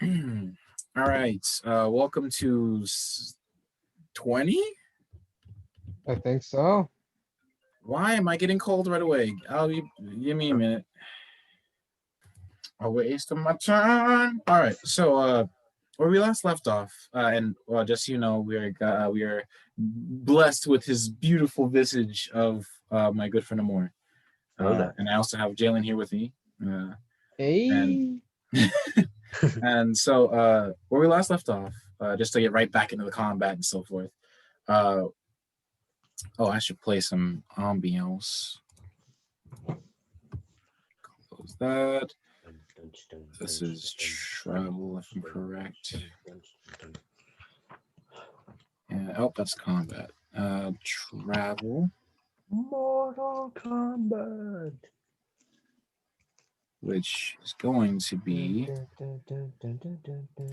All right. Welcome to 20. I think so. Why am I getting cold right away? Give me a minute. A waste of my time. All right. So, where we last left off, and just so you know, we are blessed with his beautiful visage of my good friend Amor. Hello there. And I also have Jalen here with me. And Hey. and so, where we last left off, just to get right back into the combat and so forth. I should play some ambience. Close that. This is travel, if I'm correct. Yeah, that's combat. Travel. Mortal Kombat. Which is going to be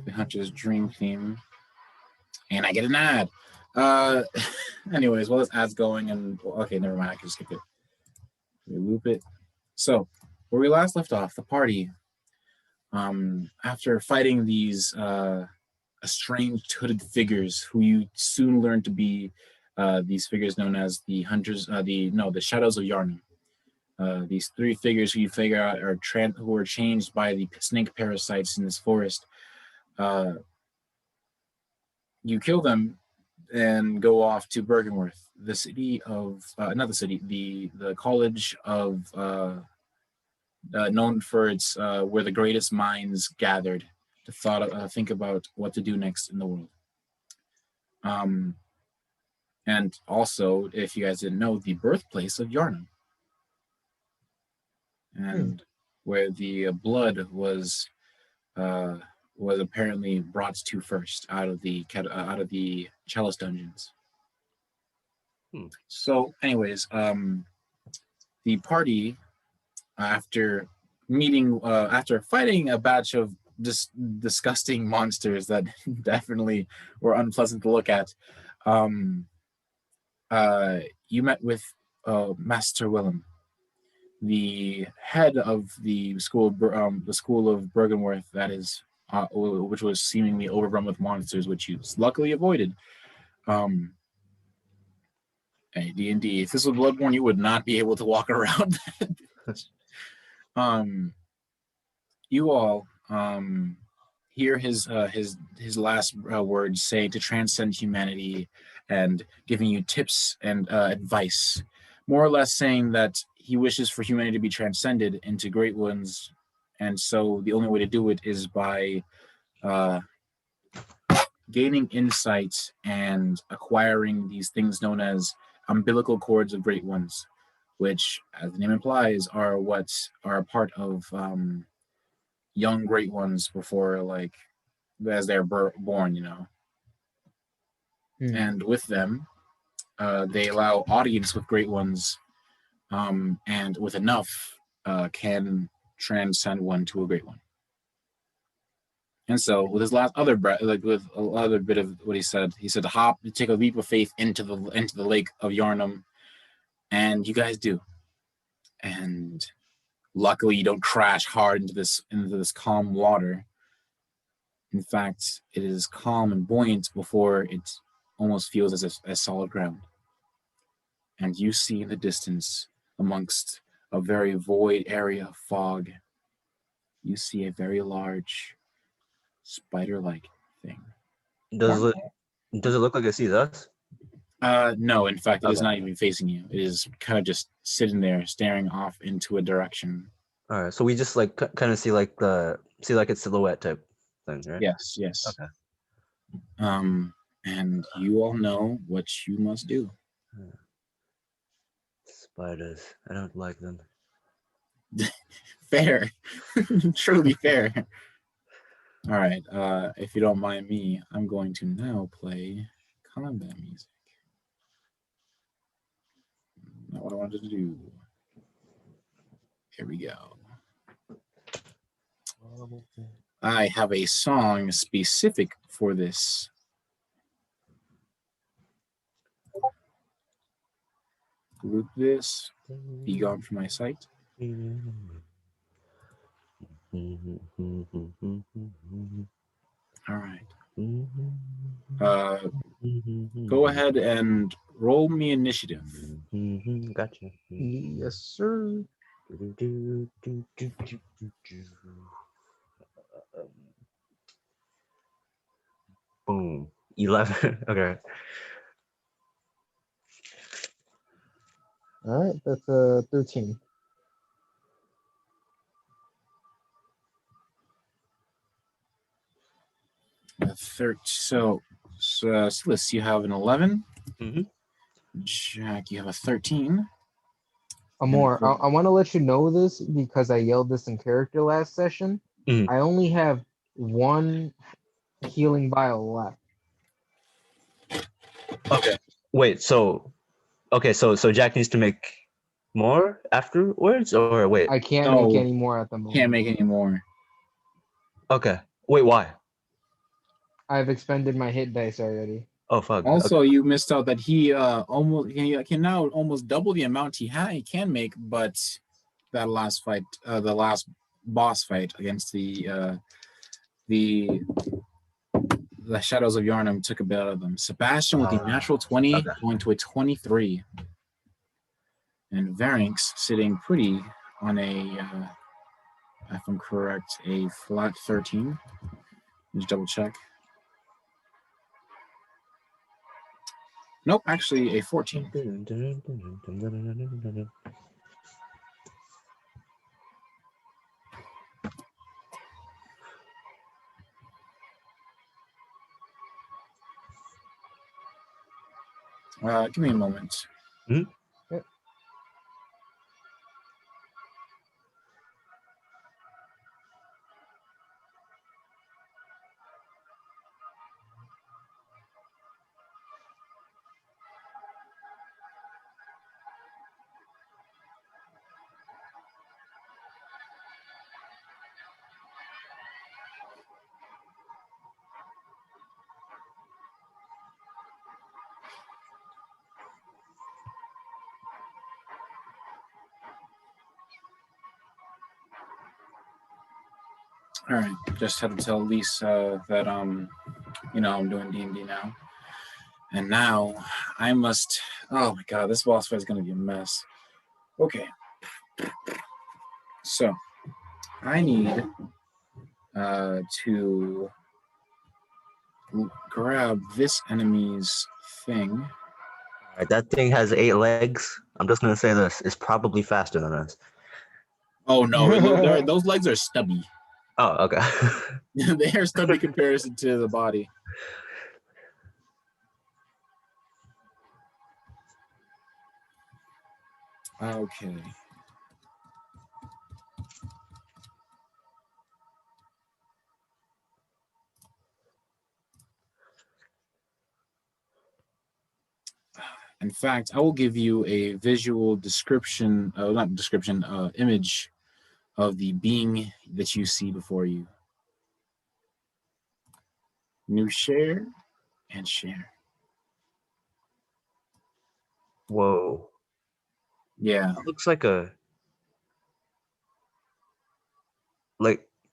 the Hunter's Dream theme. And I get an ad. Anyways, while this ad's going, and okay, never mind, I can skip it. We loop it. So, where we last left off, the party, after fighting these estranged hooded figures, who you soon learn to be these figures known as the Hunters, the Shadows of Yharnam. These three figures who you figure out are who are changed by the snake parasites in this forest. You kill them and go off to Bergenworth, the city of not the city, the college of known for its where the greatest minds gathered to think about what to do next in the world. And also, if you guys didn't know, the birthplace of Yharnam. And where the blood was apparently brought to first out of the Chalice dungeons. So, anyways, the party, after fighting a batch of disgusting monsters that definitely were unpleasant to look at, you met with Master Willem, the head of the school of Bergenworth, that is, which was seemingly overrun with monsters, which you luckily avoided. Hey, D&D, if this was Bloodborne, you would not be able to walk around that. You all hear his last words say to transcend humanity, and giving you tips and advice, more or less saying that he wishes for humanity to be transcended into great ones, and so the only way to do it is by gaining insight and acquiring these things known as umbilical cords of great ones, which, as the name implies, are a part of young great ones before, as they're born, And with them, they allow audience with great ones, and with enough, can transcend one to a great one. And so, with his last other with a other bit of what he said to take a leap of faith into the lake of Yharnam, and you guys do. And luckily, you don't crash hard into this calm water. In fact, it is calm and buoyant before it almost feels as solid ground. And you see in the distance, amongst a very void area of fog, you see a very large spider-like thing. Does it look like it sees us? No, in fact, it is not even facing you. It is kind of just sitting there, staring off into a direction. All right, so we just kind of see like its silhouette type thing, right? Yes. Okay. And you all know what you must do. Spiders, I don't like them. Fair. Truly fair. All right, if you don't mind me, I'm going to now play combat music. Not what I wanted to do. Here we go. I have a song specific for this. Group this. Be gone from my sight. Go ahead and roll me initiative. Gotcha. Yes, sir. Boom. 11. Okay. All right, that's 13. So, Sliss, you have an 11. Mhm. Jack, you have a 13. Amor, I want to let you know this because I yelled this in character last session. Mhm. I only have one healing vial left. Okay. Wait. So Jack needs to make more afterwards, or wait? I can't No. make any more at the moment. Can't make any more. Okay. Wait. Why? I've expended my hit dice already. Oh fuck. Also, you missed out that he can now almost double the amount he can make, but that last fight, the last boss fight against the Shadows of Yarnum took a bit out of them. Sebastian with the natural 20 okay. going to a 23, and Varinx sitting pretty on a, if I'm correct, a flat 13. Just double check. Nope, actually a 14. Give me a moment. Hmm? Yep. All right, just had to tell Lisa that I'm doing D&D now, and now I must. Oh my god, this boss fight is gonna be a mess. Okay, so I need to grab this enemy's thing. Alright, that thing has 8 legs. I'm just gonna say this: it's probably faster than us. Oh no, those legs are stubby. Oh, okay. They are stubby comparison to the body. Okay. In fact, I will give you a visual description, not description, image of the being that you see before you. New share and share. Whoa. Yeah. It looks like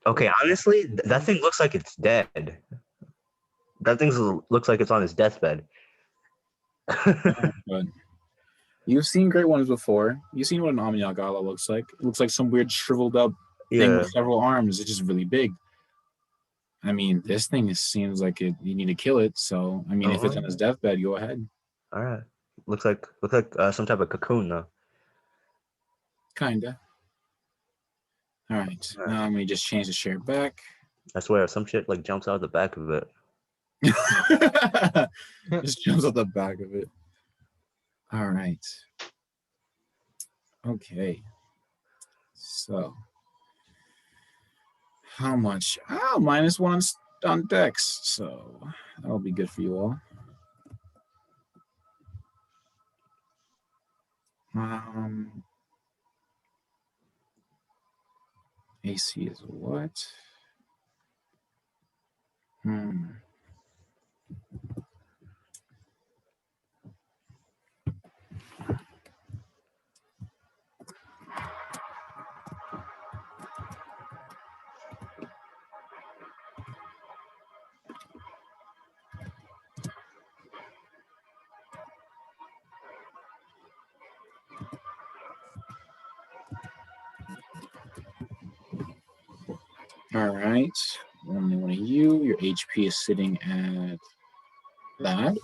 okay, honestly, that thing looks like it's dead. That thing looks like it's on its deathbed. But you've seen great ones before. You've seen what an Amiyagala looks like. It looks like some weird shriveled up thing Yeah. with several arms. It's just really big. I mean, this thing seems like you need to kill it. So, I mean, if it's on his deathbed, go ahead. All right. Looks like some type of cocoon though. Kinda. All right. Now let me just change the share back. I swear, some shit like jumps out the back of it. Just jumps out the back of it. All right. Okay. So, how much? Oh, -1 on Dex. So that'll be good for you all. AC is what? All right. Only one of you. Your HP is sitting at that.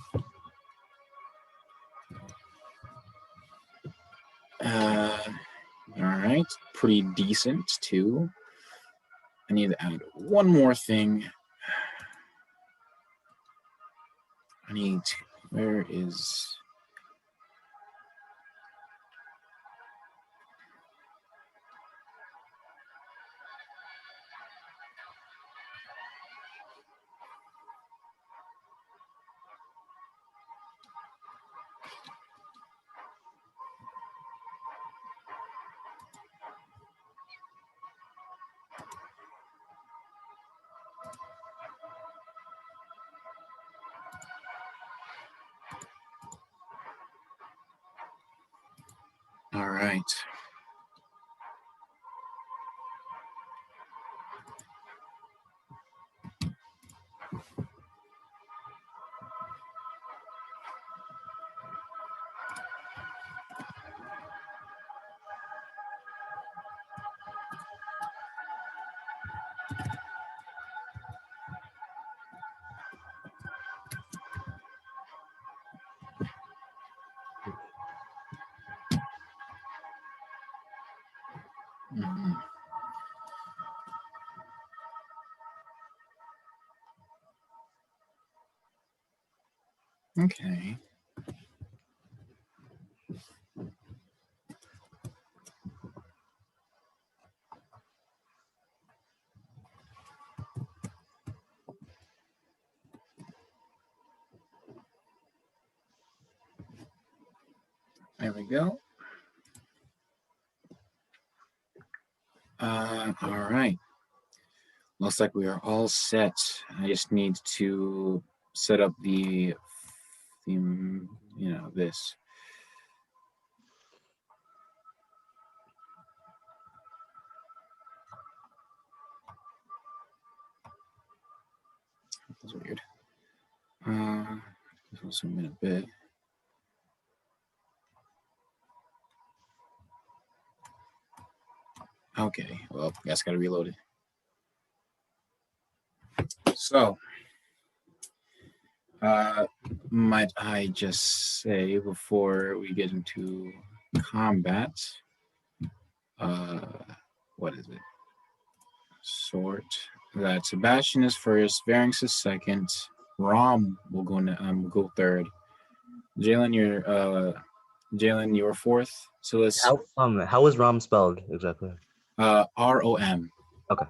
All right. Pretty decent, too. I need to add one more thing. Where is... All right. Mhm. Okay. There we go. All right. Looks like we are all set. I just need to set up the theme, this. That's weird. This will zoom in a bit. Okay, well, I guess I gotta reload it. So, might I just say before we get into combat, what is it? Sort that Sebastian is first, Varynx is second, Rom will go third. Jalen, you're fourth. So let's How is Rom spelled exactly? ROM. Okay.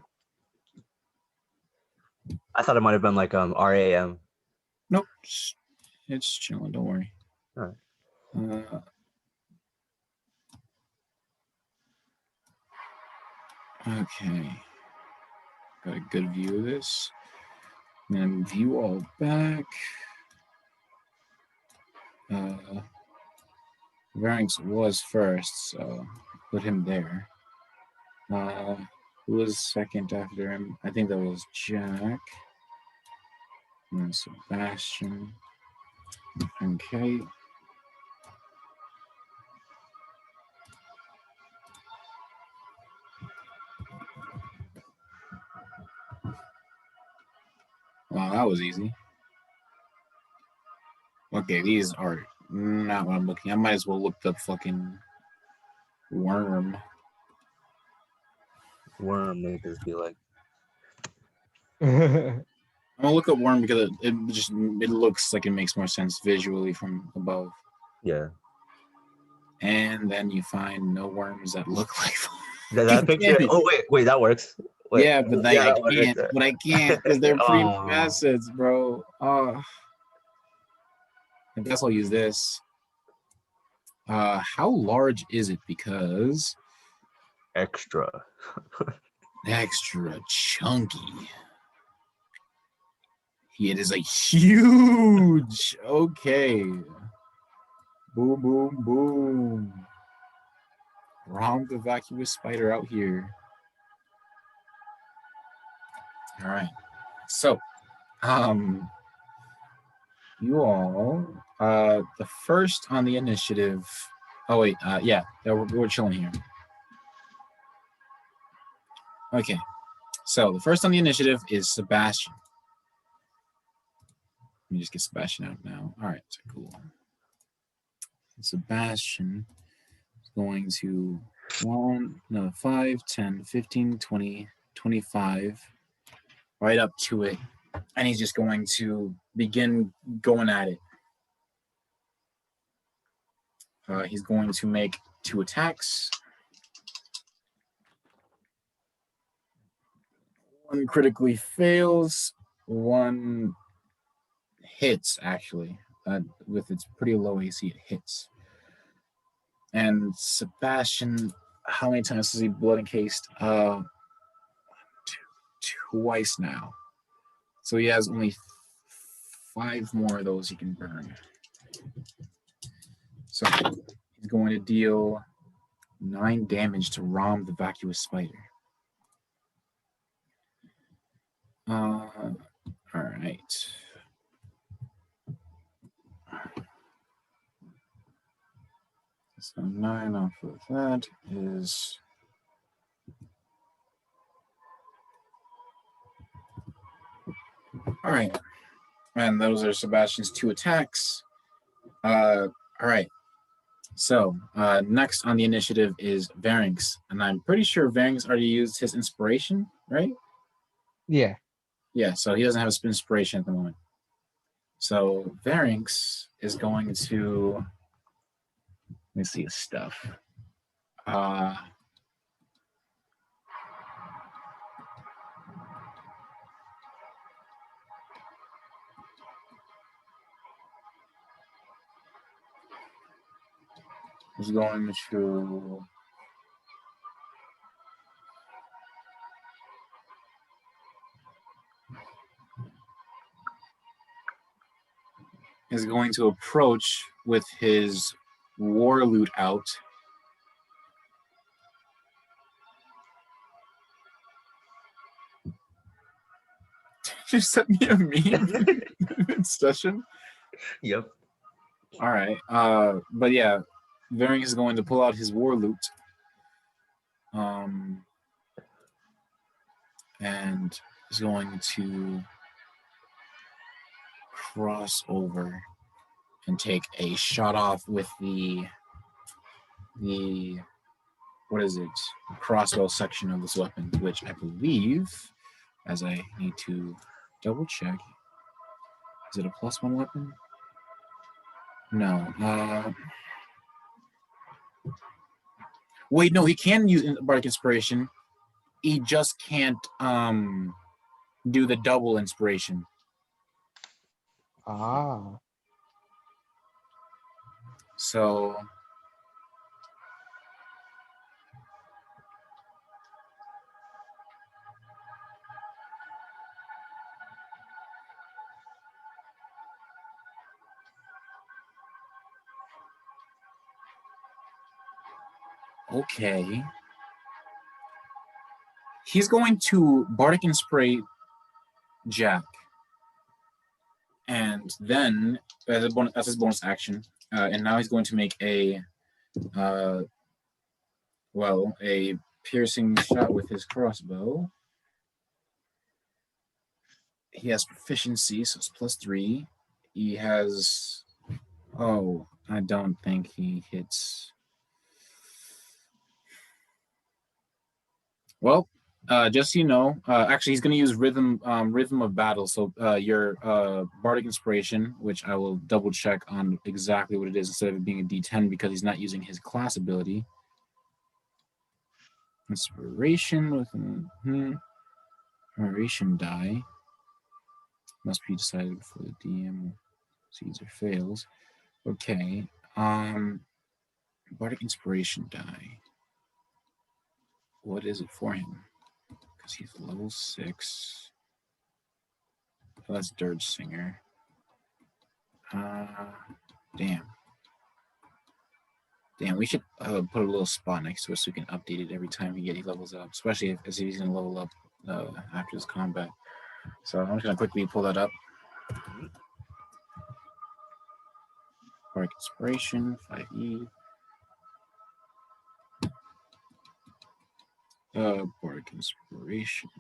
I thought it might have been like RAM. Nope. It's chilling, don't worry. All right. Okay. Got a good view of this. And then view all back. Varynx was first, so put him there. Who was second after him? I think that was Jack. And then Sebastian. Okay. Wow, that was easy. Okay, these are not what I'm looking. I might as well look up fucking worm. Worm may this be like. I'm gonna look up worm because it looks like it makes more sense visually from above. Yeah. And then you find no worms that look like That picture. Oh wait, that works. Wait. Yeah, but I can't because they're premium Oh. assets, bro. I guess I'll use this. How large is it? Because Extra chunky. It is a huge. Okay. Boom, boom, boom. Rom the vacuous spider out here. All right. So, you all, the first on the initiative. Oh wait, yeah, we're chilling here. Okay. So the first on the initiative is Sebastian. Let me just get Sebastian out now. All right, so cool. Sebastian is going to 5, 10, 15, 20, 25, right up to it. And he's just going to begin going at it. He's going to make 2 attacks. One critically fails. One hits, actually. With its pretty low AC, it hits. And Sebastian, how many times has he blood encased? Twice now. So he has only 5 more of those he can burn. So he's going to deal 9 damage to Rom the vacuous spider. All right. So 9 off of that is... All right. And those are Sebastian's 2 attacks. All right. So next on the initiative is Varynx. And I'm pretty sure Varynx already used his inspiration, right? Yeah. Yeah, so he doesn't have a inspiration at the moment. So Varynx is going to... Let me see his stuff. Is going to... is going to approach with his war loot out. Did you send me a meme in session? Yep. All right. But yeah, Varynx is going to pull out his war loot. And is going to cross over and take a shot off with the what is it? Crossbow section of this weapon, which I believe, as I need to double check, is it a +1 weapon? No. Wait, no, he can use Bardic Inspiration. He just can't do the double inspiration. Ah. So okay. He's going to Bardic Inspire Jack. And then, as his bonus action, and now he's going to make a piercing shot with his crossbow. He has proficiency, so it's +3. He has... Oh, I don't think he hits... Well, just so you know, actually he's going to use rhythm of battle. So your Bardic Inspiration, which I will double check on exactly what it is instead of it being a D10 because he's not using his class ability. Inspiration with inspiration die must be decided before the DM succeeds or fails. Okay, Bardic Inspiration die. What is it for him? Because he's level 6. Oh, that's Dirge Singer. Damn, we should put a little spot next to it so we can update it every time he levels up, especially if he's going to level up after this combat. So I'm just going to quickly pull that up. Bardic Inspiration, 5e. Bardic Inspiration.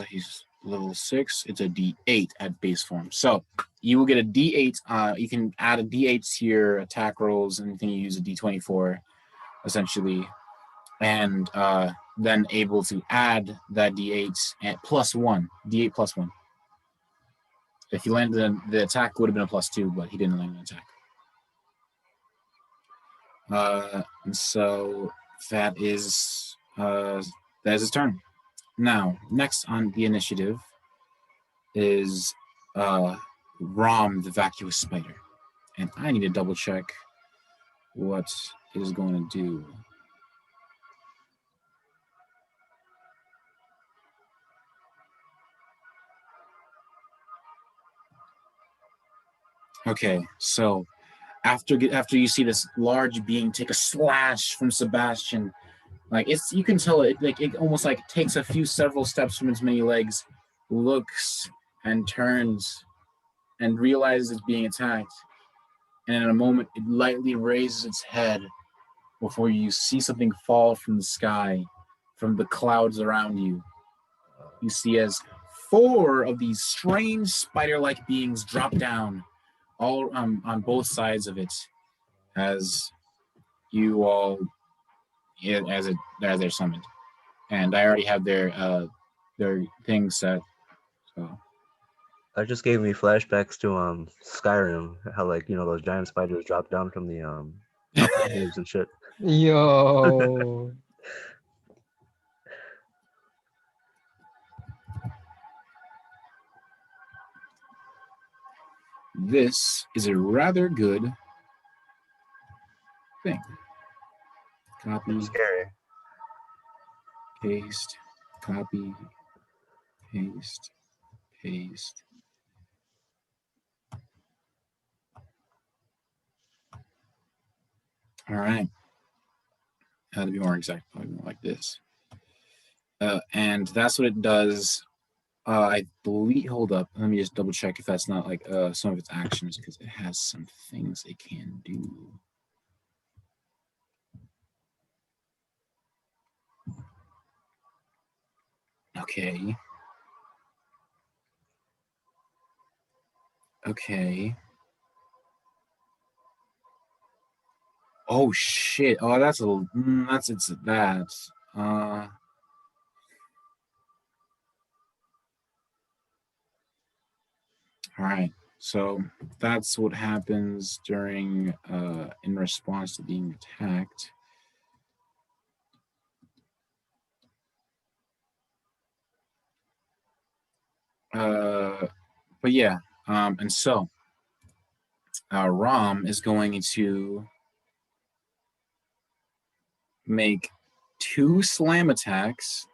He's level 6. It's a D8 at base form. So you will get a D8. You can add a D8 to your attack rolls, anything you use a D20 for, essentially, and then able to add that D8 at +1. D8 +1. If he landed, the attack would have been a +2, but he didn't land an attack. And so that is his turn. Now, next on the initiative is Rom, the vacuous spider. And I need to double check what it is going to do. Okay, so after you see this large being take a slash from Sebastian, like you can tell it almost like takes several steps from its many legs, looks and turns, and realizes it's being attacked, and in a moment it lightly raises its head before you see something fall from the sky, from the clouds around you. You see as 4 of these strange spider-like beings drop down, all on both sides of it, as you all, as they're summoned, and I already have their thing set. So That just gave me flashbacks to Skyrim, how those giant spiders drop down from the caves and shit. Yo. This is a rather good thing. Copy, Scary. paste, copy, paste, paste. All right. To be more exact, probably more like this. And that's what it does. I believe. Hold up. Let me just double check if that's not like some of its actions, because it has some things it can do. Okay. Okay. Oh shit! Oh, that's that. All right. So that's what happens during in response to being attacked. But yeah, and so Rom is going to make 2 slam attacks.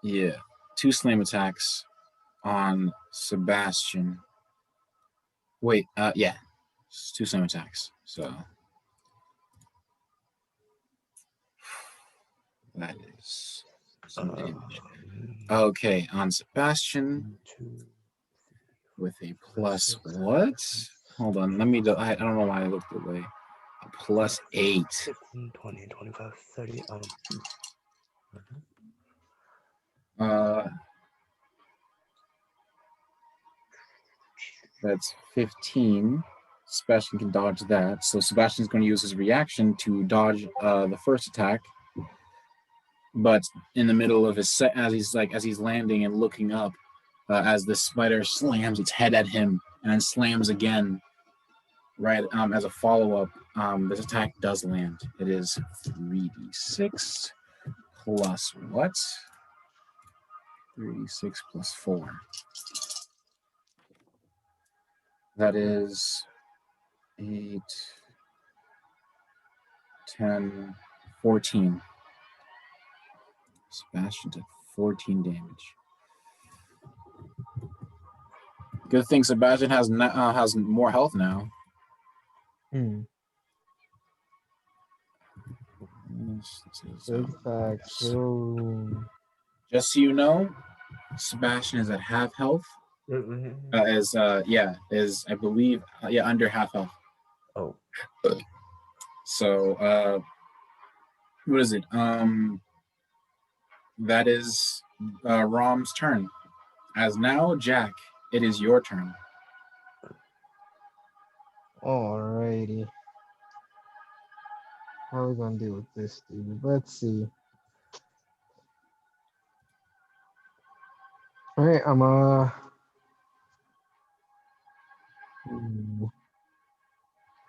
Yeah, 2 slam attacks on Sebastian. Wait, yeah, 2 slam attacks. So that is some damage. Okay, on Sebastian with a plus what? Hold on, let me. I don't know why I looked away. A plus 8. 15, 20, 25, 30. That's 15. Sebastian can dodge that. So Sebastian's going to use his reaction to dodge the first attack. But in the middle of his set, as he's landing and looking up, as the spider slams its head at him and then slams again, right? As a follow-up, this attack does land. It is 3d6 plus what? 3d6 plus 4. That is 8, 10, 14. Sebastian took 14 damage. Good thing Sebastian has more health now. Just so you know, Sebastian is at half health Is I believe under half health. Oh. So what is it? That is Rom's turn. As now, Jack, it is your turn. Alrighty. How are we gonna deal with this, dude? Let's see. All right, I'm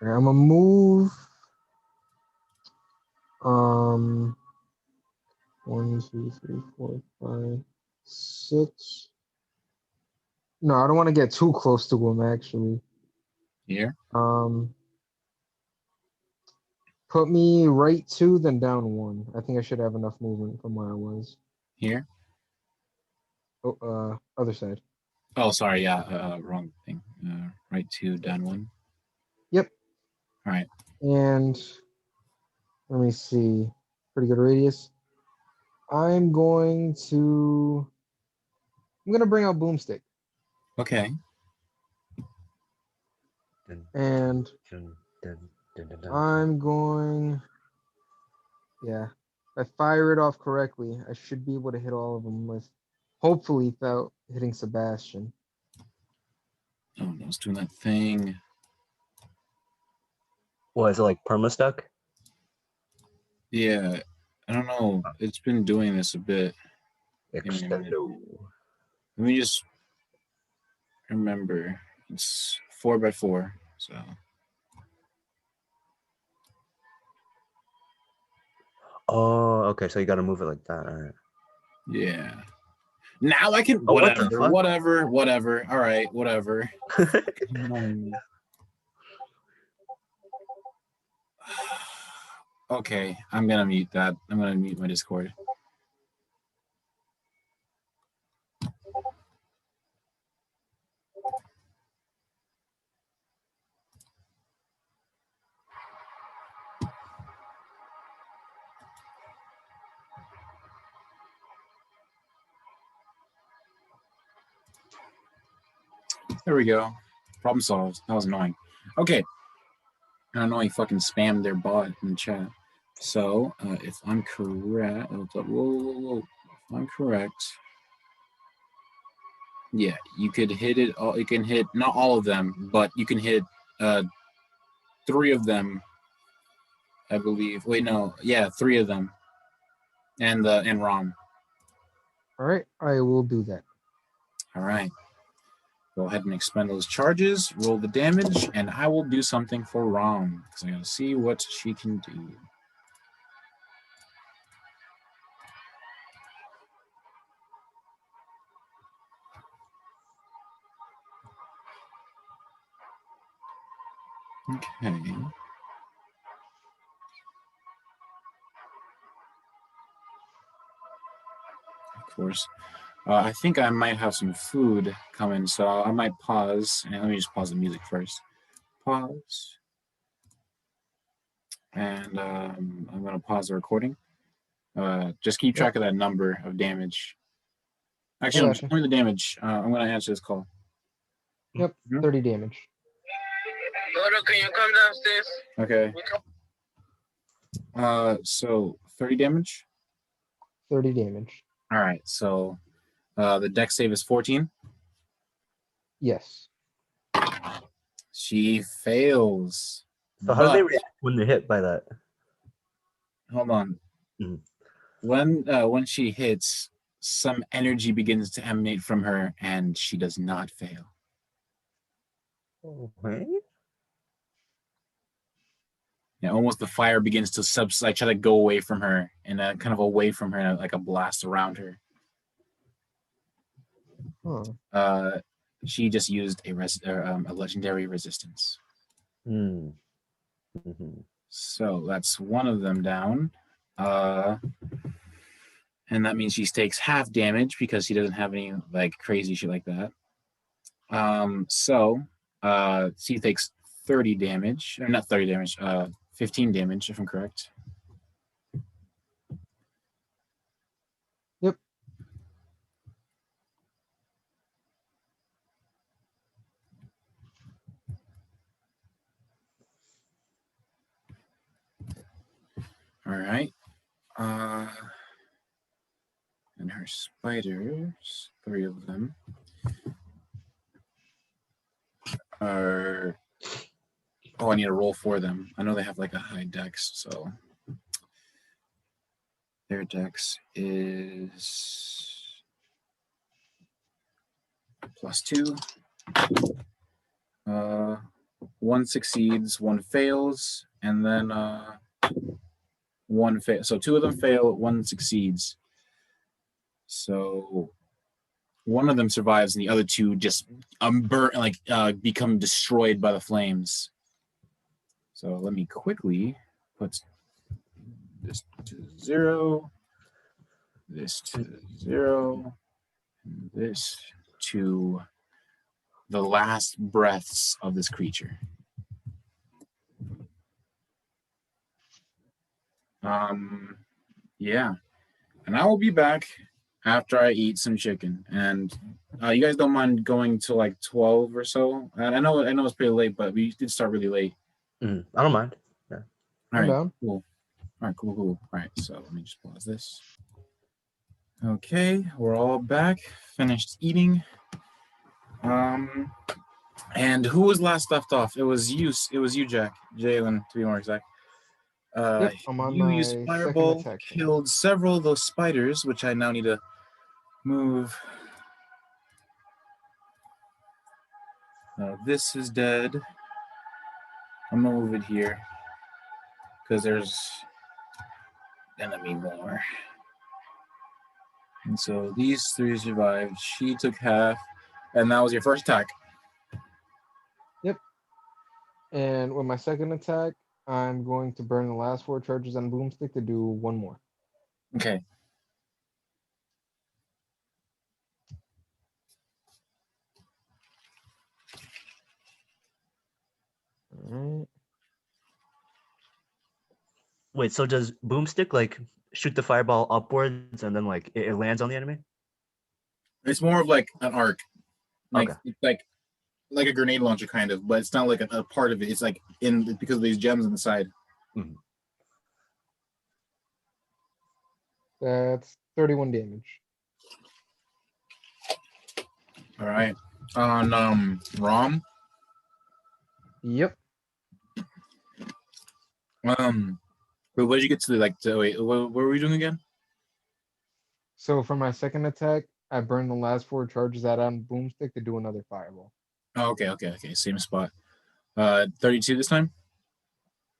gonna move. 1, 2, 3, 4, 5, 6. No, I don't want to get too close to him actually. Here. Put me right 2, then down 1. I think I should have enough movement from where I was. Here. Oh, other side. Oh, sorry. Yeah, wrong thing. Right 2, down 1. Yep. All right. And let me see. Pretty good radius. I'm gonna bring out Boomstick. Okay. And I'm going. Yeah. If I fire it off correctly, I should be able to hit all of them with, hopefully, without hitting Sebastian. Oh no, it's doing that thing. What is it, like perma-stuck? Yeah, I don't know. It's been doing this a bit. Extendo. Let me just remember. It's 4x4, so. Oh, okay. So you got to move it like that. All right. Yeah. Now I can. Oh, what the fuck? Whatever. All right, whatever. Okay, I'm gonna mute that. I'm gonna mute my Discord. There we go. Problem solved. That was annoying. Okay. I don't know. He fucking spammed their bot in the chat. So, if I'm correct, whoa. If I'm correct, yeah, you could hit it. All you can hit not all of them, but you can hit 3 of them, I believe. Wait, no, yeah, 3 of them, and Rom. All right, I will do that. All right. Go ahead and expend those charges, roll the damage, and I will do something for Rom because I gotta see what she can do. Okay. Of course. I think I might have some food coming, so I might pause. And let me just pause the music first. Pause. And I'm going to pause the recording. Just keep track of that number of damage. Actually, no, just tell me the damage. I'm going to answer this call. Yep, 30 damage. Dodo, can you come downstairs? Okay. So 30 damage? 30 damage. All right, so the dex save is 14? Yes. She fails. So how do they react when they're hit by that? Hold on. Mm-hmm. When she hits, some energy begins to emanate from her, and she does not fail. Okay. Yeah, almost the fire begins to try to go away from her, and kind of away from her, like a blast around her. Huh. She just used a legendary resistance. Mm-hmm. So that's one of them down. And that means she takes half damage because she doesn't have any like crazy shit like that. So she takes 30 damage, or not 30 damage, 15 damage if I'm correct. Yep. All right. And her spiders, 3 of them, are. Oh, I need to roll for them. I know they have like a high dex, so their dex is +2. 1 succeeds, 1 fails, and then 1 fail. So 2 of them fail, 1 succeeds. So one of them survives, and the other 2 just become destroyed by the flames. So let me quickly put this to 0, this to 0, and this to the last breaths of this creature. Yeah, and I will be back after I eat some chicken. And you guys don't mind going to like 12 or so? I know it's pretty late, but we did start really late. I don't mind. Yeah. All right, down. cool. All right, cool. All right, so let me just pause this. Okay, we're all back, finished eating. And who was last left off? It was you, Jack. Jalen, to be more exact. Yep, I'm on You my used second Fireball, attack. killed several of those spiders, which I now need to move. This is dead. I'm gonna move it here because there's enemy more. And so these 3 survived. She took half, and that was your first attack. Yep. And with my second attack, I'm going to burn the last 4 charges on Boomstick to do 1 more. Okay. All right. Wait, so does Boomstick like shoot the fireball upwards and then like it lands on the enemy? It's more of like an arc. Like Okay. it's like a grenade launcher kind of, but it's not like a part of it. It's like because of these gems on the side. Mhm. That's 31 damage. All right. On Rom. Yep. But what did you get to wait, what were we doing again? So for my second attack, I burned the last 4 charges out on Boomstick to do another fireball. Oh, okay. Same spot. 32 this time?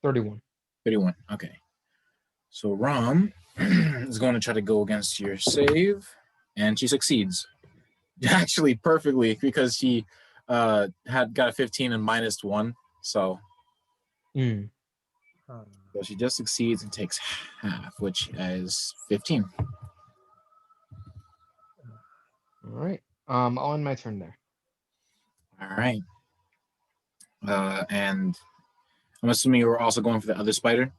31. 31. Okay. So Rom is going to try to go against your save, and she succeeds. Actually, perfectly, because she got a 15 and -1. So so she just succeeds and takes half, which is 15. All right. I'll end my turn there. All right. And I'm assuming you were also going for the other spider?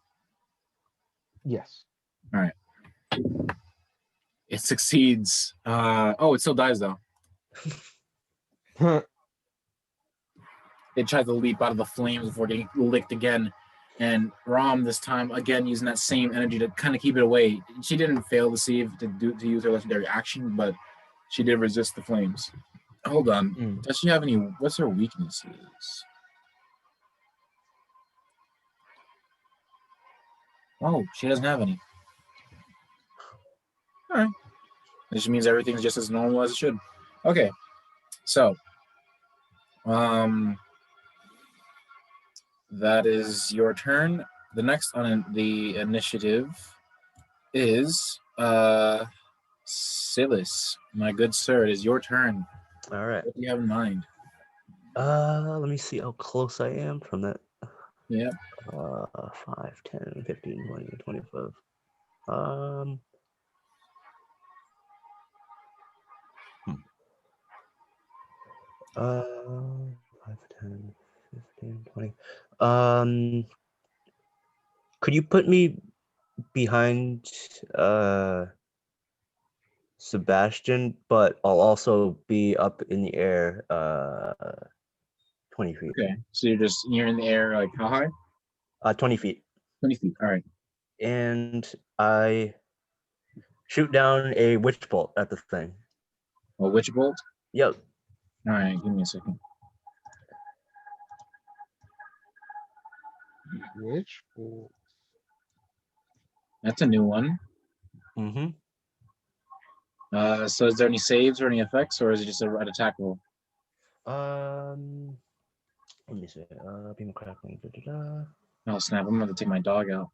Yes. All right. It succeeds. It still dies, though. It tried to leap out of the flames before getting licked again. And Rom, this time, again, using that same energy to kind of keep it away. She didn't fail to save to use her legendary action, but she did resist the flames. Hold on. Does she have any? What's her weaknesses? Oh, she doesn't have any. All right. This means everything's just as normal as it should. Okay. So, that is your turn. The next on the initiative is Silas. My good sir, it is your turn. All right. What do you have in mind? Let me see how close I am from that. Yeah. 5, 10, 15, 20, 25. 5, 10, 15, 20. Could you put me behind Sebastian, but I'll also be up in the air 20 feet. Okay. So you're in the air, like how high? 20 feet. 20 feet. All right. and I shoot down a witch bolt at the thing. A witch bolt? Yep. All right, give me a second. Which bolt? That's a new one. Mm-hmm. So is there any saves or any effects, or is it just an attack roll? Let me see. Beam of crackling. Oh snap! I'm gonna take my dog out.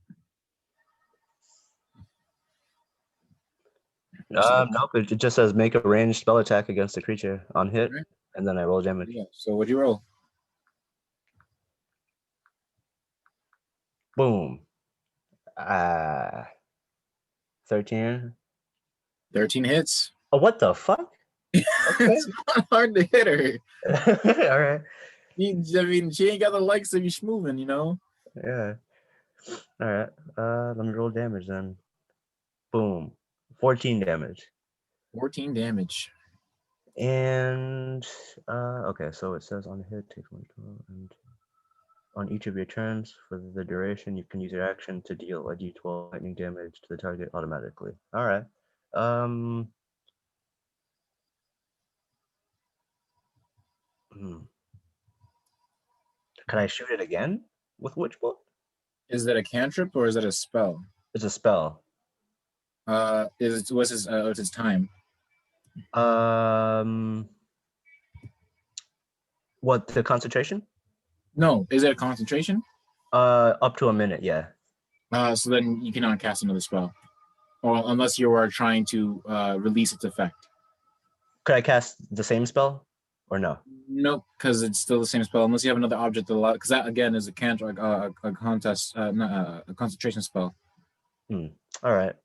Nope. It just says make a ranged spell attack against the creature on hit, Alright. and then I roll damage. Yeah. So what'd you roll? Boom. 13. 13 hits. Oh, what the fuck? It's not hard to hit her. All right. I mean, she ain't got the likes of you schmoovin', you know? Yeah. All right. Let me roll damage then. Boom. 14 damage. 14 damage. And okay, so it says on hit, take 1 and on each of your turns for the duration, you can use your action to deal a d12 lightning damage to the target automatically. All right. Can I shoot it again with Witch Bolt? Is that a cantrip or is that a spell? It's a spell. What's its time? What, the concentration? No, is it a concentration? Up to a minute, yeah. So then you cannot cast another spell, or unless you are trying to release its effect. Could I cast the same spell, or no? Nope, because it's still the same spell unless you have another object that allows. Because that again is a a concentration spell. All right.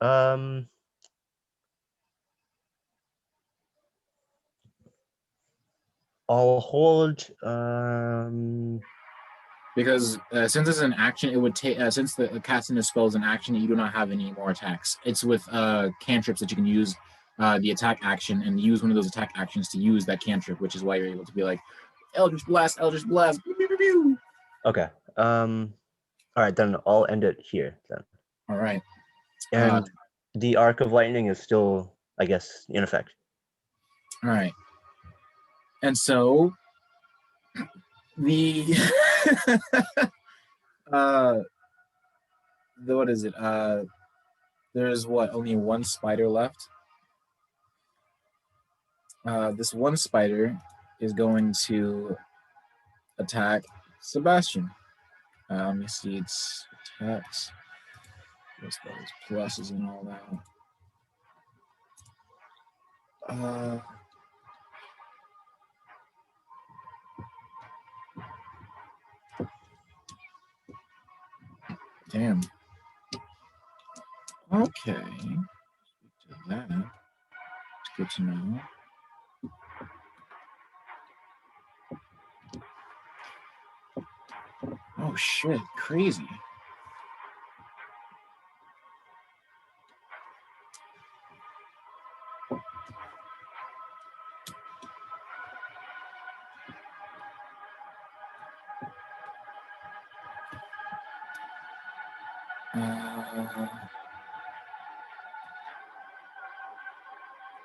I'll hold. Because since it's an action, it would take. Since the casting of spell is an action, you do not have any more attacks. It's with cantrips that you can use the attack action and use one of those attack actions to use that cantrip, which is why you're able to be like, Eldritch Blast, Eldritch Blast. Pew, pew, pew, pew. Okay. All right, then I'll end it here then. All right. And the Arc of Lightning is still, I guess, in effect. All right. And so the what is it? There's only one spider left. This one spider is going to attack Sebastian. Let me see its attacks. What's those pluses and all that? Damn. Okay. To that. It's good to know. Oh shit, crazy.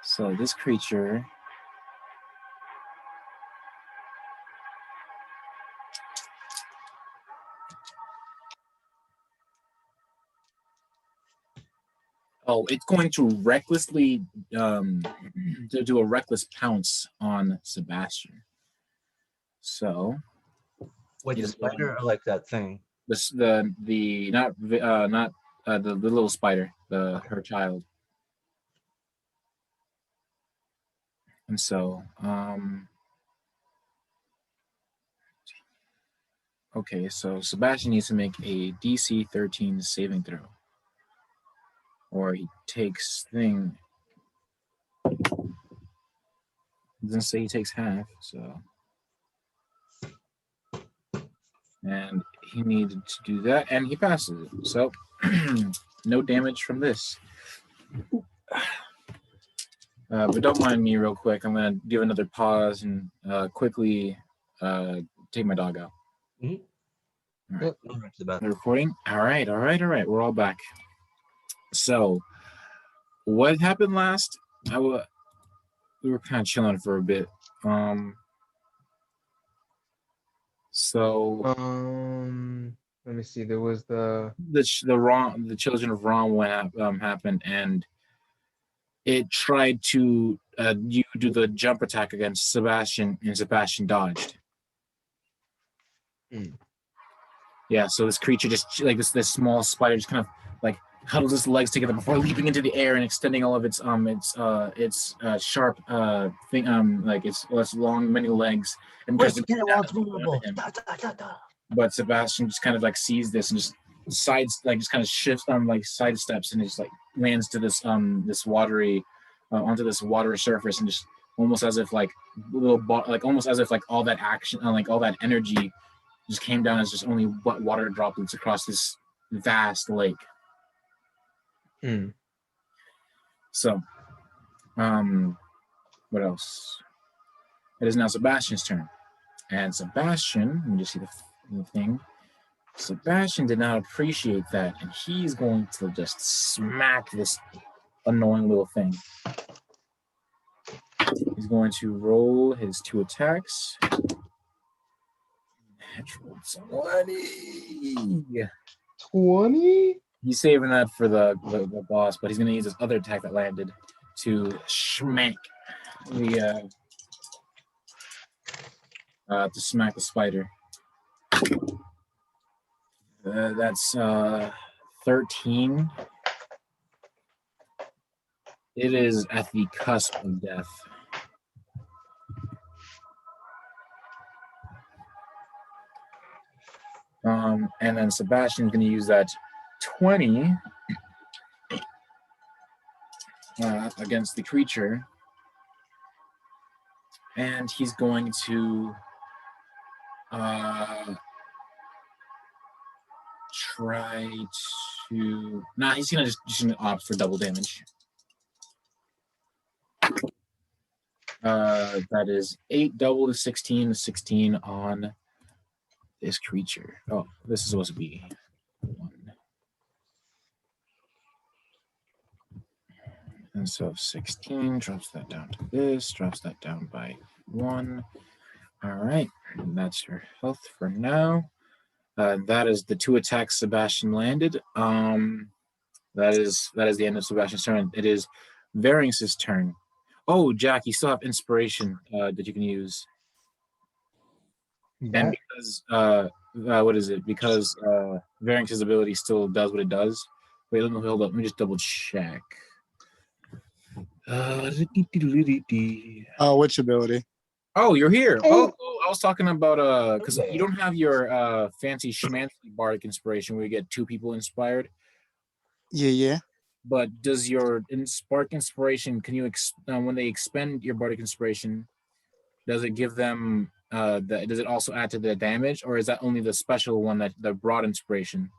So this creature it's going to recklessly do a reckless pounce on Sebastian. So Wait, the spider or like that thing? the little spider, her child. And so okay, so Sebastian needs to make a DC 13 saving throw. Or he takes thing. Doesn't say he takes half, so. And he needed to do that, and he passes it. So, no damage from this. But don't mind me real quick. I'm going to give another pause and quickly take my dog out. Mm-hmm. Back to the back. The recording. All right. We're all back. So, what happened last? We were kind of chilling for a bit. So let me see. There was the children of Rom happened, and it tried to you do the jump attack against Sebastian, and Sebastian dodged. Yeah, so this creature just like this small spider just kind of like huddles its legs together before leaping into the air and extending all of its sharp thing like its long many legs and but Sebastian just kind of like sees this and just shifts like sidesteps and just like lands to this this watery onto this watery surface and just almost as if like almost as if like all that action like all that energy just came down as just only water droplets across this vast lake. So, what else? It is now Sebastian's turn, and Sebastian, let me just see the thing. Sebastian did not appreciate that, and he's going to just smack this annoying little thing. He's going to roll his 2 attacks. Natural 20. 20? He's saving that for the boss, but he's going to use his other attack that landed to smack the spider. That's 13. It is at the cusp of death. And then Sebastian's going to use that 20 against the creature. And he's going to try to... Nah, he's going to just opt for double damage. That is 8 double to 16 on this creature. Oh, this is supposed to be 1. And so 16 drops that down to this, drops that down by 1. All right, and that's your health for now. That is the 2 attacks Sebastian landed. That is the end of Sebastian's turn. It is Variance's turn. Oh, Jack, you still have inspiration that you can use. And because what is it? Because Variance's ability still does what it does. Wait, hold up. Let me just double check. Which ability? Oh, you're here. Oh, I was talking about because you don't have your fancy schmancy bardic inspiration where you get 2 people inspired. Yeah. But does your spark inspiration? Can you when they expend your bardic inspiration, does it give them does it also add to the damage, or is that only the special one that the broad inspiration?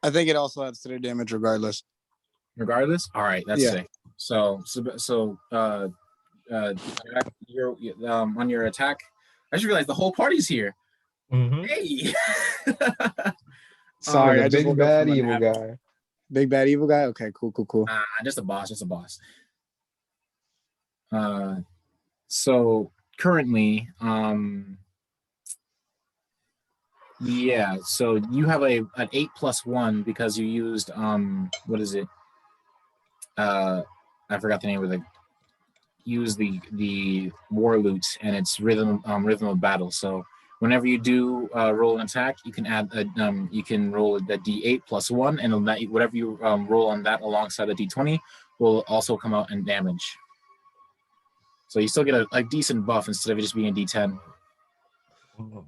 I think it also adds to their damage regardless. Regardless? All right, that's sick. So you're on your attack. I just realized the whole party's here. Hey. Sorry, I just big bad evil guy. Big bad evil guy. Okay, cool. Just a boss. So currently, so you have an 8 + 1 because you used what is it? I forgot the name of it. Use the war loot and it's rhythm of battle. So whenever you do roll an attack, you can add you can roll the D8 + 1, and that whatever you roll on that alongside the D20 will also come out in damage. So you still get a decent buff instead of it just being a D10. All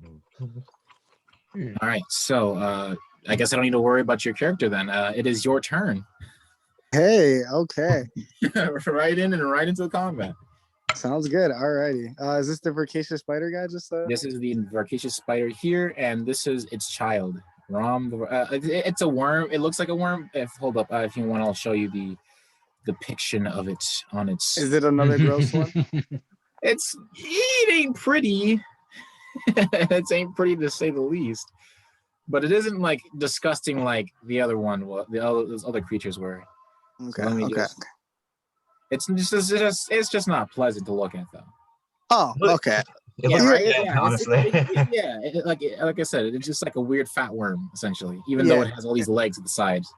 right, so I guess I don't need to worry about your character then. It is your turn. Hey, okay. Right in and right into the combat. Sounds good. Alrighty. Is this the Voracious Spider guy? This is the Voracious Spider here, and this is its child, Rom. It's a worm. It looks like a worm. Hold up. If you want, I'll show you the depiction of it on its. Is it another gross one? It ain't pretty. It's ain't pretty to say the least. But it isn't like disgusting like the other one. Those other creatures were. Okay. So let me Okay. just. It's just not pleasant to look at though. Oh, okay. It Yeah, looks right. dead, honestly. Like I said, it's just like a weird fat worm essentially. Even Yeah. though it has all these legs at the sides.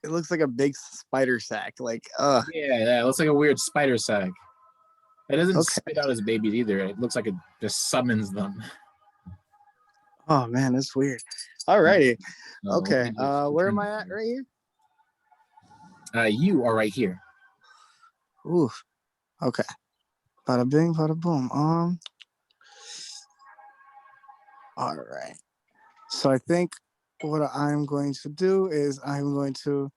It looks like a big spider sack. Like, Yeah, it looks like a weird spider sack. It doesn't Okay. spit out his babies either. It looks like it just summons them. oh man, that's weird. Alrighty. So let Okay. me just Where am return I at? the Right here. card. You are right here. Ooh. Okay. Bada bing, bada boom. All right. So I think what I'm going to do is I'm going to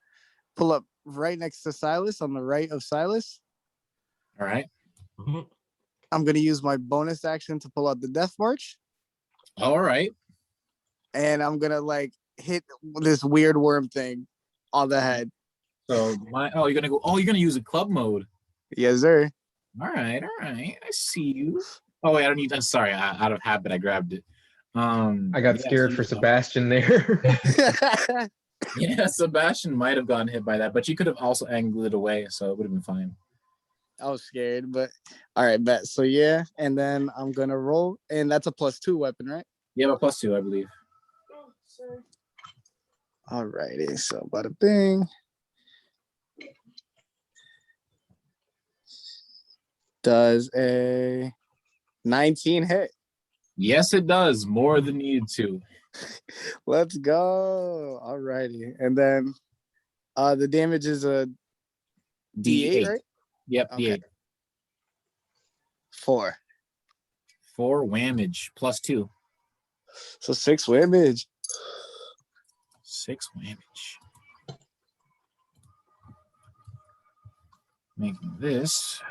pull up right next to Silas, on the right of Silas. All right. Mhm. I'm going to use my bonus action to pull out the Death March, All right. and I'm going to like hit this weird worm thing on the head. So you're gonna go. Oh, you're gonna use a club mode. Yes, sir. All right. I see you. Oh wait, I don't need. I'm sorry. Out of habit, I grabbed it. I got yeah, scared so for you- Sebastian there. Yeah, Sebastian might have gotten hit by that, but you could have also angled it away, so it would have been fine. I was scared, but all right, bet. So yeah, and then I'm going to roll, and that's a +2 weapon, right? You have a +2, I believe. All righty. So bada bing. Does a 19 hit? Yes, it does. More than needed to. Let's go. All righty. And then the damage is a D8, right? Yep, Okay. D8. 4. 4 whammage +2. So 6 damage. 6 whammage. Making this.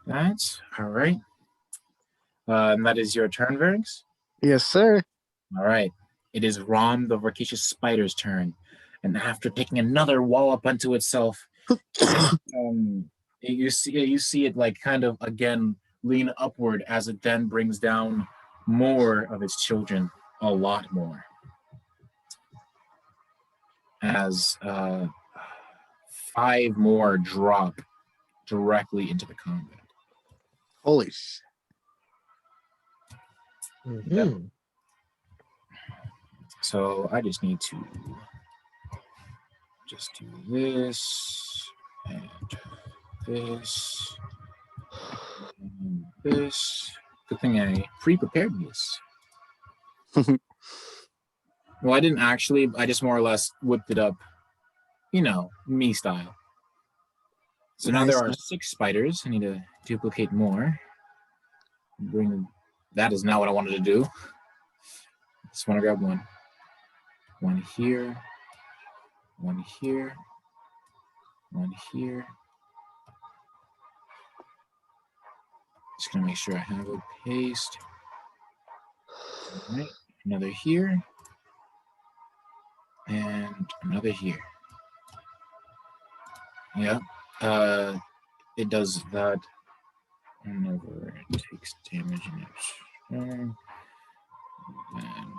That's all right. And that is your turn, Varix. Yes, sir. All right. It is Rom the Voracious Spider's turn. And after taking another wallop unto itself, you see it like kind of again lean upward as it then brings down more of its children, a lot more. As 5 more drop directly into the combat. Holy shit. Mhm. So I just need to just do this and this and this. Good thing I pre-prepared this. Well, I didn't actually. I just more or less whipped it up, me style. So now there are 6 spiders. I need to duplicate more. That is not what I wanted to do. Just want to grab one. One here. One here. One here. Just gonna make sure I have a paste. All right, another here. And another here. Yep. It does that whenever it takes damage in its turn. And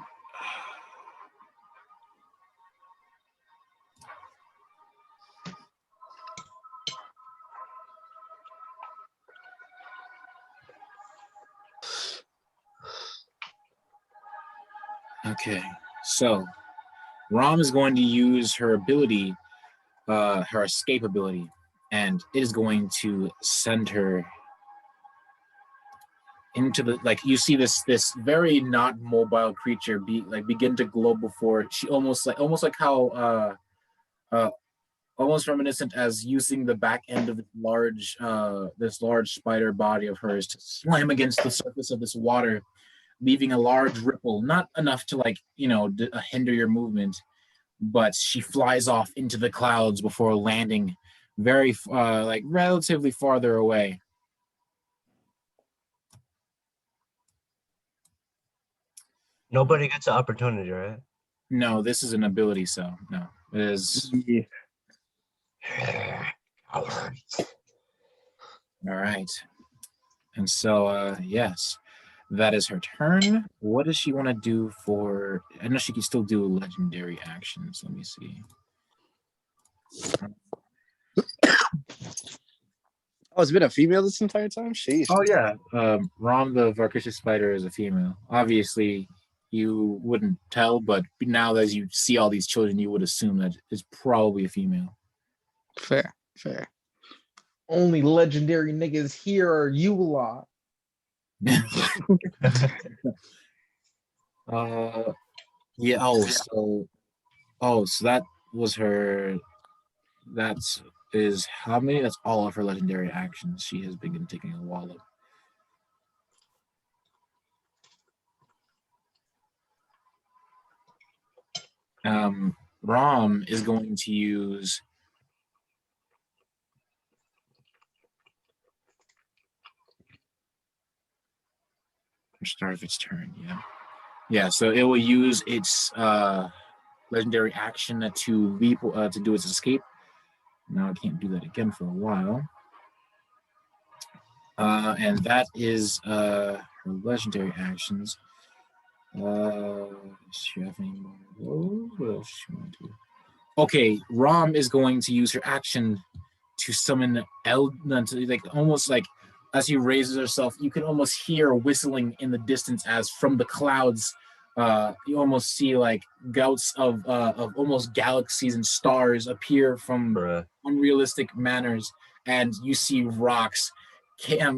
okay, so Rom is going to use her ability, her escape ability, and it is going to send her into the you see this very not mobile creature begin to glow before she almost like how almost reminiscent as using the back end of this large spider body of hers to slam against the surface of this water, leaving a large ripple, not enough to hinder your movement, but she flies off into the clouds before landing very relatively farther away. Nobody gets an opportunity, right? No, this is an ability, so no. It is Yeah. all right. And so, yes, that is her turn. What does she want to do for? I know she can still do legendary actions. Let me see. Oh, it's been a female this entire time? Sheesh. Oh yeah, Rom the Varkish's spider is a female. Obviously, you wouldn't tell, but now as you see all these children, you would assume that it's probably a female. Fair. Only legendary niggas here are you lot. Yeah. So that was her. Is how many? That's all of her legendary actions. She has been taking a wallop. Rom is going to use. Start of its turn. Yeah. So it will use its legendary action to leap to do its escape. Now I can't do that again for a while. And that is her legendary actions. Does she have any more of those? What else does she want to do? Okay, Rom is going to use her action to summon like almost like as she raises herself, you can almost hear whistling in the distance as from the clouds. You almost see like gouts of almost galaxies and stars appear from unrealistic manners, and you see rocks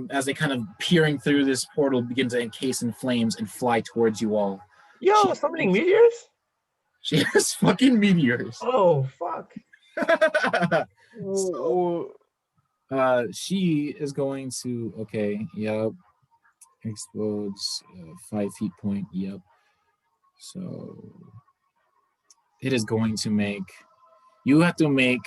as they kind of peering through this portal begin to encase in flames and fly towards you all. Yo, summoning meteors? She has fucking meteors. Oh, fuck. So, she is going to, explodes 5 feet point, So, it is going to make, you have to make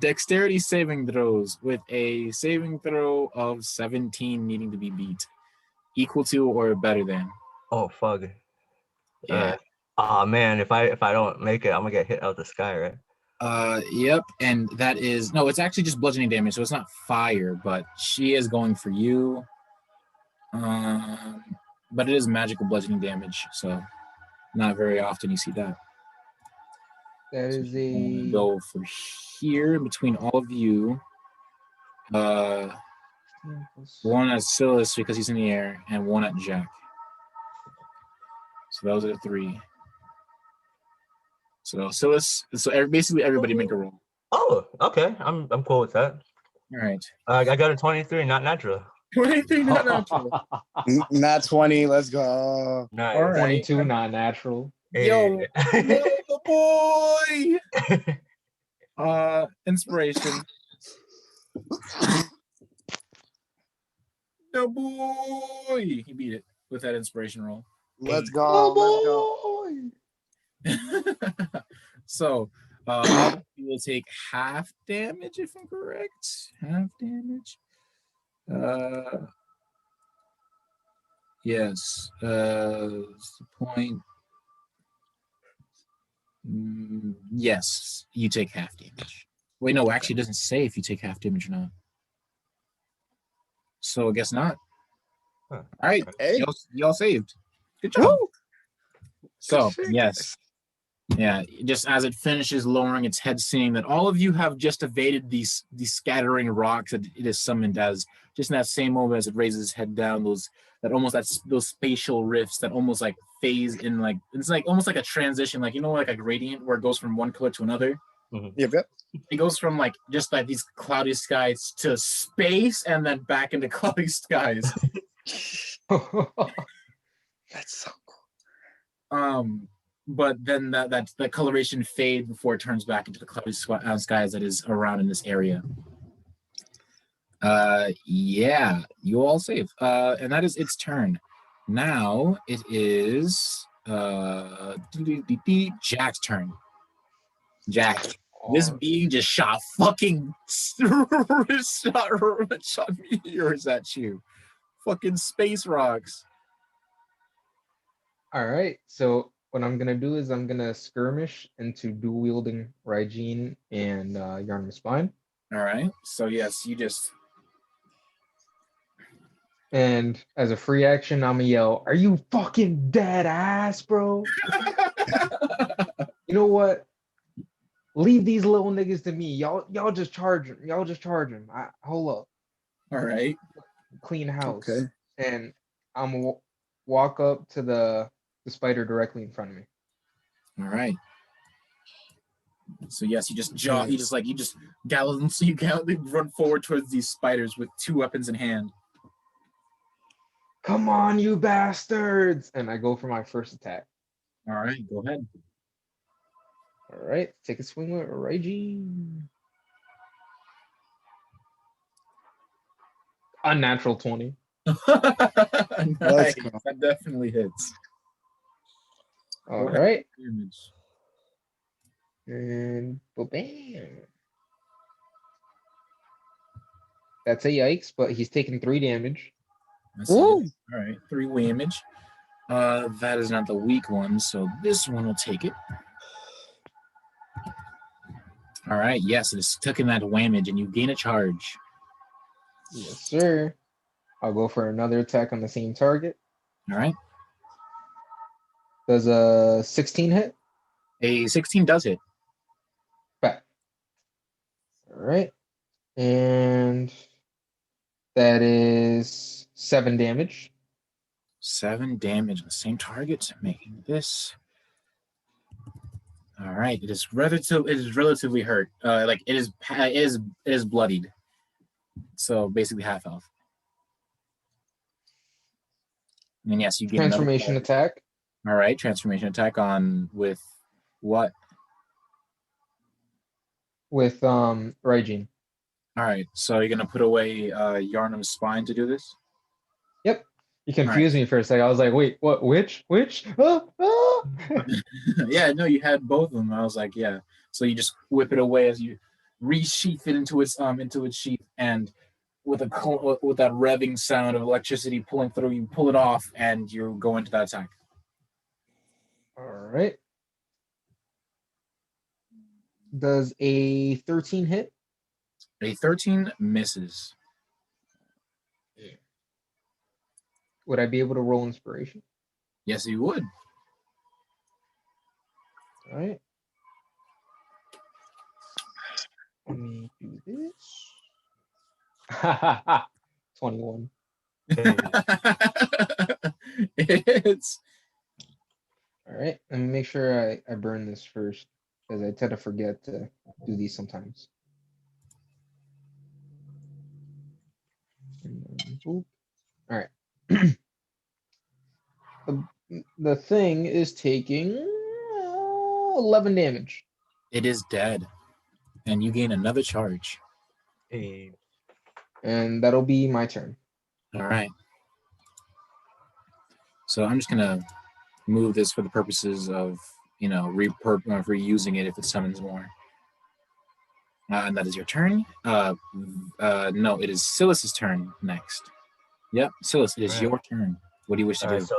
dexterity saving throws with a saving throw of 17 needing to be beat, equal to or better than. Oh, fuck. Yeah. Oh man, if I don't make it, I'm gonna get hit out of the sky, right? Yep, and that is no, it's actually just bludgeoning damage, so it's not fire, but she is going for you. But it is magical bludgeoning damage, so not very often you see that. That is a go for here in between all of you. One at Silas because he's in the air, and one at Jack. So those are the 3. So Silas, basically everybody make a roll. Oh, okay. I'm cool with that. All right. I got a 23, not natural. 23, not natural. Not 20. Let's go. Nice. All right. 22, not natural. Yo, boy. Inspiration. No boy. He beat it with that inspiration roll. Let's go. So, you will take half damage if I'm correct. Half damage. Yes. What's the point? Yes, you take half damage. Wait, no, actually, it doesn't say if you take half damage or not. So I guess not. All right, Hey. y'all saved. Good job. Woo! So yes, yeah. Just as it finishes lowering its head, seeing that all of you have just evaded these scattering rocks that it is summoned as. Just in that same moment, as it raises its head down, those spatial rifts that almost like phase in, like it's like almost like a transition, like like a gradient where it goes from one color to another. Mm-hmm. Yep. It goes from like just like these cloudy skies to space and then back into cloudy skies. That's so cool. But then that coloration fades before it turns back into the cloudy skies that is around in this area. Yeah, you all save. And that is its turn. Now it is Jack's turn. Jack. This being just shot fucking shot meteors at you. Fucking space rocks. All right. So what I'm gonna do is I'm gonna skirmish into dual wielding Raijin and Yarn Spine. All right. So yes, you just And as a free action, I'm gonna yell, "Are you fucking dead ass, bro? You know what? Leave these little niggas to me. Y'all just charge him. Y'all just charge him. Hold up, All right. clean house." Okay. And I'm gonna walk up to the spider directly in front of me. All right. So yes, you just Mm. gallantly run forward towards these spiders with 2 weapons in hand. Come on, you bastards! And I go for my first attack. All right, go ahead. All right, take a swing with Reggie. Unnatural 20. Nice. go. That definitely hits. All Go ahead. right, Damage. and bam. That's a yikes, but he's taking 3 damage. That's it. Woo! All right, 3 damage. That is not the weak one, so this one will take it. All right, yes, it is stuck in that whammage, and you gain a charge. Yes, sir. I'll go for another attack on the same target. All right, Does a 16 hit? a 16 does hit. Back. All right, and that is 7 damage. 7 damage on the same target, making this. All right, it is relatively hurt. Like it is bloodied. So basically half health. And then yes, you gain another Transformation charge. attack. All right, transformation attack on with what? With Raijin. All right, so you're gonna put away Yarnum's spine to do this. Yep. You confused me for a second. I was like, wait, what? Which? Ah, ah. Yeah, no, you had both of them. I was like, yeah. So you just whip it away as you resheath it into its sheath, and with that revving sound of electricity pulling through, you pull it off, and you go into that attack. All right. Does a 13 hit? A 13 misses. Would I be able to roll inspiration? Yes, you would. All right. Let me do this. 21. It's All right. Let me make sure I burn this first, because I tend to forget to do these sometimes. And then, boop. All right. The thing is taking 11 damage. it is dead, and you gain another charge. Hey, And that'll be my turn. All right. So I'm just gonna move this for the purposes of reusing it if it summons more. And that is your turn. No, it is Silas's turn next. Yep, Silas, it is Alright. your turn. What do you wish to do? Alright, so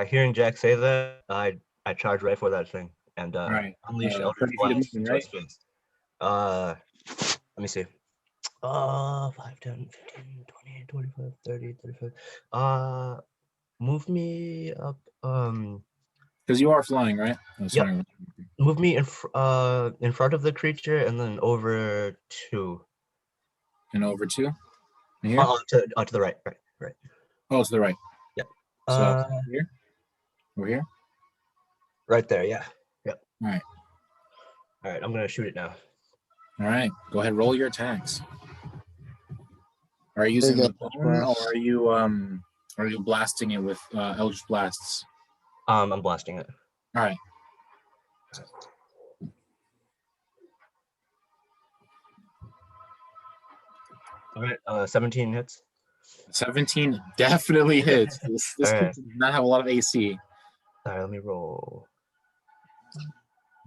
hearing Jack say that, I charge right for that thing and Alright, unleash 30 Eldritch feet of Blast movement, into its face. Let me see. 5, 10, 15, 20, 25, 30, 35. Move me up. Because you are flying, right? Oh, Yep. sorry. Move me in front of the creature and then over 2. And over 2? Here? Onto the right. Right. Oh, to the right. Yep. So here? Over here? Right there, yeah. Yep. Alright. Alright, I'm gonna shoot it now. Alright. Go ahead, roll your attacks. Are you using Big the Eldritch bone, or Blast. are you blasting it with Eldritch Blasts? I'm blasting it. Alright. Alright, 17 hits. 17 definitely hits. This Alright. creature does not have a lot of AC. Alright, let me roll.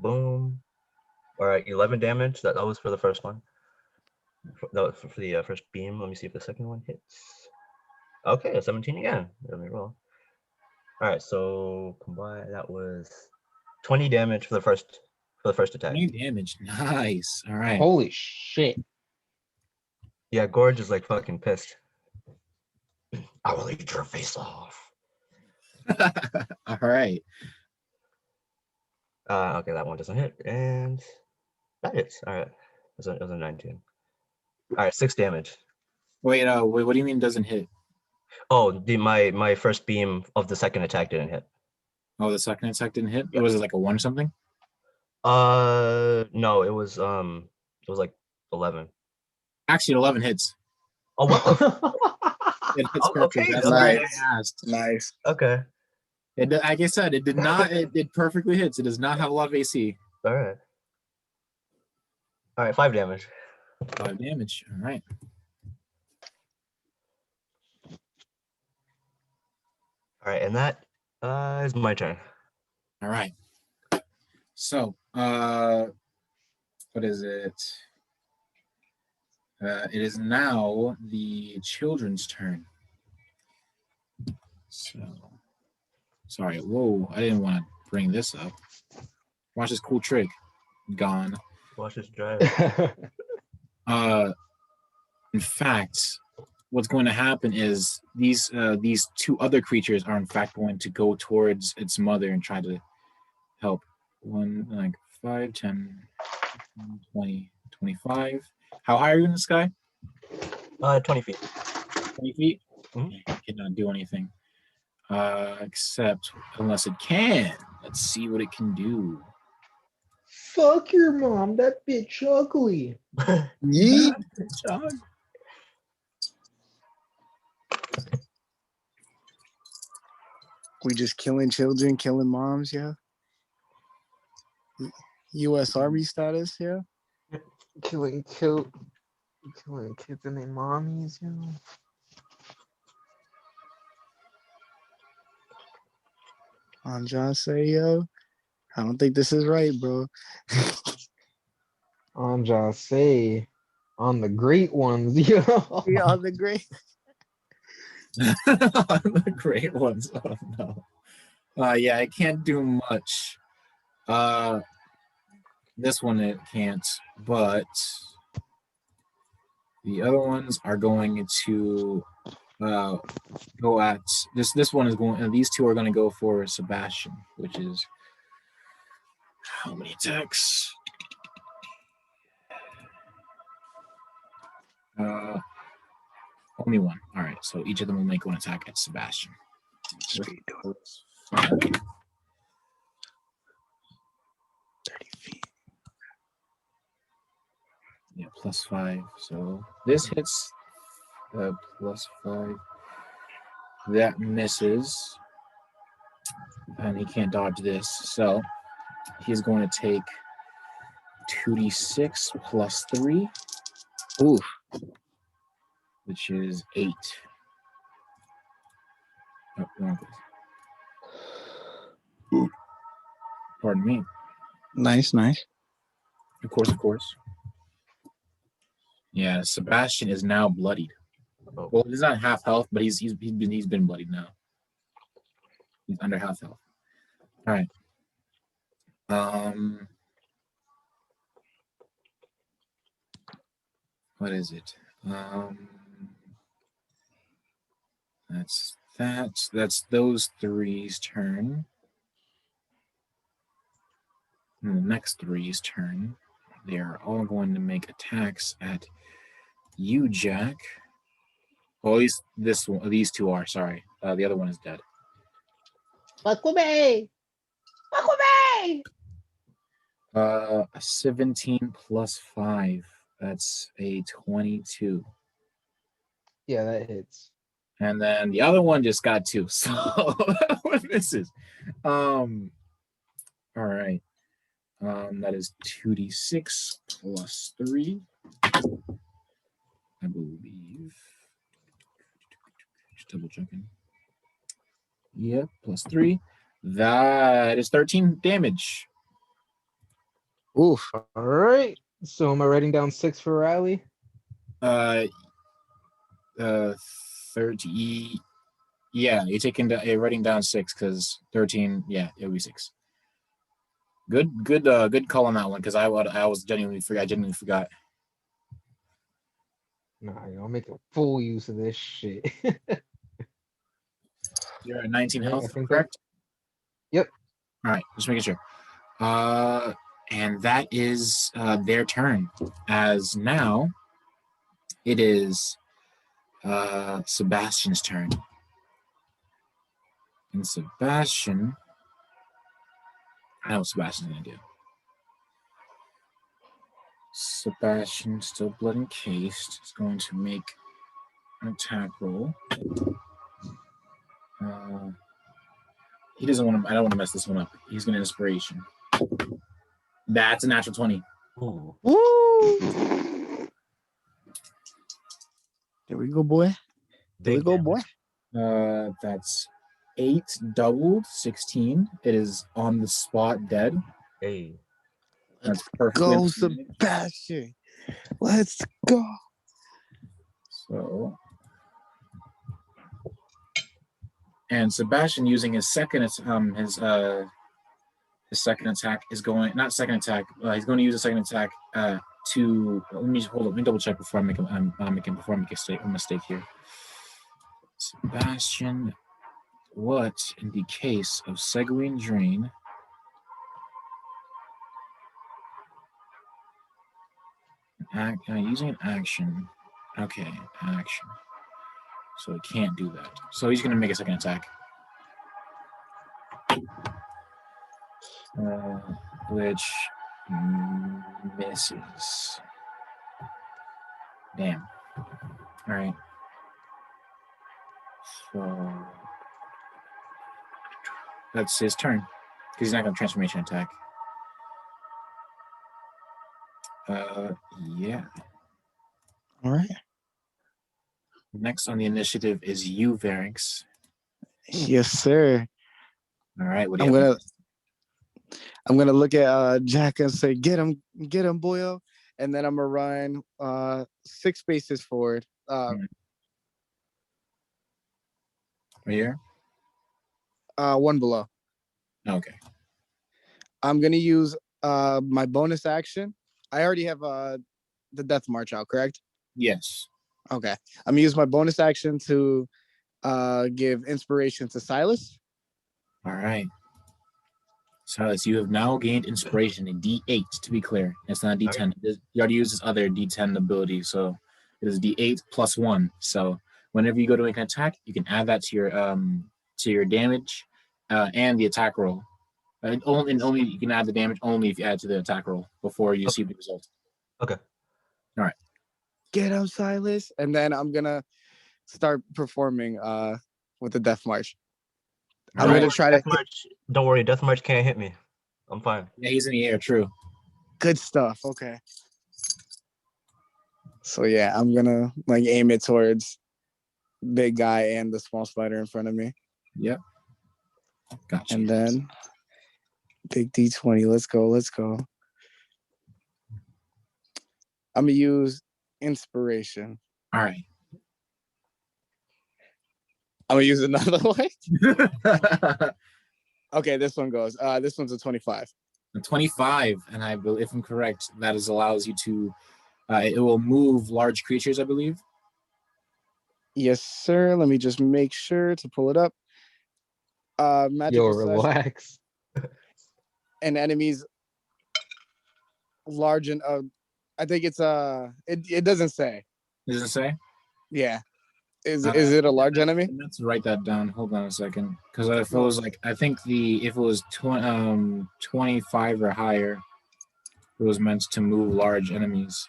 Boom. Alright, 11 damage. That was for the first one. That was for the first beam. Let me see if the second one hits. Okay, 17 again. Let me roll. Alright, so combined that was 20 damage for the first attack. 20 damage. Nice. All right. Holy shit. Yeah, Gorge is like fucking pissed. I will eat your face off. All right. Okay, that one doesn't hit, and that hits. All right, it was a 19. All right, 6 damage. Wait, what do you mean doesn't hit? Oh, my first beam of the second attack didn't hit. Oh, the second attack didn't hit? Yeah. Was it like a 1 or something? No, it was like 11. Actually, 11 hits. Oh, what the? It hits perfect. Okay, That's okay. why I Nice. asked. Nice. Okay. Like I said, it did not. It perfectly hits. It does not have a lot of AC. All right. All right, 5 damage. 5 damage. All right. All right, and that is my turn. All right. So, what is it? It is now the children's turn. So, sorry. Whoa, I didn't want to bring this up. Watch this cool trick. Gone. Watch this drive. In fact, what's going to happen is these 2 other creatures are in fact going to go towards its mother and try to help. 5, 10, 20, 25. How high are you in the sky? 20 feet. 20 feet? Mhm. It cannot do anything. Except unless it can. Let's see what it can do. Fuck your mom, that bitch ugly. Yeet. We just killing children, killing moms, yeah. U.S. Army status, yeah. Killing kids and their mommies, you know. John say, yo, I don't think this is right, bro. Anja say on the great ones, you know. Yeah, the great. The great ones. Oh no. Yeah, it can't do much. This one it can't, but the other ones are going to go at this one is going. These 2 are going to go for Sebastian, which is how many attacks? Only 1. All right, so each of them will make 1 attack at Sebastian. Sweet. 30 feet. Yeah, +5. So this hits. +5. That misses, and he can't dodge this. So he's going to take 2d6 +3. Ooh. Which is 8. Oh, wrong place. Pardon me. Nice. Of course. Yeah, Sebastian is now bloodied. Oh. Well, he's not half health, but he's been bloodied now. He's under half health. All right. What is it? That's those 3's turn. And the next 3's turn. They are all going to make attacks at you, Jack. Well, at least these 2 are. Sorry, the other one is dead. Fuck with me. A 17 +5. That's a 22. Yeah, that hits. And then the other one just got 2, so that one misses. All right. That is 2d6 +3. I believe. Just double checking. Yep, +3. That is 13 damage. Oof. All right. So am I writing down 6 for Riley? 30. Yeah, you're writing down 6 because 13. Yeah, it'll be 6. Good call on that one because I genuinely forgot. Nah, I'll make a full use of this shit. You're at 19 Yeah, I health, think correct? Yep. All right, just making sure. And that is their turn. As now, it is Sebastian's turn. And Sebastian, I know what Sebastian's gonna do. Sebastian, still blood encased, is going to make an attack roll. He doesn't want to. I don't want to mess this one up. He's gonna inspiration. That's a natural 20. Ooh. Woo! There we go, boy. There we Big go, damage. boy. That's 8 doubled, 16. It is on the spot dead. Hey. That's perfect. Go, Sebastian. Let's go. So, and Sebastian using his second attack is going, not second attack. He's going to use a second attack to. Let me double check before I make a mistake here. Sebastian, what in the case of Seguin Drain? Using an action. Okay, action. So he can't do that. So he's going to make a second attack. Which misses. Damn. All right. So that's his turn. Because he's not going to transformation attack. Yeah. All right. Next on the initiative is you, Varix. Yes, sir. All right. What do you have? I'm gonna look at Jack and say, get him, boyo. And then I'm gonna run 6 spaces forward. Right here? 1 below. Okay. I'm gonna use my bonus action. I already have the death march out, correct? Yes. Okay. I'm gonna use my bonus action to give inspiration to Silas. All right. Silas, you have now gained inspiration, a D8 to be clear. It's not a D10. You already used this other D10 ability, so it is D8 plus 1. So whenever you go to make an attack, you can add that to your damage and the attack roll. And only you can add the damage only if you add to the attack roll before you see the result. Okay. All right. Get him, Silas. And then I'm gonna start performing with the death march. I'm gonna try to. Don't worry, Death March can't hit me. I'm fine. Yeah, he's in the air. True. Good stuff. Okay. So yeah, I'm gonna aim it towards big guy and the small spider in front of me. Yep. Gotcha. And then big D20. Let's go. I'm gonna use inspiration. All right. I'm gonna use another one. Okay, this one goes. This one's a 25. A 25, and I believe, if I'm correct, that allows you to. It will move large creatures, I believe. Yes, sir. Let me just make sure to pull it up. Magical relax. And enemies large and I think it's it doesn't say. Does it say? Yeah. Is it a large enemy? Let's write that down. Hold on a second, because if it was if it was 25 or higher, it was meant to move large enemies.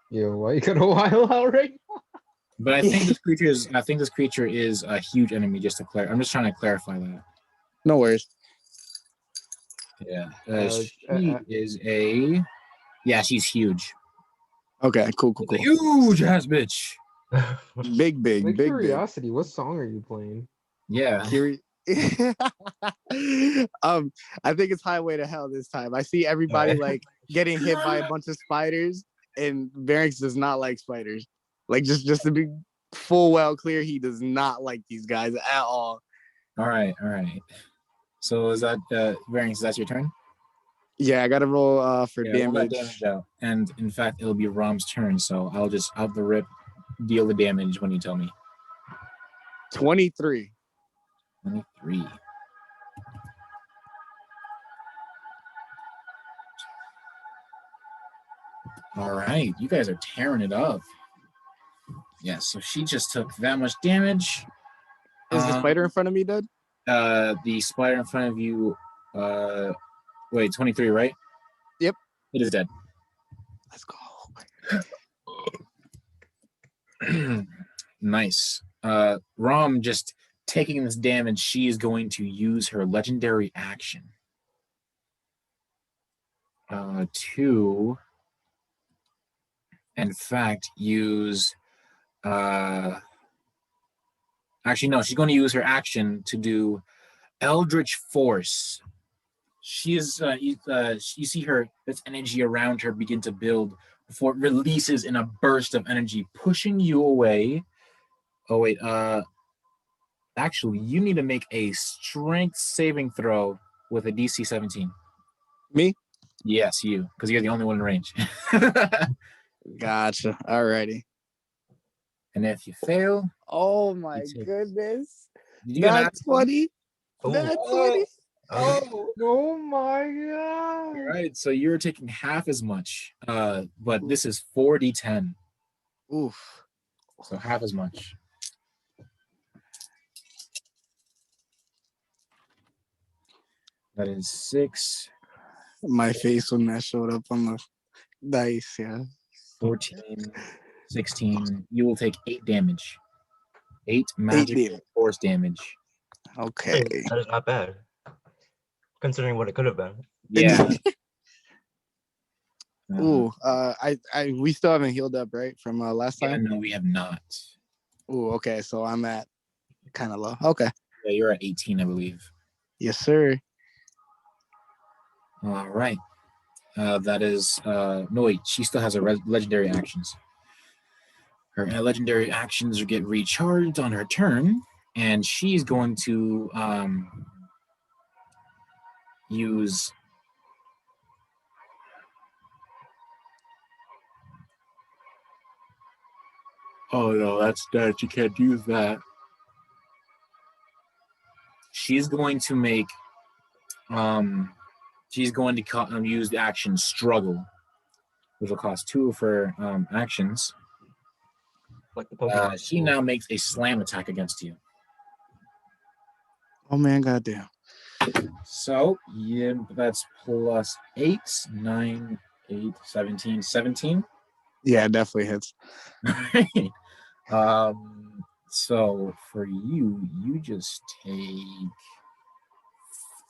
Yo, why you got a while out right now? But I think this creature is a huge enemy. Just to clarify, I'm just trying to clarify that. No worries. Yeah, she is a. Yeah, she's huge. Okay, cool. Huge ass bitch. Big. Curiosity, what song are you playing? Yeah. I think it's Highway to Hell this time. I see everybody getting hit by a bunch of spiders, and Varix does not like spiders. Just to be full well clear, he does not like these guys at all. All right. So is that Varix? That's your turn. Yeah, I gotta roll for damage. Roll that damage out. And in fact, it'll be Rom's turn. So I'll the rip deal the damage when you tell me. 23. 23. All right, you guys are tearing it up. Yeah, so she just took that much damage. Is the spider in front of me dead? The spider in front of you, wait, 23, right? Yep. It is dead. Let's go. Nice. Rom just taking this damage, she is going to use her legendary action to, in fact, use actually no, she's going to use her action to do Eldritch Force. She is you see her, this energy around her begin to build before it releases in a burst of energy, pushing you away. Oh wait, actually, you need to make a strength saving throw with a DC 17. Me? Yes, you, because you're the only one in range. Gotcha. Alrighty. And if you fail, Oh my You take- goodness. did you get That's funny. Oh. That's Oh. funny. Oh my god. All right, so you're taking half as much, but this is 4d10, Oof. so half as much. That is 6, My face when that showed up on the dice, yeah. 14, 16. You will take 8 damage. 8 magic damage. force damage. Okay. That is not bad, considering what it could have been. Yeah. Ooh, we still haven't healed up, right? From last Yeah, time? no, we have not. Ooh, okay, so I'm at kind of low. Okay. Yeah, you're at 18, I believe. Yes, sir. All right. That is no wait. She still has her legendary actions. Her legendary actions get recharged on her turn, and she's going to use. Oh no, that's dead. You can't use that. She's going to make. She's going to use the action struggle, which will cost 2 of her actions. Like the Pokemon. She now makes a slam attack against you. Oh man, goddamn. So, yeah, that's plus 8, 9, 8, 17, 17. Yeah, it definitely hits. So for you, you just take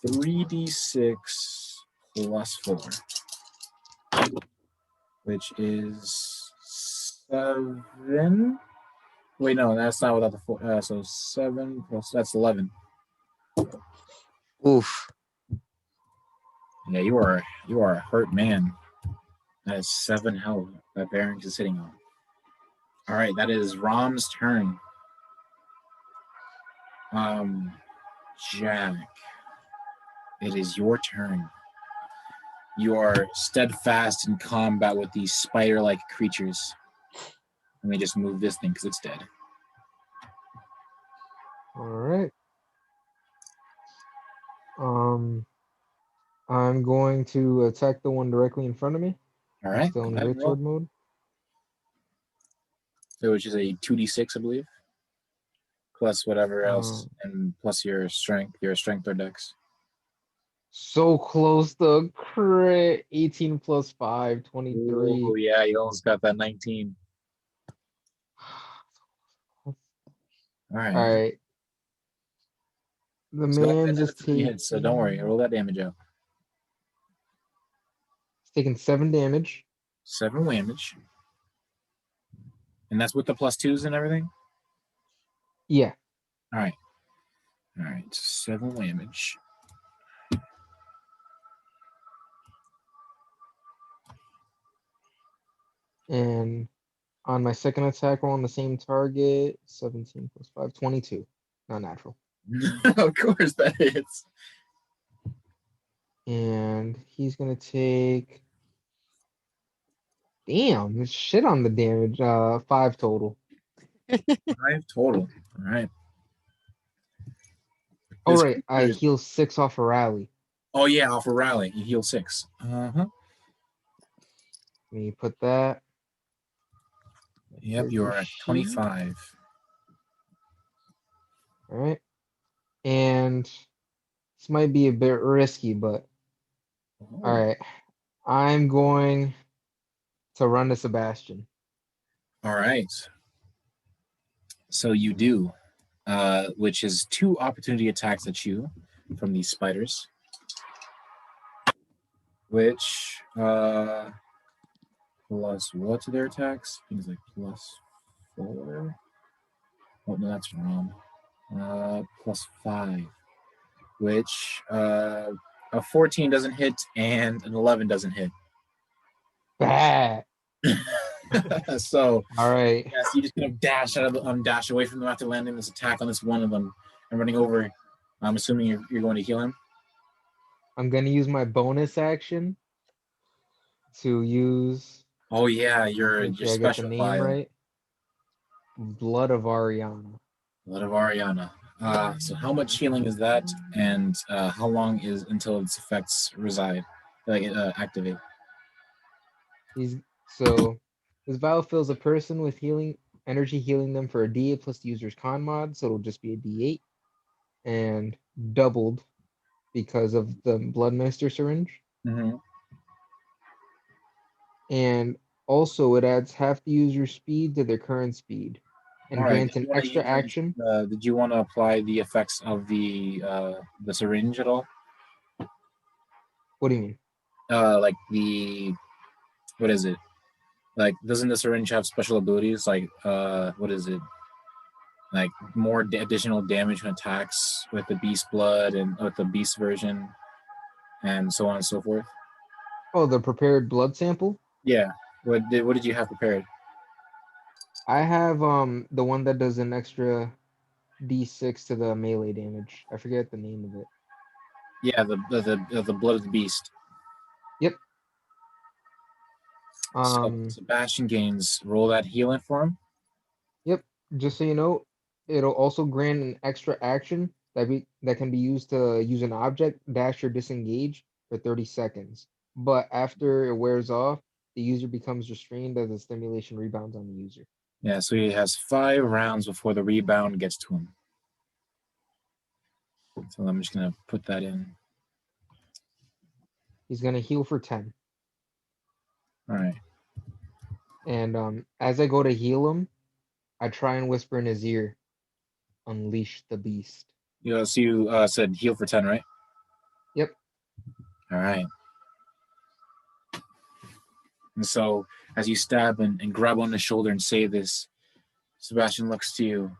3d6 plus 4, which is 7. Wait, no, that's not without the 4. So 7 plus, that's 11. Oof. Yeah, you are a hurt man. That is 7 health that Barings is sitting on. All right, that is Rom's turn. Jack, it is your turn. You are steadfast in combat with these spider-like creatures. Let me just move this thing because it's dead. All right. I'm going to attack the one directly in front of me. All I'm right, still in go ahead, roll. greatsword mode. So which is a 2d6, I believe, plus whatever else, Um, and plus your strength or dex. So close to crit. 18 plus 5, 23. Oh yeah, you almost got that 19. All right. All right. The So man that's just 3 hits, so don't worry, roll that damage out. taking 7 damage. 7 damage. And that's with the plus 2s and everything? Yeah. All right. All right, 7 damage. And on my second attack roll on the same target, 17 plus 5, 22. Not natural. Of course that hits. And he's gonna take. Damn, there's shit on the damage. 5 total. 5 total. All right. Oh This right, I creature is- heal 6 off a rally. Oh yeah, off a rally, you heal 6. Uh-huh. Let me put that. Yep, you are at 25. All right. And this might be a bit risky, but all right. I'm going to run to Sebastian. All right. So you do, which is 2 opportunity attacks at you from these spiders, which plus what to their attacks? Things like +4. Oh no, that's wrong. +5, which a 14 doesn't hit and an 11 doesn't hit. Bad. So All right. yes, you just gonna dash out of the, dash away from them after landing this attack on this one of them and running over. I'm assuming you're going to heal him. I'm gonna use my bonus action to use. Oh yeah, Make your sure I get the special name file. right. Blood of Ariana. Blood of Ariana. So how much healing is that, and how long is until its effects reside, like activate? So this vial fills a person with healing energy, healing them for a D plus the user's con mod, so it'll just be a D8 and doubled because of the blood minister syringe. Mm-hmm. And also it adds half the user's speed to their current speed and All right. grants an extra action. Did you want to apply the effects of the syringe at all? What do you mean? Like what is it? Like, doesn't the syringe have special abilities? Like, what is it? Like more additional damage when attacks with the beast blood and with the beast version, and so on and so forth. Oh, the prepared blood sample? Yeah. What did you have prepared? I have the one that does an extra D6 to the melee damage. I forget the name of it. Yeah, the blood of the beast. Yep. So Sebastian gains. Roll that healing for him. Yep. Just so you know, it'll also grant an extra action that can be used to use an object, dash or disengage for 30 seconds. But after it wears off, the user becomes restrained as the stimulation rebounds on the user. Yeah, so he has 5 rounds before the rebound gets to him. So I'm just gonna put that in. He's gonna heal for 10. All right. And as I go to heal him, I try and whisper in his ear, "Unleash the beast." So you said heal for 10, right? Yep. All right. And so as you stab and grab on the shoulder and say this, Sebastian looks to you,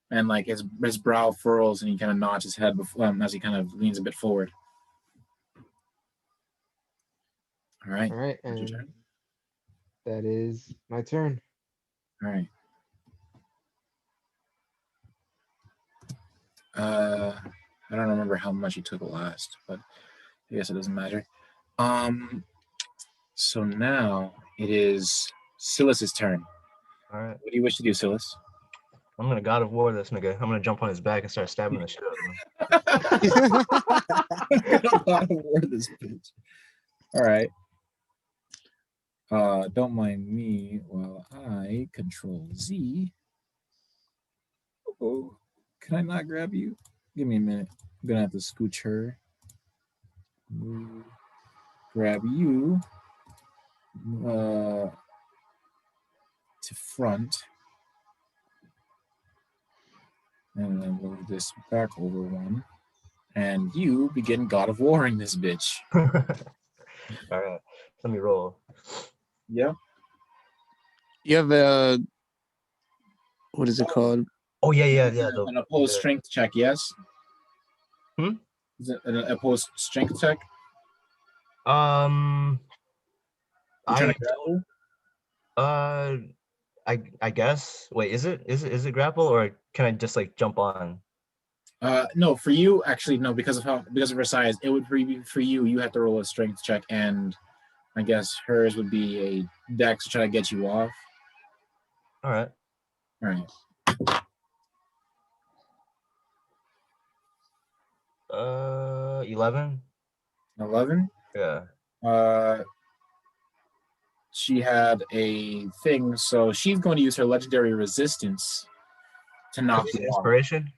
and like his brow furrows, and he kind of nods his head as he kind of leans a bit forward. All right. All right, That's your and turn. that is my turn. All right. I don't remember how much you took last, but I guess it doesn't matter. So now it is Silas's turn. All right. What do you wish to do, Silas? I'm gonna God of War this nigga. I'm gonna jump on his back and start stabbing the shit out of him. God of War this bitch. All right. Don't mind me while I control Z. Oh, can I not grab you? Give me a minute. I'm gonna have to scooch her. Move. Grab you. To front. And then move this back over one. And you begin God of Warring this bitch. All right. Let me roll. Yeah. You have a what is it called? Oh yeah. An opposed strength check, yes? Hmm? Is it an opposed strength check? I Trying to grapple? I guess. Wait, is it grapple or can I just like jump on? No, for you, actually, no, because of her size, it would be for you. You have to roll a strength check, and I guess hers would be a dex to try to get you off. All right. All right. 11. 11. Yeah. She had a thing, so she's going to use her legendary resistance to knock you off. Inspiration.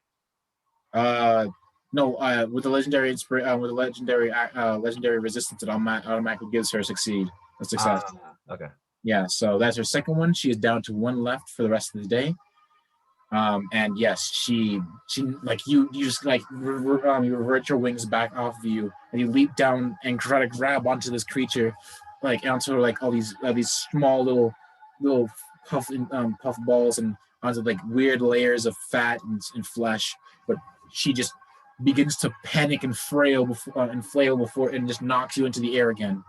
No, with the legendary legendary resistance, it automatically gives her a success. Okay. Yeah, so that's her second one. She is down to one left for the rest of the day. And yes, she like you just like you revert your wings back off of you, and you leap down and try to grab onto this creature, like onto like all these small little puff balls and onto like weird layers of fat and flesh. But she just begins to panic and flail before and just knocks you into the air again.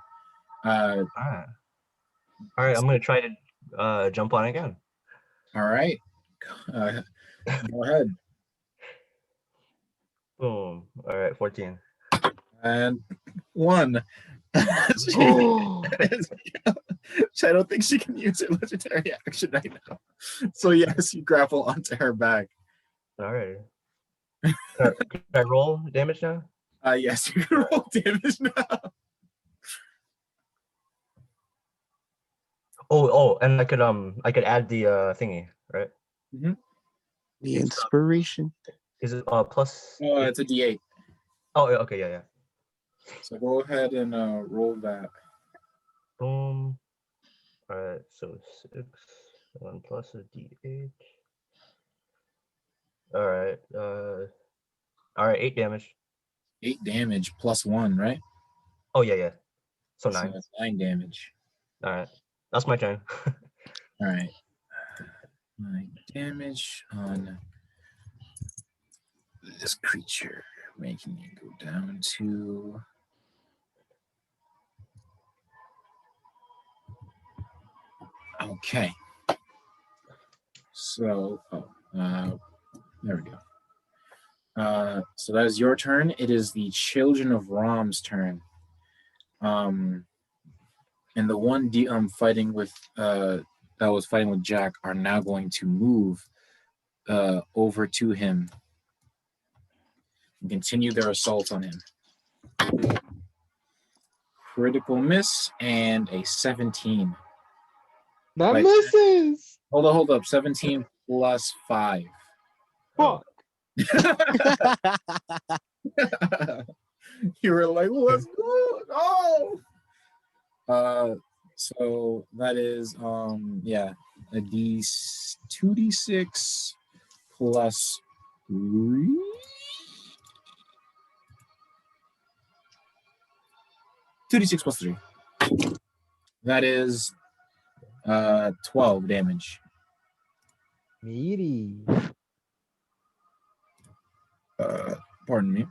All right. I'm gonna try to jump on again. All right. Go ahead. Boom. All right, 14. And 1. I don't think she can use her legendary action right now. So yes, you grapple onto her back. All right. Can I roll damage now? Yes, you can roll damage now. Oh, and I could add the thingy, right? Mm-hmm. The inspiration. Is it plus? Oh, it's a D8. Oh, okay, yeah. So go ahead and roll that. Boom. All right, so 6, 1 plus a D8. All right. All right, 8 damage. 8 damage plus 1, right? Oh yeah. So 9. So that's 9 damage. All right, that's my turn. All right. 9 damage on this creature, making it go down to okay. So, there we go. So that is your turn. It is the Children of Rom's turn. And the one fighting with that was fighting with Jack are now going to move over to him and continue their assault on him. Critical miss and a 17. That Wait. misses. Hold up. 17 plus 5. Fuck. You were like, let's go. Oh. So that is a 2d6 plus 3. That is 12 damage. Meaty. Pardon me.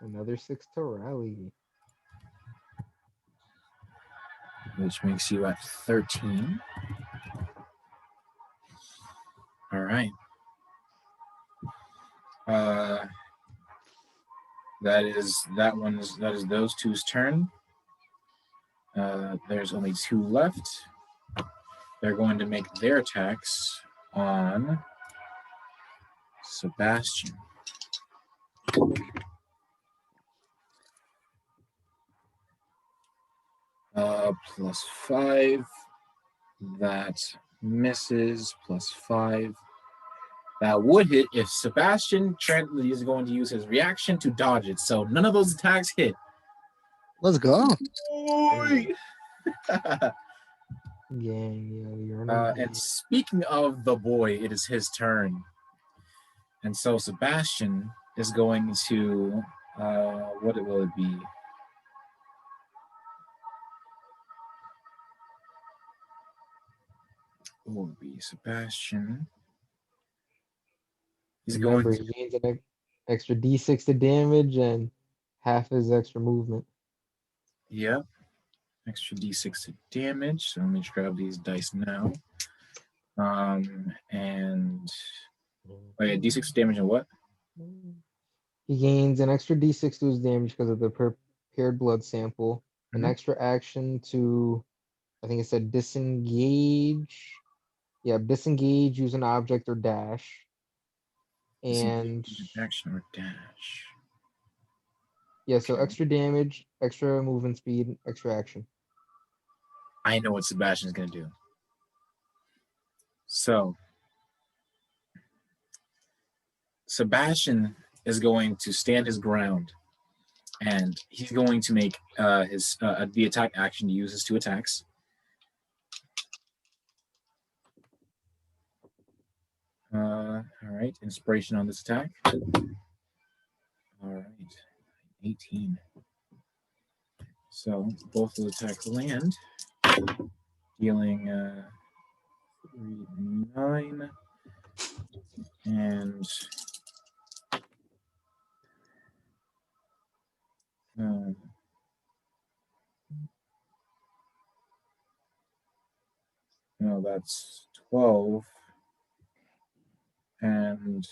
Another 6 to rally. Which makes you at 13. All right. That is those two's turn. There's only 2 left. They're going to make their attacks on Sebastian. Plus 5. That misses. Plus 5. That would hit if Sebastian Trent is going to use his reaction to dodge it. So none of those attacks hit. Let's go. You're and speaking of the boy, it is his turn. And so Sebastian is going to, what will it be? What will it be? Sebastian. He's Remember, going to... he gains an extra D6 to damage and half his extra movement. Yep. Extra D6 to damage. So let me just grab these dice now. And D6 damage and what? He gains an extra D6 to his damage because of the prepared blood sample. An extra action to, I think it said disengage. Yeah, disengage, use an object, or dash. And action or dash. yeah, so Okay. extra damage, extra movement speed, extra action. I know what Sebastian's gonna do. So Sebastian is going to stand his ground, and he's going to make the attack action to use his 2 attacks. All right, inspiration on this attack. All right, 18. So both of the attacks land, dealing 9 and no, that's 12 and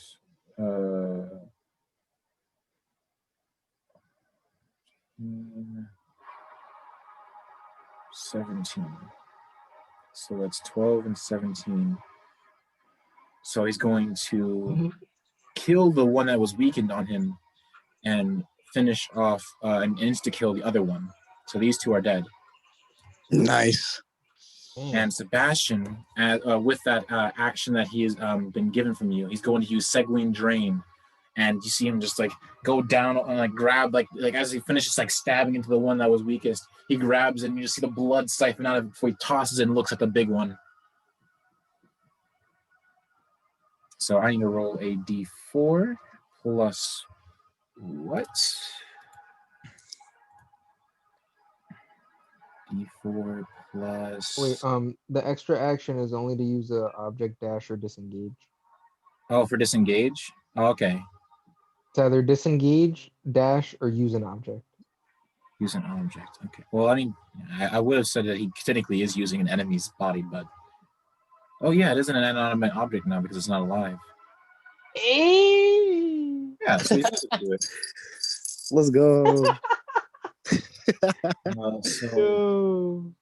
17. So that's 12 and 17. So he's going to kill the one that was weakened on him and finish off and insta-kill the other one. So these 2 are dead. Nice. And Sebastian, with that action that he has been given from you, he's going to use Seguin Drain. And you see him just like go down and like grab like as he finishes like stabbing into the one that was weakest, he grabs it and you just see the blood siphon out of it before he tosses it and looks at the big one. So I need to roll a d4 plus what? D4 plus. Wait, the extra action is only to use a object dash or disengage. Oh, for disengage? Oh, okay. It's either disengage, dash, or use an object. Use an object. Okay. Well, I mean, I would have said that he technically is using an enemy's body, but oh yeah, it isn't an inanimate object now because it's not alive. Yeah, so he's supposed to do it. Let's go. So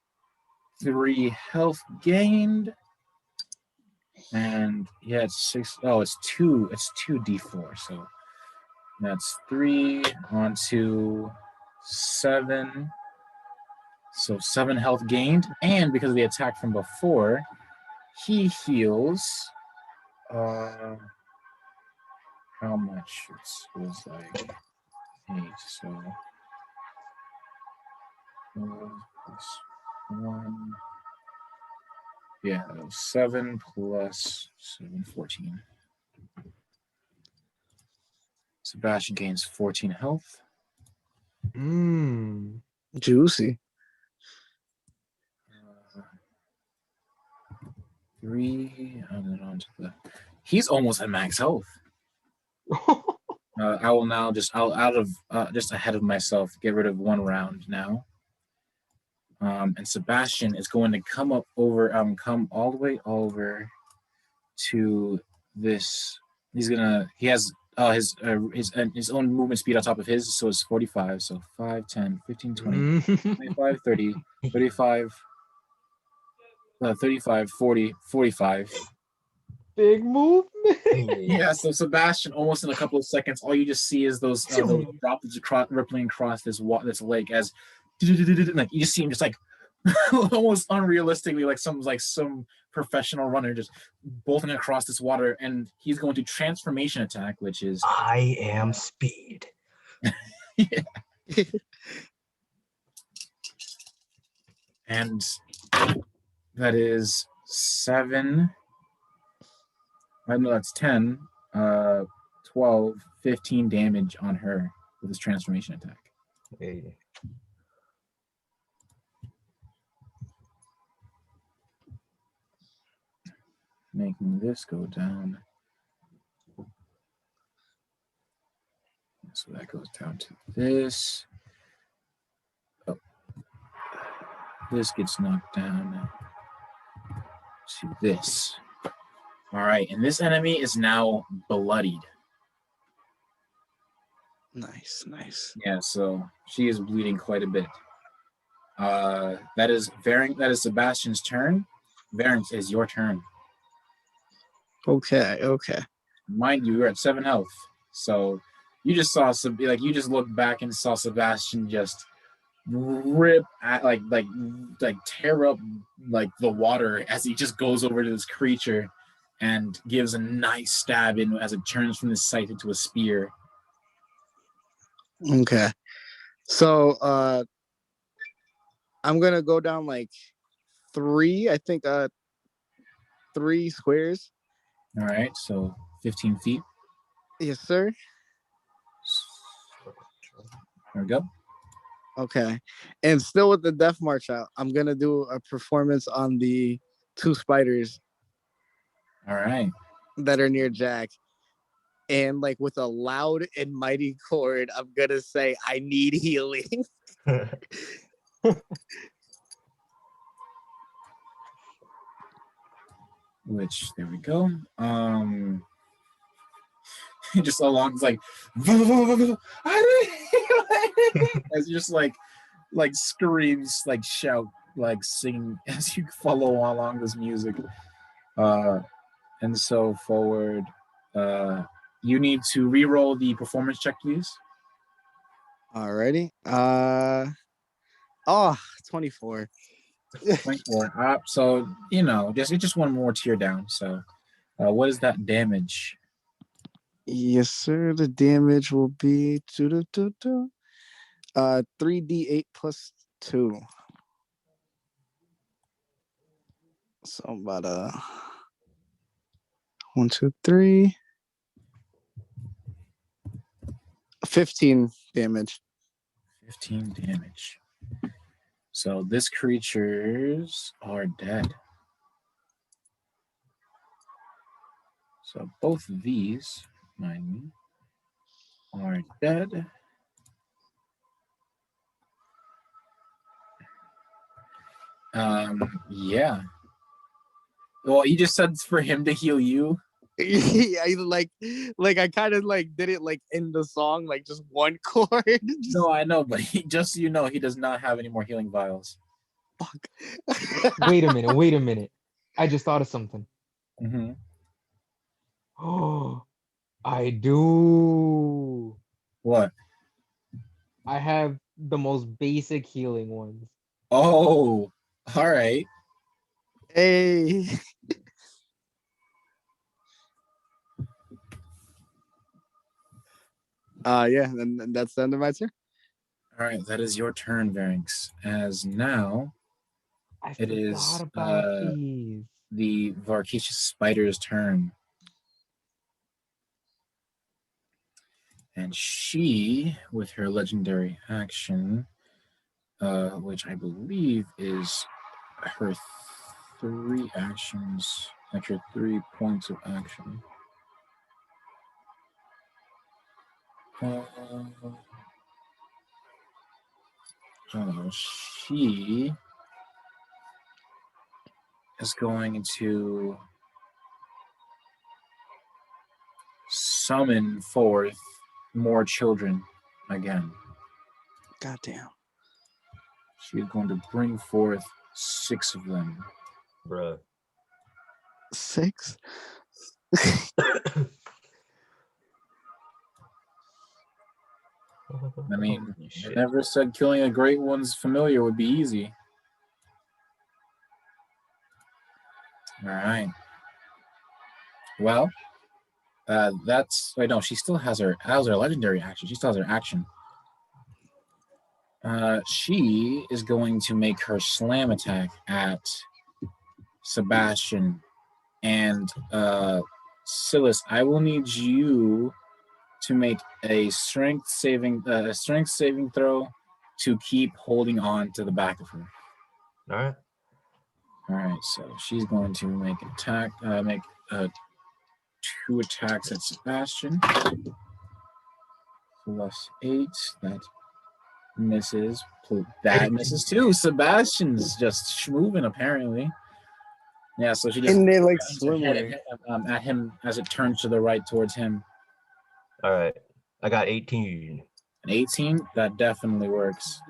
3 health gained, and yeah, it's 6. Oh, it's 2. It's 2d4. So that's 3 onto 7. So 7 health gained, and because of the attack from before, he heals. How much? It was like 8. So 4 plus 1. Yeah, 7 plus 7, 14. Sebastian gains 14 health. Juicy. 3, and then on to the. He's almost at max health. I will now just just ahead of myself get rid of 1 round now. And Sebastian is going to come up over, come all the way over to this. He has his own movement speed on top of his, so it's 45. So 5, 10, 15, 20, 25, 30, 35, 35, 40, 45. Big movement. Yeah, so Sebastian, almost in a couple of seconds, all you just see is those droplets rippling across this lake as like you just see him just like almost unrealistically like some professional runner just bolting across this water, and he's going to transformation attack, which is I am speed. Yeah. And that is 7. I know that's 10, 12, 15 damage on her with his transformation attack. Hey. Making this go down. So that goes down to this. Oh. This gets knocked down to this. All right, and this enemy is now bloodied. Nice. Yeah, so she is bleeding quite a bit. That is Sebastian's turn. Varynx, is your turn. Okay. mind you, you're at 7 health. So you just saw you just looked back and saw Sebastian just rip at like tear up like the water as he just goes over to this creature and gives a nice stab in as it turns from this scythe into a spear. Okay. So I'm gonna go down like 3, I think 3 squares. All right, so 15 feet. Yes, sir. There we go. Okay. And still with the death march out, I'm gonna do a performance on the 2 spiders All right. that are near Jack. And like with a loud and mighty chord, I'm gonna say I need healing. Which there we go. Just along it's like as you just like screams, like shout, like sing as you follow along this music. And so forward. You need to re-roll the performance check, please. Alrighty. 24. 24. So you know, it's just one more tier down. So, what is that damage? Yes, sir. The damage will be 3d8 plus 2. So about 1, 2, 3. 15 damage. 15 damage. So this creatures are dead. So both of these, mind me, are dead. Yeah. Well, you just said for him to heal you. Yeah, like I kind of like did it like in the song, like just one chord. No, I know, but he just so you know, he does not have any more healing vials. Fuck. Wait a minute. I just thought of something. Mm-hmm. Oh, I do. What? I have the most basic healing ones. Oh, all right. Hey. Yeah, and that's the end of my turn. All right, that is your turn, Varynx. As now, I it forgot is about these. the Varkicious Spider's turn. And she, with her legendary action, which I believe is her 3 actions, like her 3 points of action. She is going to summon forth more children again. Goddamn. She is going to bring forth 6 of them. Bruh. 6? I mean, Holy I shit. never said killing a great one's familiar would be easy. All right. Well, that's wait no, she still has her legendary action. She still has her action. She is going to make her slam attack at Sebastian and Silas. I will need you to make a strength saving throw to keep holding on to the back of her. All right. All right, so she's going to make make 2 attacks at Sebastian. Plus 8. That misses. That misses too. Sebastian's just moving apparently. Yeah, so she just And they like turns her head swimwear. at him as it turns to the right towards him. All right. I got 18. An 18, that definitely works.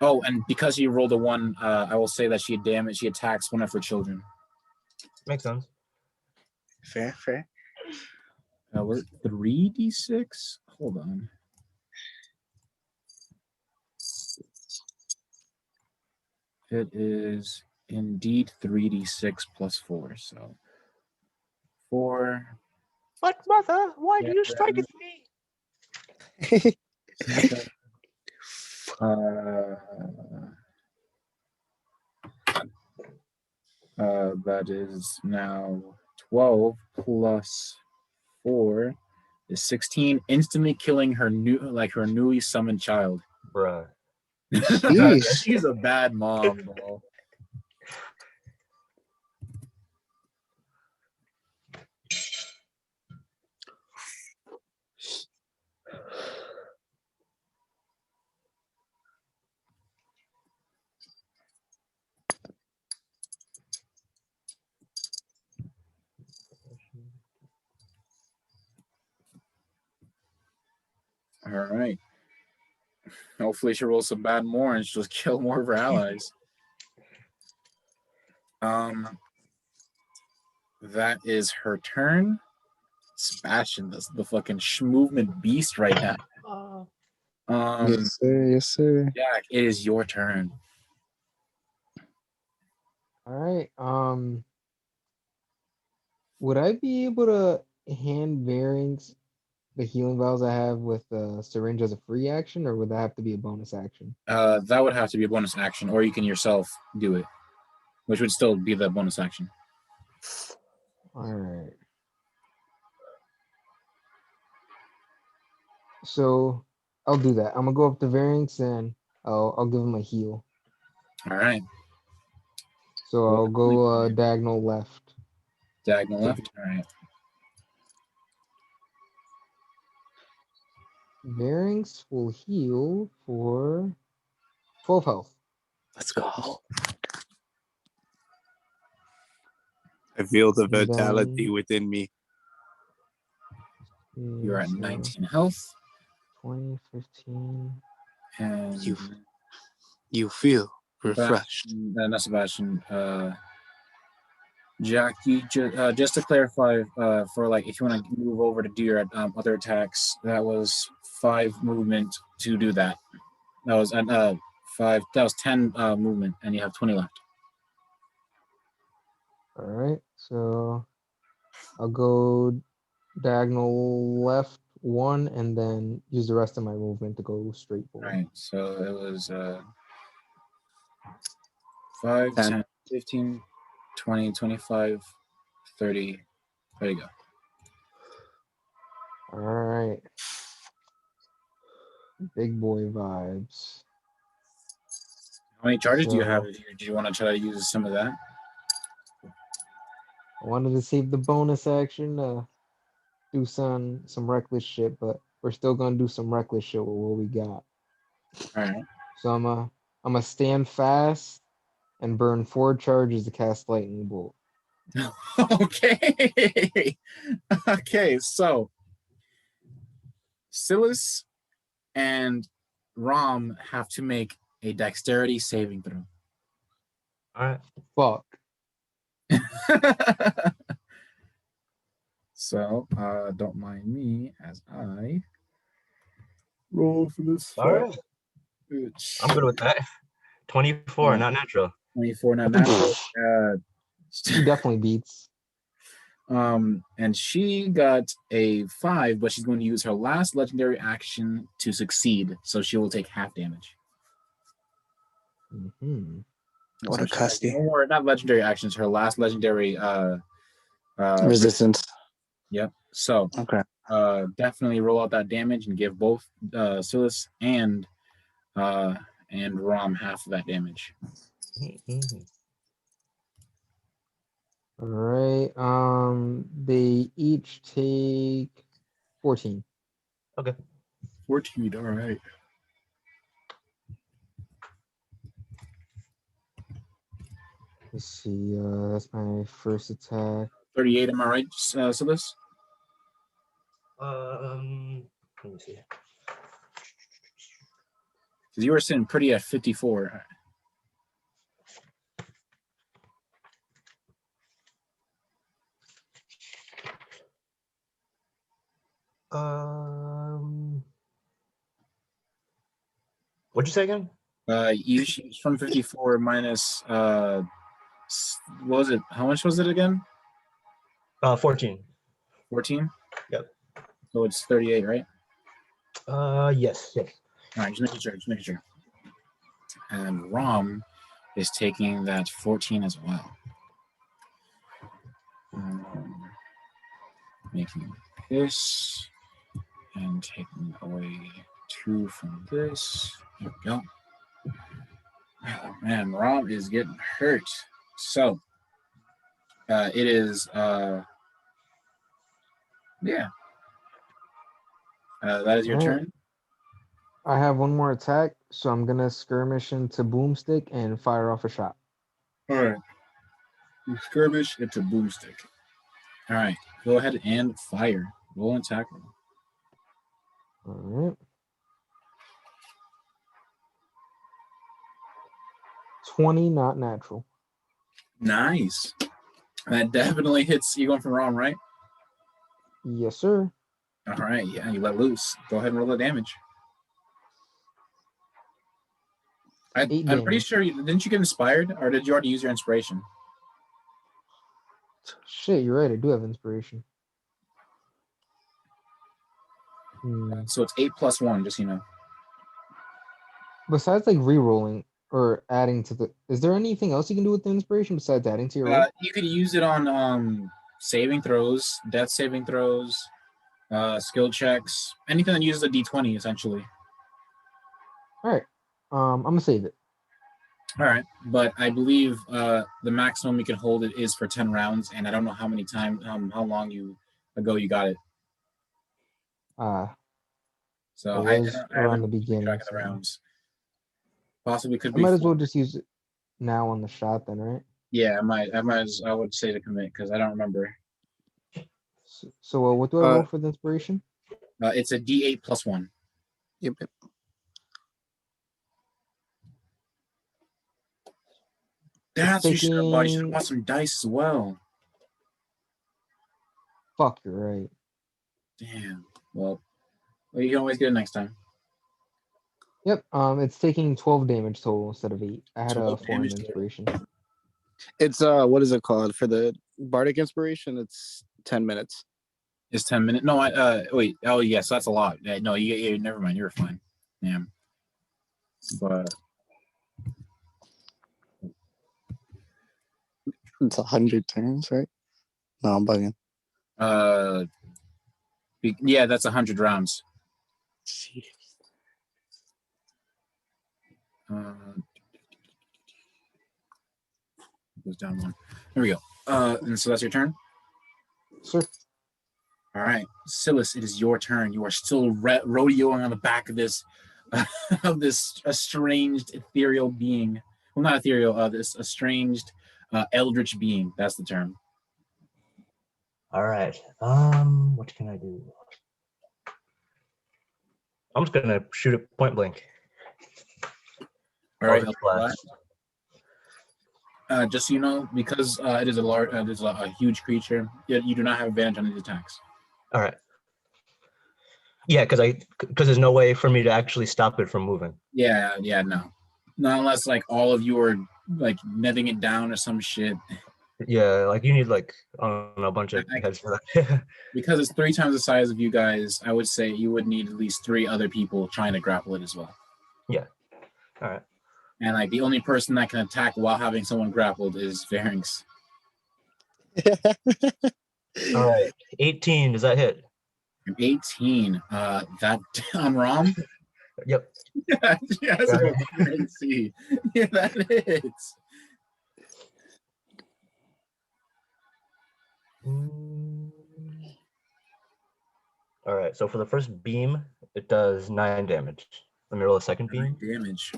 Oh, and because you rolled a 1, I will say that she attacks one of her children. Makes sense. Fair. We're 3d6. Hold on. It is indeed 3d6 plus 4. So 4. But mother, why do you strike at me? That is now 12 plus 4 is 16, instantly killing her newly summoned child. Bruh. Jeez. She's a bad mom, bro. All right. Hopefully she rolls some bad more and she'll kill more of her allies. That is her turn. Sebastian, that's the fucking movement beast right now. Yes, sir. Jack, it is your turn. All right. Would I be able to hand Varings the healing vials I have with the syringe as a free action, or would that have to be a bonus action? That would have to be a bonus action, or you can yourself do it, which would still be the bonus action. All right. So I'll do that. I'm gonna go up to Varings and I'll give him a heal. All right. So Well, I'll go diagonal left. Diagonal left. All right. Varings will heal for 12 health. Let's go. I feel the And vitality then- within me. You're at So 19 health. 20, 15. And You feel refreshed. not Sebastian. Jack, you just to clarify, for like if you want to move over to do your other attacks, that was 5 movement to do that. That was 5. That was 10 movement, and you have 20 left. All right. So I'll go diagonal left 1 and then use the rest of my movement to go straight All forward. right. So it was 5, 10. 10, 15, 20, 25, 30. There you go. All right. Big boy vibes. How many charges do you have? So- Do you want to try to use some of that? I wanted to save the bonus action to do some reckless shit, but we're still gonna do some reckless shit with what we got. All right. So I'm gonna stand fast and burn 4 charges to cast lightning bolt. Okay. Okay. So Silas and Rom have to make a dexterity saving throw. Alright. Fuck. So, don't mind me as I roll for this. Alright. I'm good with that. 24, not natural. 24, not natural. He definitely beats. And she got a 5, but she's going to use her last legendary action to succeed, so she will take half damage. Mm-hmm. What a So she has custy. no more, not legendary actions, her last legendary Resistance. Yep. So Okay. definitely roll out that damage and give both Silas and Rom half of that damage. Mhm. All right. They each take 14. Okay. 14, all right. Let's see. That's my first attack. 38, am I right, Silas? Let me see. Because you were sitting pretty at 54. What'd you say again? You choose from 54 minus what was it? How much was it again? 14. 14? Yep. So it's 38, right? Yes. All right, just making sure. And Rom is taking that 14 as well. Making this and taking away 2 from this. There we go. Oh, man, Rom is getting hurt. So it is yeah. That is your turn. I have one more attack, so I'm gonna skirmish into Boomstick and fire off a shot. All right. You skirmish into Boomstick. All right. Go ahead and fire. Roll an attack roll. All right. 20, not natural. Nice. That definitely hits. You going for Rom, right? Yes, sir. All right. Yeah, you let loose. Go ahead and roll the damage. I'm pretty sure. Didn't you get inspired, or did you already use your inspiration? Shit, you're right. I do have inspiration. So it's 8 plus 1, just so you know. Besides like re-rolling or adding to the, is there anything else you can do with the inspiration besides adding to your roll? You could use it on saving throws, death saving throws, skill checks, anything that uses a d20 essentially. All right. I'm gonna save it. All right, but I believe the maximum you can hold it is for 10 rounds, and I don't know how many times, how long ago you got it. So it was around the keep beginning. track of the rounds. Possibly could I be. might as well just use it now on the shot then, right? Yeah, I would say to commit because I don't remember. So what do I roll for the inspiration? It's a D8 plus 1. Yep. That's you should have bought. You should have bought some dice as well. Fuck, you're right. Damn. Well, you can always get it next time. Yep. It's taking 12 damage total instead of 8. I had a 4 in inspiration. It's what is it called for the bardic inspiration? It's 10 minutes. It's 10 minutes. No, wait. Oh yes, that's a lot. No, you never mind. You're fine. Yeah. But it's 100 turns, right? No, I'm bugging. Yeah, that's 100 rounds. Jeez. Goes down 1. There we go. And so that's your turn? Sure. All right. Silas, it is your turn. You are still rodeoing on the back of this of this estranged ethereal being. Well, not ethereal, this estranged eldritch being. That's the term. All right. What can I do? I'm just gonna shoot it point blank. All right. Just so you know, because it is a large, there's a huge creature. You do not have advantage on these attacks. All right. Yeah, because there's no way for me to actually stop it from moving. Yeah, no, not unless like all of you are like netting it down or some shit. Yeah, like you need like a bunch of heads for that. Because it's 3 times the size of you guys, I would say you would need at least 3 other people trying to grapple it as well. Yeah. All right. And like the only person that can attack while having someone grappled is Pharynx. All right. 18. Does that hit? 18. That on Rom? Yep. Yeah, see. Yeah, that hits. All right. So for the first beam, it does 9 damage. Let me roll a second beam. Damage.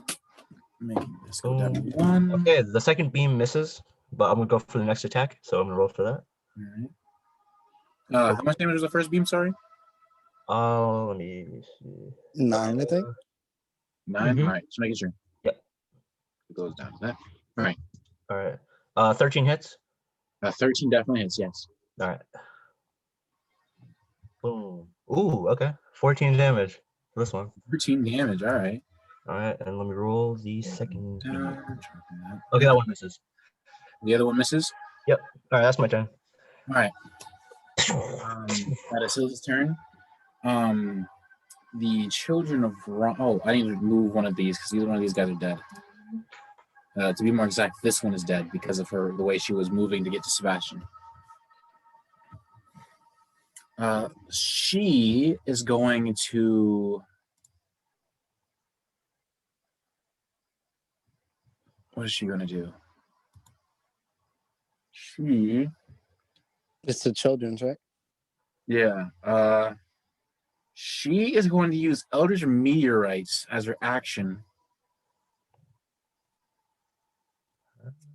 Making this go down to 1. Okay, the second beam misses, but I'm gonna go for the next attack. So I'm gonna roll for that. All right. How much damage was the first beam? Sorry. Let me see. 9, I think. 9. Mhm. All right. Just making sure. Yep. It goes down to that. All right. All right. 13 hits. 13 definitely hits. Yes. All right. Boom. Ooh, okay. 14 damage for this one. 13 damage. All right. All right, and let me roll the second. Down, Okay, that one misses. The other one misses. All right, that's my turn. All right. That is his turn. The children of Ron. Oh, I need to move one of these because either one of these guys are dead. To be more exact, this one is dead because of the way she was moving to get to Sebastian. She is going to. What is she going to do? It's the children's, right? Yeah. She is going to use Eldritch Meteorites as her action.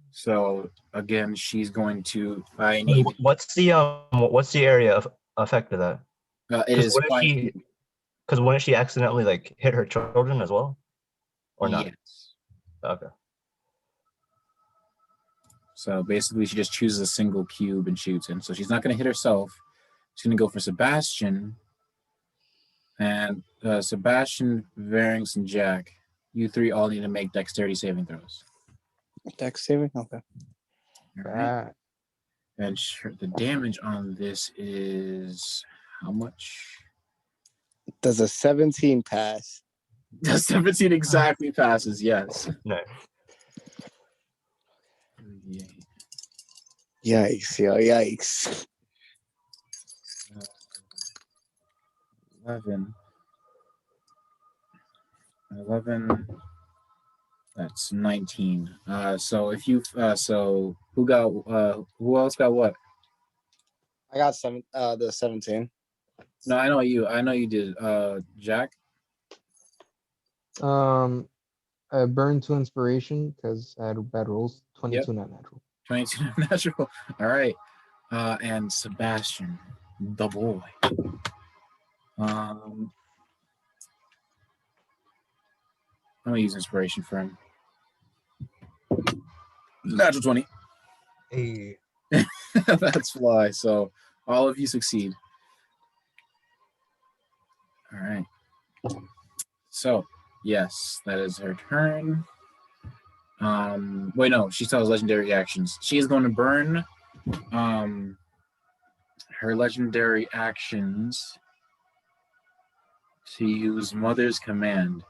So again, she's going to. I need. What's the area of effect of that? It is. Because wouldn't she accidentally like hit her children as well, or not? Yes. Okay. So basically, she just chooses a single cube and shoots in. So she's not going to hit herself. She's going to go for Sebastian. And Sebastian, Varynx, and Jack, you three all need to make dexterity saving throws. Dex saving? Okay. All right. And the damage on this is how much? Does a 17 pass? The 17 exactly passes, yes. No. Yikes, yo, yikes. 11. That's 19. So if you so who else got what? I got the 17. No, I know you did. Jack? I burned 2 inspiration because I had bad rolls. 22 not natural. 22 natural. All right. And Sebastian, the boy. I'm gonna use inspiration for him. Natural 20. Hey. That's fly. So all of you succeed. All right. So yes, that is her turn. Wait, no, she still has legendary actions. She is going to burn her legendary actions to use Mother's Command,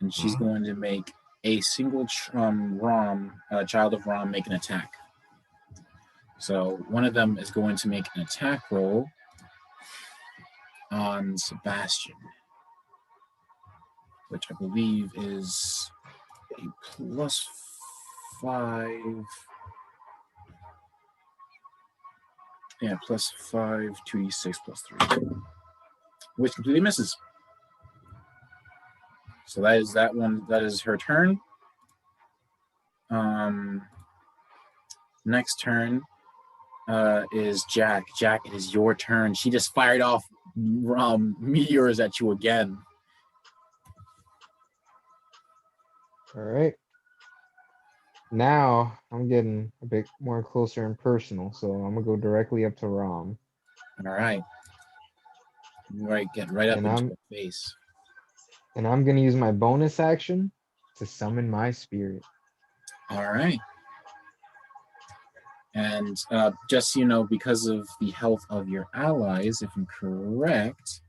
and she's going to make a single child of Rom make an attack. So one of them is going to make an attack roll on Sebastian, which I believe is a +5. Yeah, +5, 2d6 +3, which completely misses. So that is that one. That is her turn. Next turn is Jack. Jack, it is your turn. She just fired off meteors at you again. All right. Now I'm getting a bit more closer and personal, so I'm gonna go directly up to Rom. All right. Right, get right up into the face. And I'm gonna use my bonus action to summon my spirit. All right. And just so you know, because of the health of your allies, if I'm correct,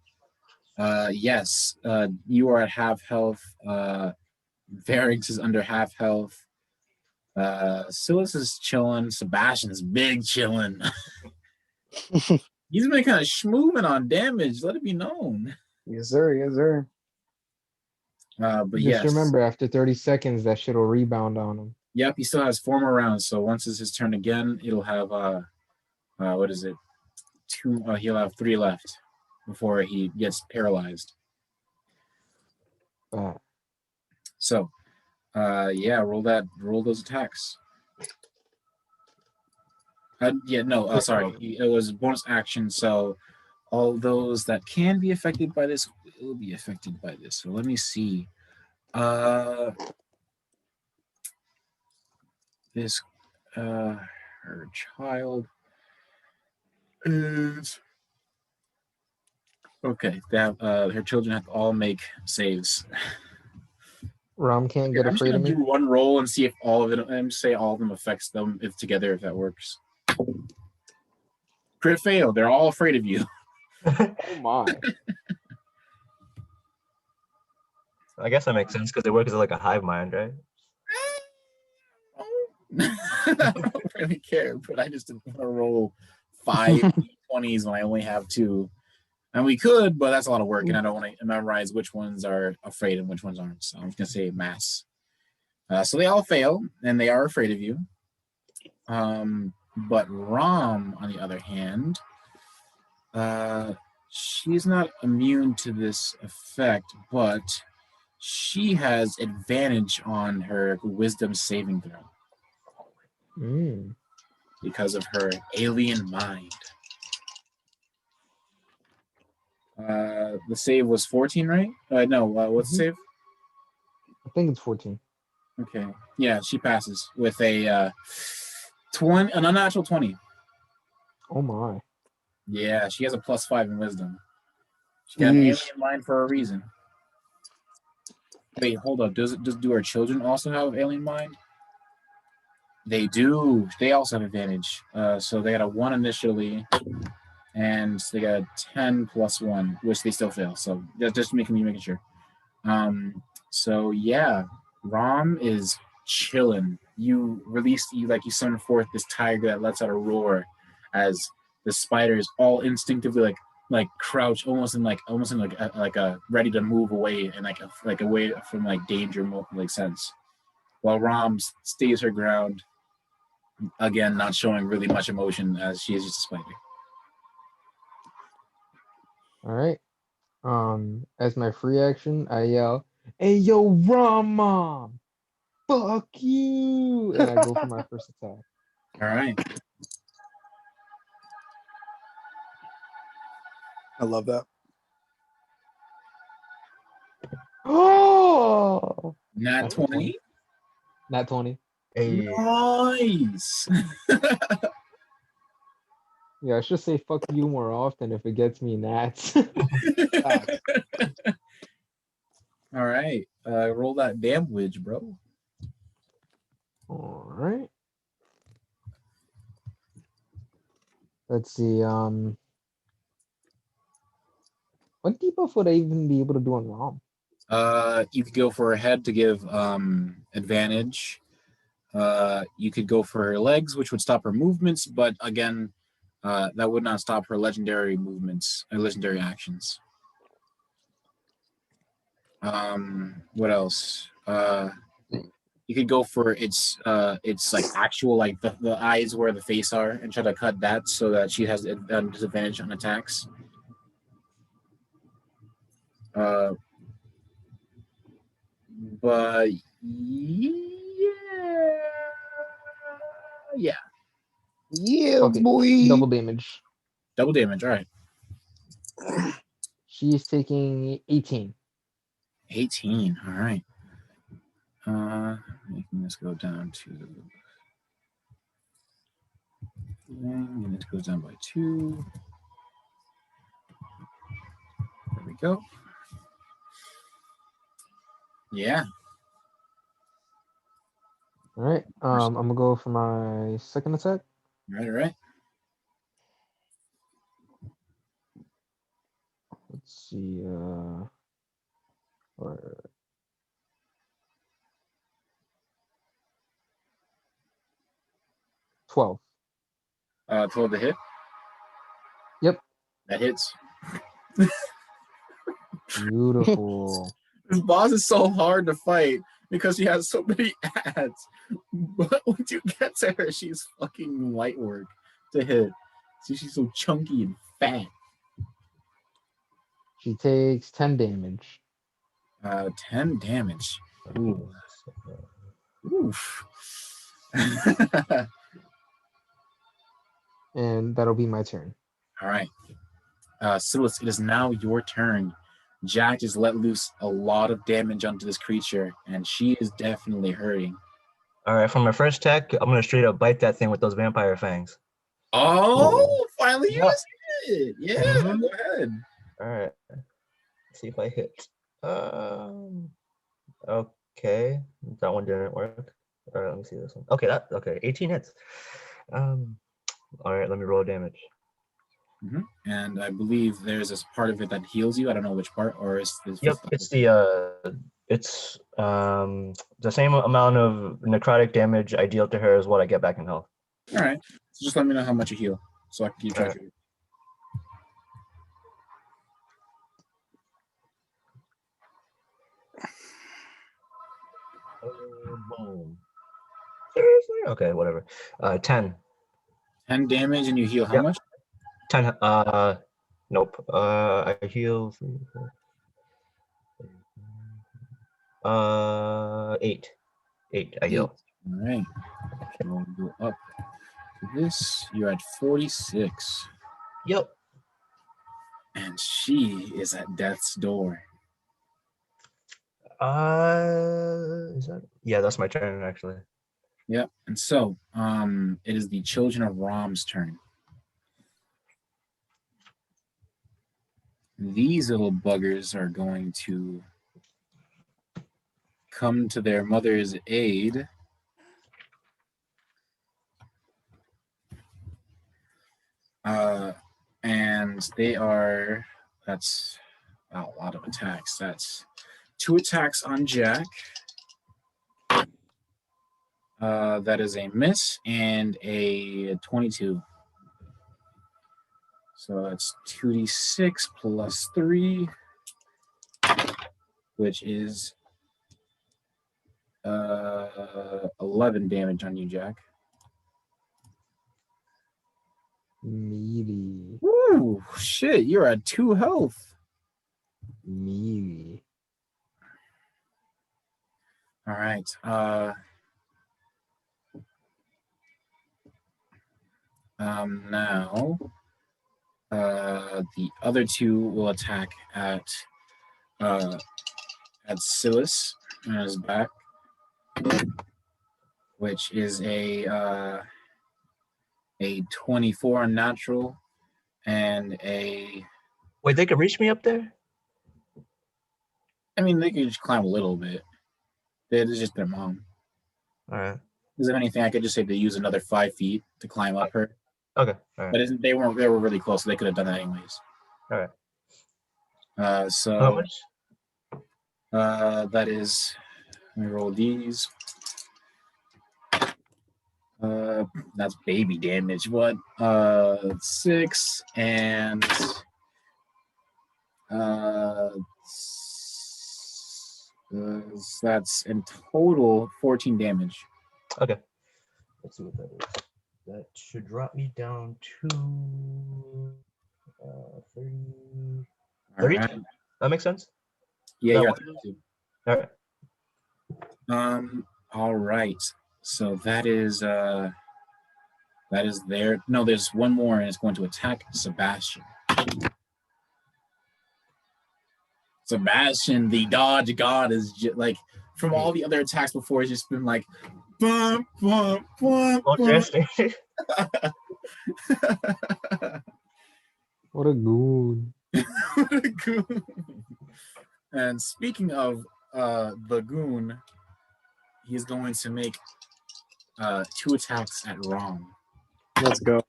yes, you are at half health. Varynx is under half health. Silas is chilling. Sebastian's big chilling. He's been kind of schmooving on damage. Let it be known. Yes, sir. Yes, sir. But Just remember, after 30 seconds, that shit will rebound on him. Yep, he still has 4 more rounds. So once it's his turn again, it'll have what is it? 2. He'll have 3 left before he gets paralyzed. So, yeah, roll those attacks. Sorry, it was bonus action. So all those that can be affected by this will be affected by this. So let me see. This her child is Okay, they have, her children have to all make saves. Rom can't get I'm just afraid gonna of me. do one roll and see if all of it. And say all of them affects them if together if that works. Crit fail. They're all afraid of you. Oh my. I guess that makes sense because it works as like a hive mind, right? I don't really care, but I just didn't want to roll 5 20s when I only have 2. And we could, but that's a lot of work, and I don't want to memorize which ones are afraid and which ones aren't. So I'm just gonna say mass. So they all fail, and they are afraid of you. But Rom, on the other hand, she's not immune to this effect, but she has advantage on her wisdom saving throw because of her alien mind. The save was 14, right? No, what's the save? I think it's 14. Okay. Yeah, she passes with a 20, an unnatural 20. Oh my. Yeah, she has a +5 in wisdom. She got an alien mind for a reason. Wait, hold up. Do our children also have alien mind? They do. They also have advantage. So they got a 1 initially, and they got a 10 + 1, which they still fail. So that's just making sure. So yeah, Rom is chilling. You summon forth this tiger that lets out a roar as the spiders all instinctively like crouch almost in a ready to move away and like away from like danger sense, while Rom stays her ground, again not showing really much emotion as she is just a spider. All right. As my free action, I yell, "Hey yo, Rom, fuck you!" And I go for my first attack. All right. I love that. Oh, Nat 20. Nat 20. Hey. Nice. Yeah, I should say fuck you more often if it gets me nats. All right. Roll that damage, bro. All right. Let's see. What debuff would I even be able to do on Rom? You could go for her head to give advantage. You could go for her legs, which would stop her movements, but again, that would not stop her legendary movements or legendary actions. What else? You could go for its like actual like the eyes where the face are and try to cut that so that she has disadvantage on attacks. But yeah, Okay, boy. double damage. double damage. All right, She's taking 18. 18. All right. Making this go down to. And this goes down by 2. There we go. Yeah. All right. I'm gonna go for my second attack. All right. Let's see. Or 12. 12 to hit. Yep. That hits. Beautiful. This boss is so hard to fight because she has so many ads. But once you get to her, she's fucking light work to hit. See, she's so chunky and fat. She takes 10 damage. 10 damage. Ooh. Oof. And that'll be my turn. All right. Silas, it is now your turn. Jack just let loose a lot of damage onto this creature, and she is definitely hurting. All right, for my first attack, I'm gonna straight up bite that thing with those vampire fangs. Oh, finally you Yeah. just did it. Yeah, Mhm. go ahead. All right. See if I hit. Okay, that one didn't work. All right, let me see this one. Okay, 18 hits. All right, let me roll damage. And I believe there's this part of it that heals you. I don't know which part, or is this? Yep, it's the same amount of necrotic damage I deal to her as what I get back in health. All right. So just let me know how much you heal, so I can keep track of it. Boom. Seriously? Okay, whatever. 10. 10 damage, and you heal how much? 10. Nope. I heal 3, 4. 8. 8. I heal. All right. So we'll go up to this. You're at 46. Yep. And she is at death's door. Is that? Yeah, that's my turn actually. Yep. And so, it is the children of Rom's turn. These little buggers are going to come to their mother's aid. And they are, that's a lot of attacks. That's 2 attacks on Jack. That is a miss and a 22. So that's 2d6 plus 3, which is 11 damage on you, Jack. Meaty. Woo! Shit, you're at 2 health. Meaty. All right. Now, the other 2 will attack at Silas on his back, which is a 24 unnatural and a. Wait, they can reach me up there? I mean, they could just climb a little bit. It's just their mom. All right. Is there anything I could just say to use another 5 feet to climb up her? Okay. All right. But they were really close, so they could have done that anyways. All right. So how much? That is. Let me roll these. That's baby damage. What? 6 and that's in total 14 damage. Okay. Let's see what that is. That should drop me down to 30. 32. Right. That makes sense. Yeah, That you're one? at 32. All right. All right. So that is there. No, there's one more, and it's going to attack Sebastian. Sebastian, the dodge god, is just like from all the other attacks before. It's just been like, bum, bum, bum, Oh, bum. What a goon. What a goon. And speaking of the goon, he's going to make 2 attacks at Rom. Let's go.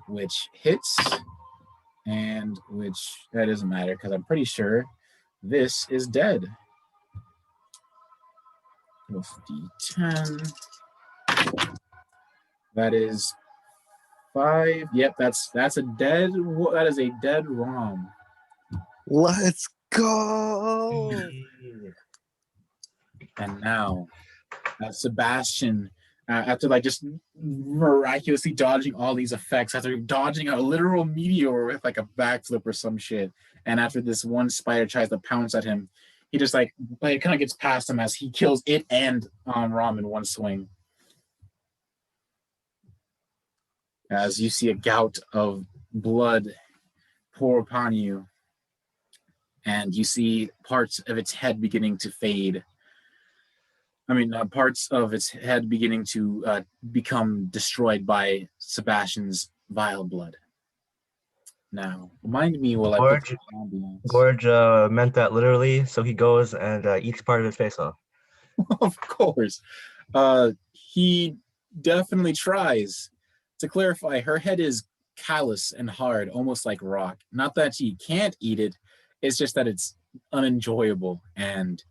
Which hits, and which that doesn't matter because I'm pretty sure this is dead. With D10. That is 5. Yep, that's a dead. That is a dead Rom. Let's go. And now, Sebastian, after like just miraculously dodging all these effects, after dodging a literal meteor with like a backflip or some shit, and after this one spider tries to pounce at him, he just like it kind of gets past him as he kills it and Rom in one swing. As you see a gout of blood pour upon you, and you see parts of its head beginning to fade. Parts of its head beginning to become destroyed by Sebastian's vile blood. Now, remind me while I put Gorge, the ambience. Gorge meant that literally, so he goes and eats part of his face off. Of course. He definitely tries. To clarify, her head is callous and hard, almost like rock. Not that she can't eat it, it's just that it's unenjoyable. And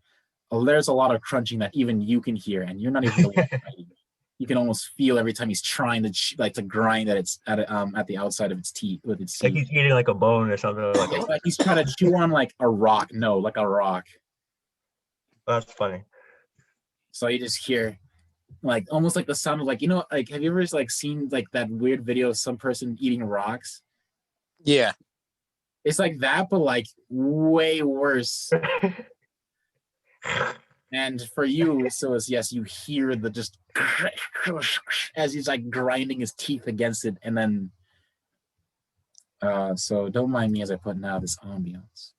there's a lot of crunching that even you can hear, and you're not even the one biting. You can almost feel every time he's trying to to grind at its at the outside of its teeth with its It's like teeth. he's eating like a bone or something. Like It's like he's trying to chew on like a rock. No, like a rock. that's funny. So you just hear like almost like the sound of like, you know, like have you ever like seen like that weird video of some person eating rocks? Yeah. It's like that, but like way worse. And for you, so is yes, you hear the just as he's like grinding his teeth against it, and then so don't mind me as I put now this ambiance.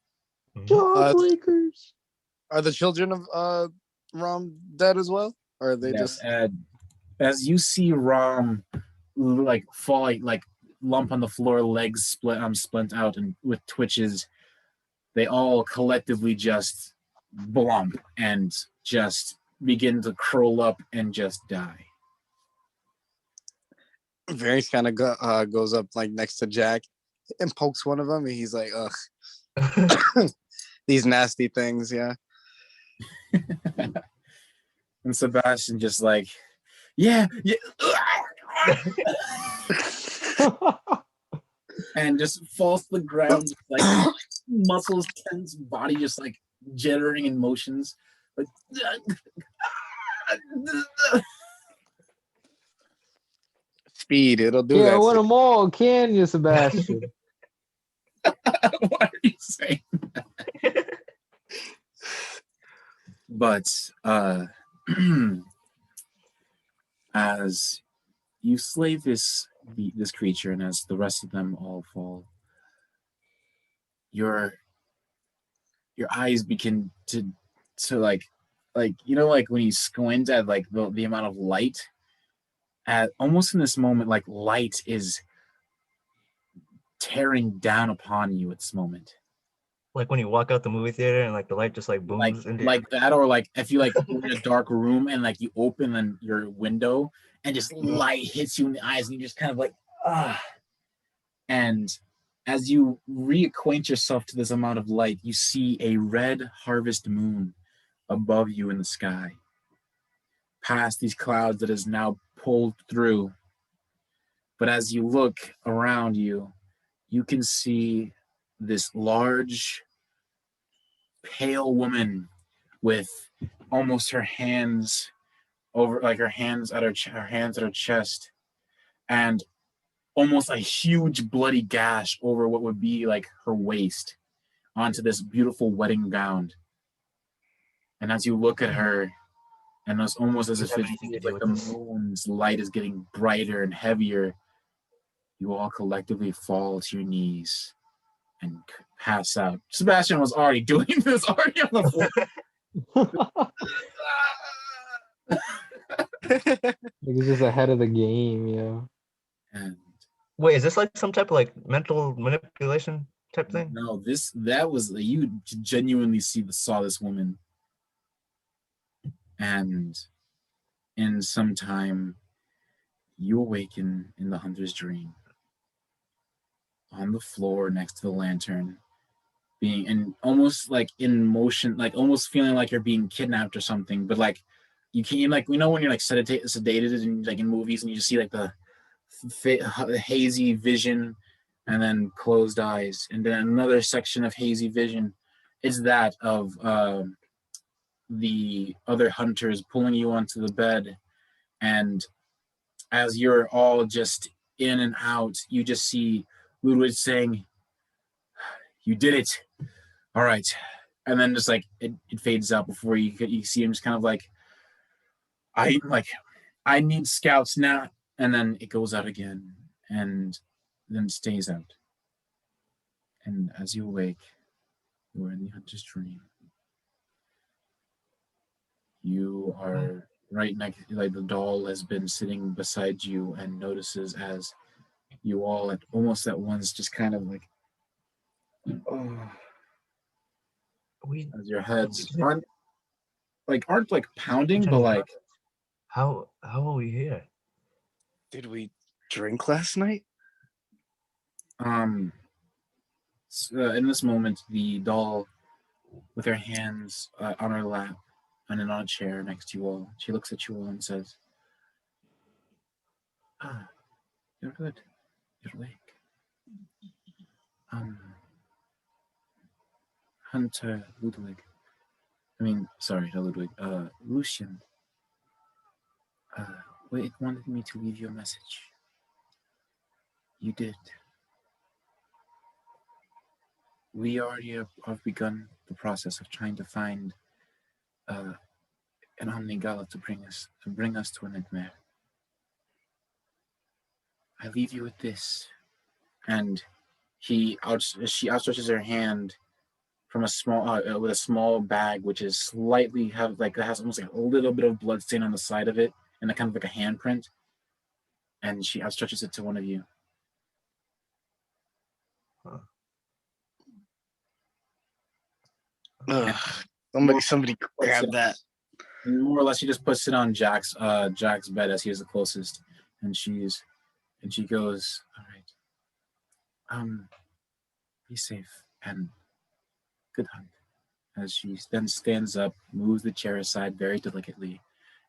Jawbreakers. Are the children of Rom dead as well? Or are they Yes, just as you see Rom like fall like lump on the floor, legs splint out and with twitches, they all collectively just blump and just begin to curl up and just die. Varys kind of goes up like next to Jack and pokes one of them, and he's like, "Ugh, these nasty things." Yeah. And Sebastian just like, yeah. And just falls to the ground, like muscles tense, body just like jittering in motions. Like, Speed, it'll do Yeah, that. win them all, can you, Sebastian? why are you saying that? But as you slay this creature, and as the rest of them all fall, your eyes begin to like you know, like when you squint at like the amount of light, at almost in this moment, like light is tearing down upon you at this moment. Like when you walk out the movie theater and like the light just like booms like that, or like if you like you're in a dark room and like you open your window and just light hits you in the eyes and you just kind of like and as you reacquaint yourself to this amount of light, you see a red harvest moon above you in the sky, past these clouds that is now pulled through. But as you look around you, you can see this large, pale woman with almost her hands over, like her hands at her chest, and almost a huge bloody gash over what would be like her waist onto this beautiful wedding gown. And as you look at her, and it's almost as if it's like the moon's light is getting brighter and heavier, you all collectively fall to your knees and pass out. Sebastian was already doing this, already on the floor. He's just ahead of the game, yeah. And wait, is this like some type of like mental manipulation type thing? no, that was you genuinely saw this woman, and in some time you awaken in the hunter's dream on the floor next to the lantern, being in almost like in motion, like almost feeling like you're being kidnapped or something, but like you can't, like, you know when you're like sedated and like in movies and you just see like the hazy vision and then closed eyes, and then another section of hazy vision is that of the other hunters pulling you onto the bed, and as you're all just in and out, you just see Ludwig saying, "You did it, all right," and then just like it fades out before you see him just kind of like, I need scouts now," and then it goes out again and then stays out. And as you awake, you are in the hunter's dream. You are right next, like the doll has been sitting beside you and notices as You all almost at once just kind of like, oh, We as your heads aren't like pounding, but Lieutenant like how are we here? Did we drink last night? in this moment, the doll with her hands on her lap and on a chair next to you all, she looks at you all and says, "Ah, you're good. You're awake. Hunter Ludwig. I mean, sorry, not Ludwig. Lucian. It wanted me to leave you a message. You did. We already have begun the process of trying to find an Omnigala to bring us to a nightmare. I leave you with this." And she outstretches her hand from a small with a small bag, which is slightly that has almost like a little bit of blood stain on the side of it, and a kind of like a handprint. And she outstretches it to one of you. Somebody grab that. And more or less, she just puts it on Jack's bed as he is the closest, and she goes, "All right, be safe and good hunt." As she then stands up, moves the chair aside very delicately,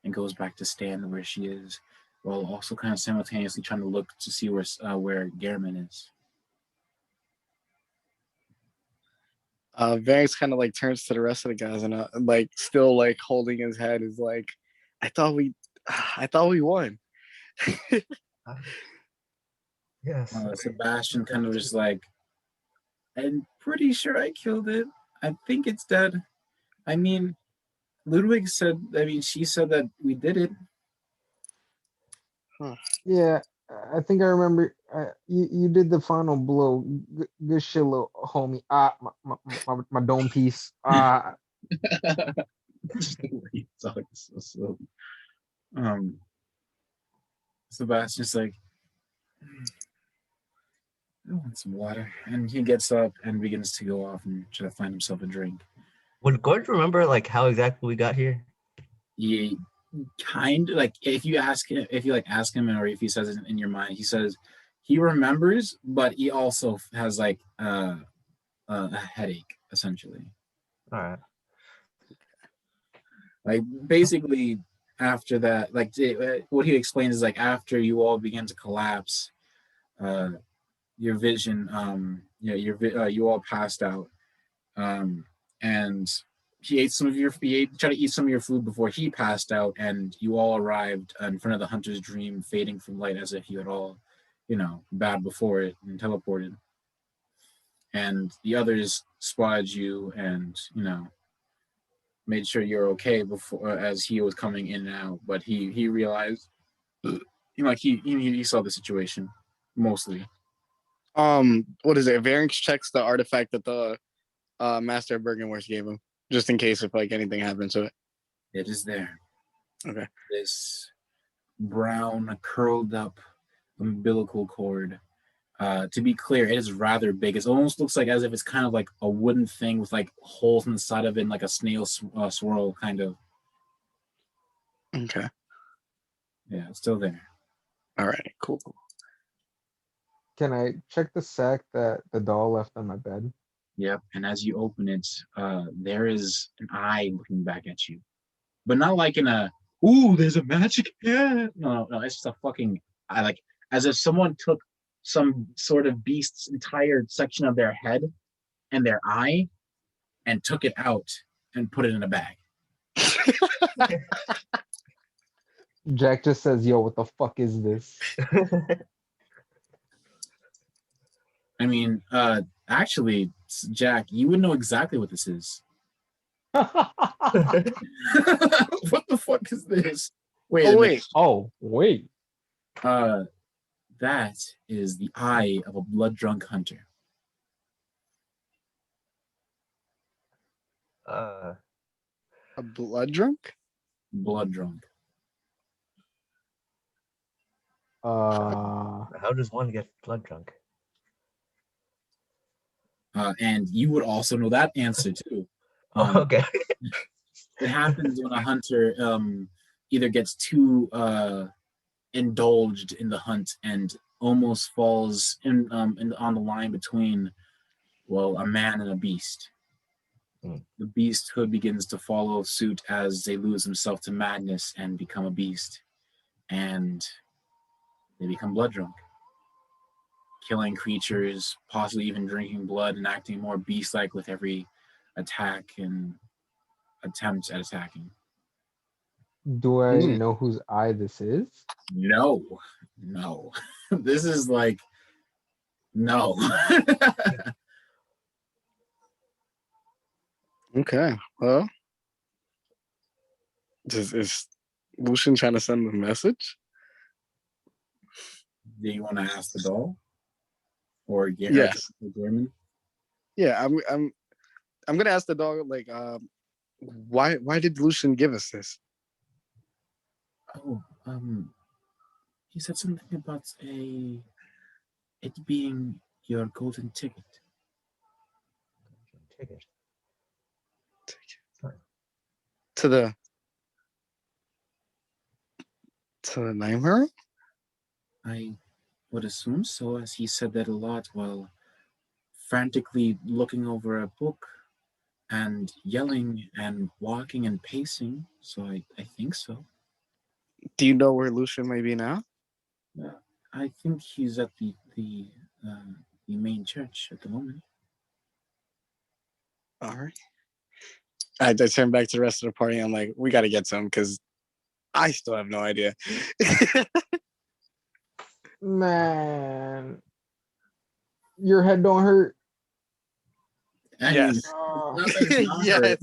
and goes back to stand where she is, while also kind of simultaneously trying to look to see where Gehrman is. Varys kind of like turns to the rest of the guys and like still like holding his head is like, I thought we won. Yes. Sebastian kind of just like, "I'm pretty sure I killed it. I think it's dead. I mean, she said that we did it." Yeah, I think I remember. You did the final blow. Good shit, little homie. My dome piece. Just the way he talks so slow. Sebastian's like, "I want some water," and he gets up and begins to go off and try to find himself a drink. Would Gord remember like how exactly we got here? He kind of like if you ask him, or if he says it in your mind, he says he remembers, but he also has like a headache essentially. All right. Like basically after that, like what he explains is like after you all begin to collapse, your vision, you all passed out, and he tried to eat some of your food before he passed out, and you all arrived in front of the hunter's dream, fading from light as if you had all, bowed before it and teleported. And the others spotted you and, made sure you're okay before as he was coming in and out. But he realized, he saw the situation mostly. What is it? Varys checks the artifact that the Master of Bergenworth gave him, just in case if like anything happens to it. It is there. Okay. This brown, curled up umbilical cord. To be clear, it is rather big. It almost looks like as if it's kind of like a wooden thing with like holes in the side of it, and like a snail swirl kind of. Okay. Yeah, it's still there. All right. Cool. Can I check the sack that the doll left on my bed? Yep. And as you open it, there is an eye looking back at you, but not like in a "ooh, there's a magic hand." No. It's just a fucking eye, like as if someone took some sort of beast's entire section of their head and their eye and took it out and put it in a bag. Jack just says, "Yo, what the fuck is this?" I mean, actually, Jack, you would know exactly what this is. What the fuck is this? Wait a minute. Oh, wait. That is the eye of a blood-drunk hunter. A blood drunk? Blood drunk. How does one get blood drunk? And you would also know that answer too. Oh, okay. It happens when a hunter either gets too indulged in the hunt and almost falls on the line between, well, a man and a beast. The beasthood begins to follow suit as they lose themselves to madness and become a beast, and they become blood drunk, killing creatures, possibly even drinking blood and acting more beast-like with every attack and attempt at attacking. Do I know whose eye this is? No. This is like, no. Okay. Well, is Lucian trying to send a message? Do you want to ask the doll? Or get Yes. German? Yeah, I'm gonna ask the dog, like, why did Lucian give us this? Oh, he said something about it being your golden ticket. Ticket. To the nightmare? I would assume so, as he said that a lot while frantically looking over a book and yelling and walking and pacing. So I think so. Do you know where Lucian may be now? I think he's at the main church at the moment. All right. I turn back to the rest of the party. I'm like, we got to get some because I still have no idea. Man, your head don't hurt. Yes. Oh. Yes.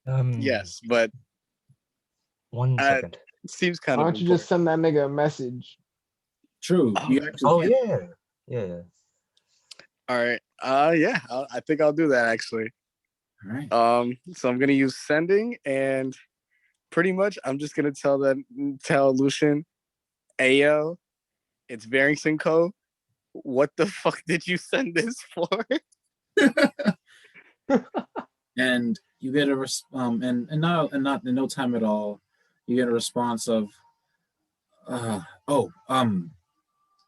Um, Yes, but 1 second. it seems kind Why of don't you just send that nigga a message? True. You actually can. Yeah. All right. Yeah. I think I'll do that actually. All right. So I'm gonna use sending, and pretty much I'm just gonna tell Lucian, Ayo, it's Barrington Co. What the fuck did you send this for? And you get a and not in no time at all, you get a response of,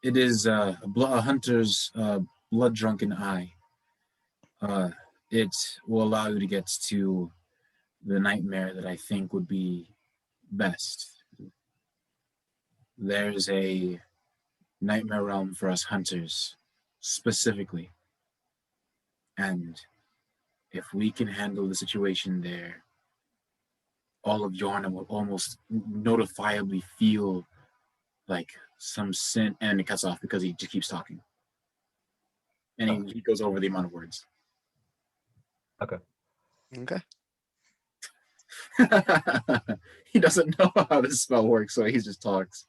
it is a hunter's blood drunken eye. It will allow you to get to the nightmare that I think would be best. There's a nightmare realm for us hunters, specifically. And if we can handle the situation there, all of Yarnum will almost notifiably feel like some sin, and it cuts off because he just keeps talking. And he goes over the amount of words. Okay. He doesn't know how this spell works, so he just talks.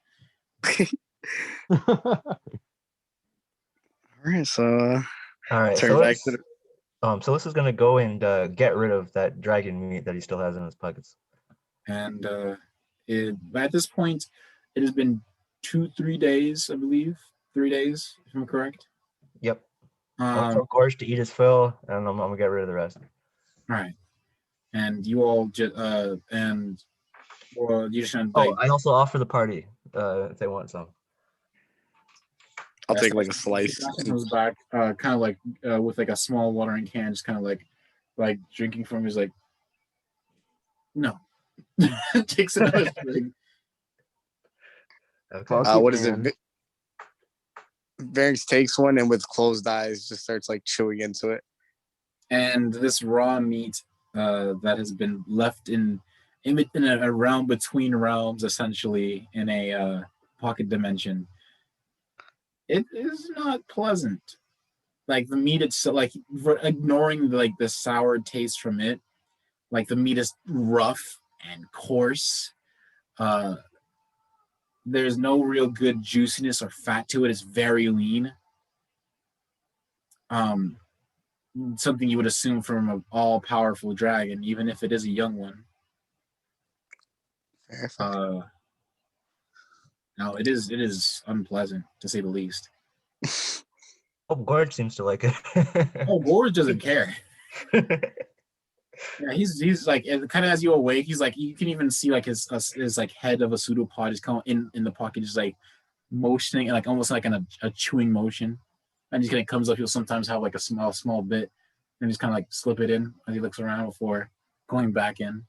All right, so so this is gonna go and get rid of that dragon meat that he still has in his pockets. And at this point, it has been 2-3 days, I believe. 3 days, if I'm correct. Yep. I'll tell Gorge to eat his fill, and I'm gonna get rid of the rest. All right. And you all just you just I also offer the party if they want some. I'll take like a slice. Comes back, kind of like with like a small watering can, just kind of like drinking from. He's like, no. Takes another swig. Okay. What is it? Varix takes one and with closed eyes just starts like chewing into it. And this raw meat that has been left in a realm between realms, essentially in a pocket dimension, it is not pleasant. Like the meat itself, like ignoring the sour taste from it, like the meat is rough and coarse. There's no real good juiciness or fat to it. It's very lean. Something you would assume from an all-powerful dragon, even if it is a young one. No, it is unpleasant to say the least. Oh, Gord seems to like it. Oh, Ward doesn't care. Yeah, he's like kind of as you awake, he's like you can even see like his like head of a pseudopod is coming in the pocket, just like motioning like almost like a chewing motion, and just kind of comes up. He'll sometimes have like a small bit, and just kind of like slip it in as he looks around before going back in.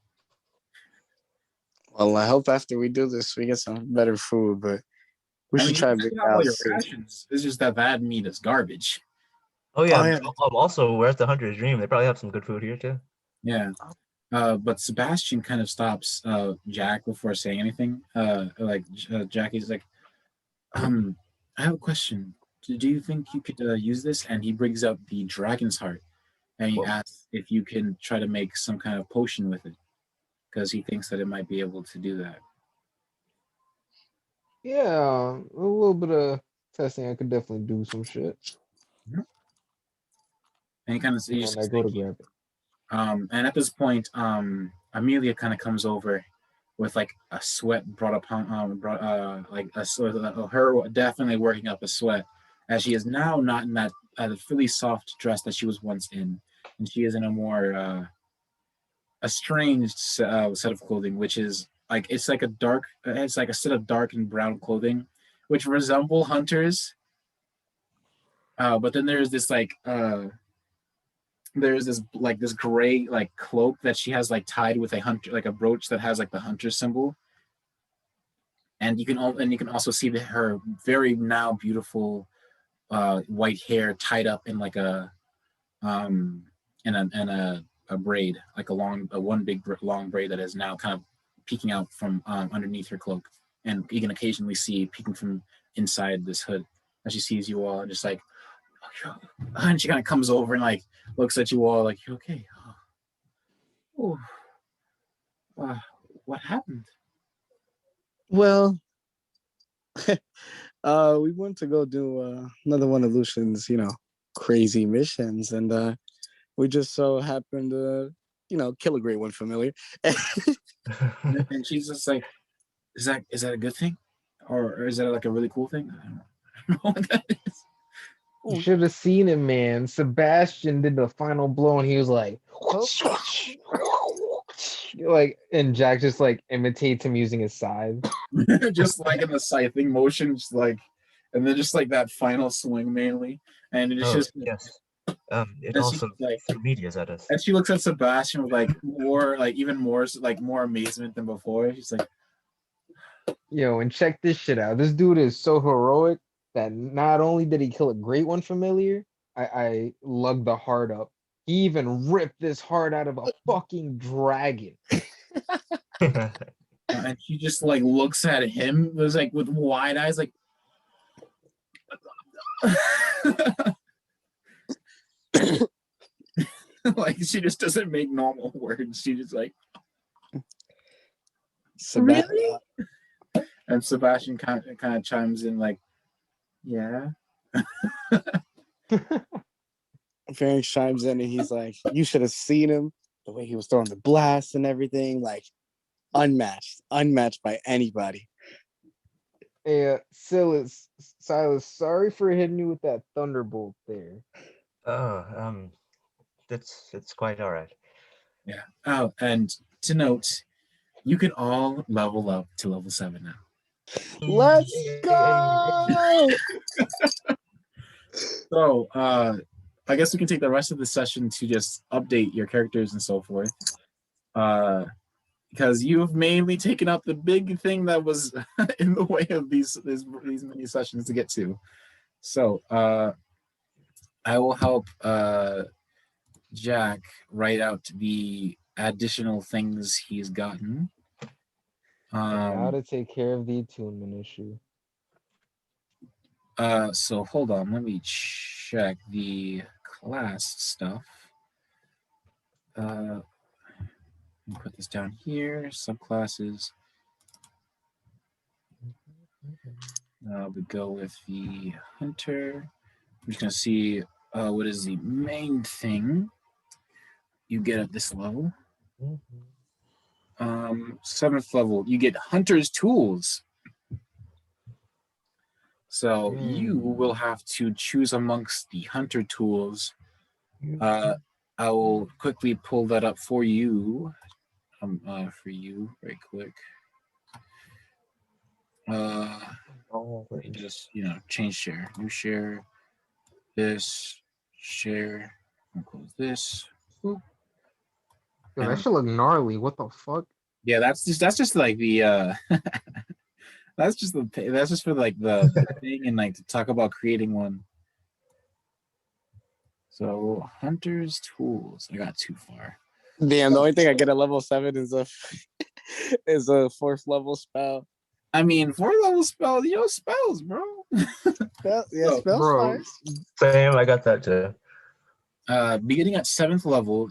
Well, I hope after we do this, we get some better food, but we should try to you figure have all out your soon. rations. It's just that meat is garbage. Oh yeah. Oh, yeah. Also, where's the Hunter's Dream? They probably have some good food here too. Yeah. But Sebastian kind of stops Jack before saying anything. Jackie's like, I have a question. Do you think you could use this? And he brings up the dragon's heart, and he asks if you can try to make some kind of potion with it, because he thinks that it might be able to do that. Yeah, a little bit of testing. I could definitely do some shit. And he kind of When I go to grab it. and at this point, Amelia kind of comes over with like a sweat brought upon her definitely working up a sweat, as she is now not in that really soft dress that she was once in, and she is in a more a strange set of clothing, which is like it's like a set of dark and brown clothing, which resemble hunters. But then there's this this gray like cloak that she has like tied with a hunter, like a brooch that has like the hunter symbol, and you can also see her very now beautiful white hair tied up in like a a braid, like one big long braid that is now kind of peeking out from underneath her cloak, and you can occasionally see peeking from inside this hood as she sees you all, and just like, and she kind of comes over and like looks at you all like, you okay? Oh, what happened? Well, we went to go do another one of Lucian's, crazy missions, and we just so happened to, kill a great one familiar. And she's just like, is that a good thing, or is that like a really cool thing? I don't know what that is. You should have seen him, man. Sebastian did the final blow, and he was like, like, and Jack just like imitates him using his scythe. Just like in the scything motion, just like, and then just like that final swing mainly, and it's just yes. It and also like threw medias at us. and she looks at Sebastian with like more like even more like more amazement than before. She's like, Yo, and check this shit out. This dude is so heroic that not only did he kill a great one familiar, I lugged the heart up. He even ripped this heart out of a fucking dragon. and she just like looks at him, was like with wide eyes, like. Like she just doesn't make normal words. She just like, really? And Sebastian kind of chimes in like, yeah. Ferenc chimes in and he's like, you should have seen him, the way he was throwing the blast and everything, like unmatched by anybody. Yeah, Silas, sorry for hitting you with that thunderbolt there. Oh, it's quite all right. Yeah. Oh, and to note, you can all level up to level 7 now. Let's go! So, I guess we can take the rest of the session to just update your characters and so forth. Because you've mainly taken up the big thing that was in the way of these mini sessions to get to. So, I will help Jack write out the additional things he's gotten. How to take care of the attunement issue. So hold on, let me check the class stuff. Let me put this down here. Subclasses. We go with the hunter. I'm just gonna see what is the main thing you get at this level. 7th level, you get hunter's tools. So you will have to choose amongst the hunter tools. I will quickly pull that up for you. Right quick. Let me just change share. New share. This share. I'll close this. Boop. Yo, that should look gnarly. What the fuck? Yeah, that's just like the that's just for like the thing and like to talk about creating one. So hunter's tools. I got too far. Damn, the only thing I get at level 7 is a is a 4th level spell. I mean, 4th level spell, spells, bro. Spells bro. Same, I got that too. Beginning at 7th level,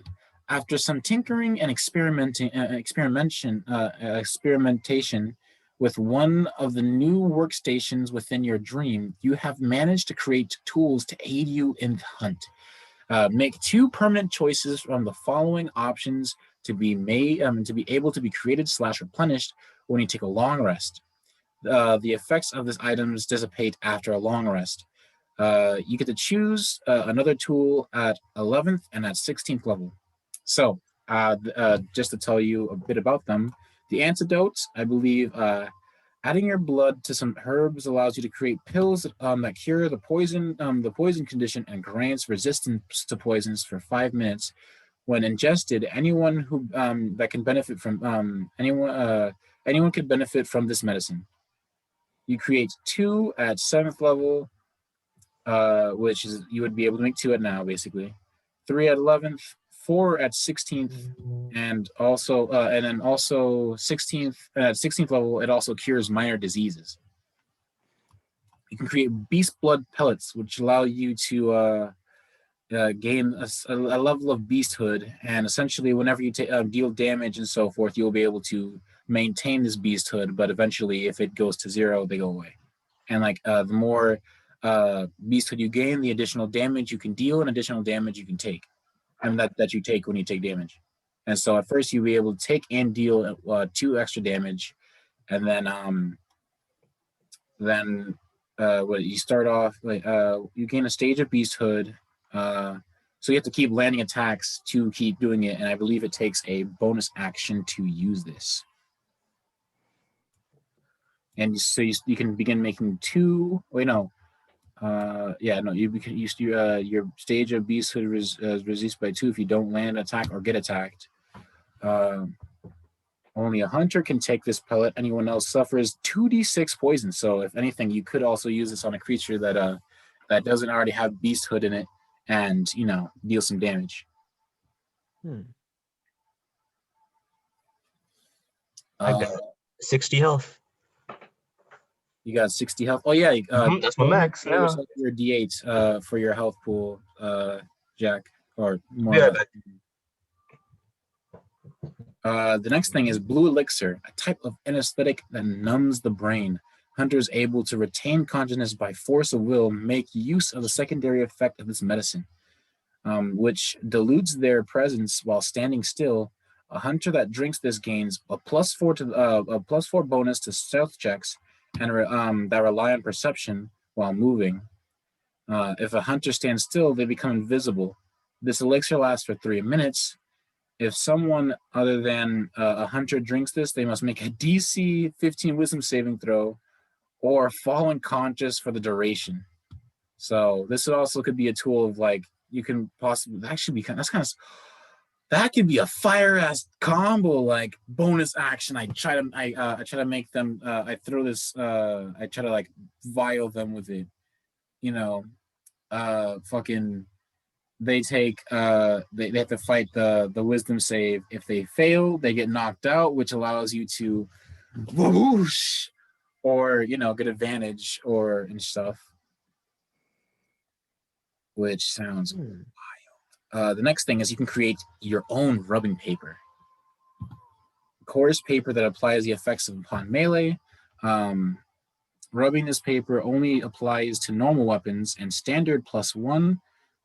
after some tinkering and experimentation with one of the new workstations within your dream, you have managed to create tools to aid you in the hunt. Make 2 permanent choices from the following options to be made to be able to be created / replenished when you take a long rest. The effects of these items dissipate after a long rest. You get to choose another tool at 11th and at 16th level. So just to tell you a bit about them, the antidotes, I believe, adding your blood to some herbs allows you to create pills that cure the poison condition and grants resistance to poisons for 5 minutes. When ingested, anyone who that can benefit from anyone can benefit from this medicine. You create 2 at 7th level, which is you would be able to make 2 at now, basically. 3 at 11th, 4 at 16th, and also and then also 16th at 16th level. It also cures minor diseases. You can create beast blood pellets, which allow you to gain a level of beasthood, and essentially, whenever you deal damage and so forth, you'll be able to maintain this beasthood. But eventually, if it goes to 0, they go away. And like the more beasthood you gain, the additional damage you can deal and additional damage you can take, and that you take when you take damage. And so at first you'll be able to take and deal 2 extra damage, and then you start off like you gain a stage of beasthood. So you have to keep landing attacks to keep doing it, and I believe it takes a bonus action to use this. And so you can begin making 2. Wait, no. Your stage of beasthood is reduced by 2 if you don't land, attack, or get attacked. Only a hunter can take this pellet. Anyone else suffers 2d6 poison. So if anything, you could also use this on a creature that doesn't already have beasthood in it, and deal some damage. I got 60 health. You got 60 health. Oh yeah, that's my max. Yeah. Your D8 for your health pool, Jack, or more. Yeah. The next thing is blue elixir, a type of anesthetic that numbs the brain. Hunters able to retain consciousness by force of will make use of the secondary effect of this medicine, which dilutes their presence while standing still. A hunter that drinks this gains a +4 bonus to stealth checks and that rely on perception while moving. If a hunter stands still, they become invisible. This elixir lasts for 3 minutes. If someone other than a hunter drinks this, they must make a DC 15 wisdom saving throw or fall unconscious for the duration. So this also could be a tool of like, you can possibly, that could be a fire ass combo, like bonus action. I try to make them, I throw this, I try to like vial them with it, fucking, they take they have to fight the wisdom save. If they fail, they get knocked out, which allows you to whoosh, or get advantage and stuff, which sounds wild. The next thing is you can create your own rubbing paper, coarse paper that applies the effects upon melee. Rubbing this paper only applies to normal weapons and standard +1,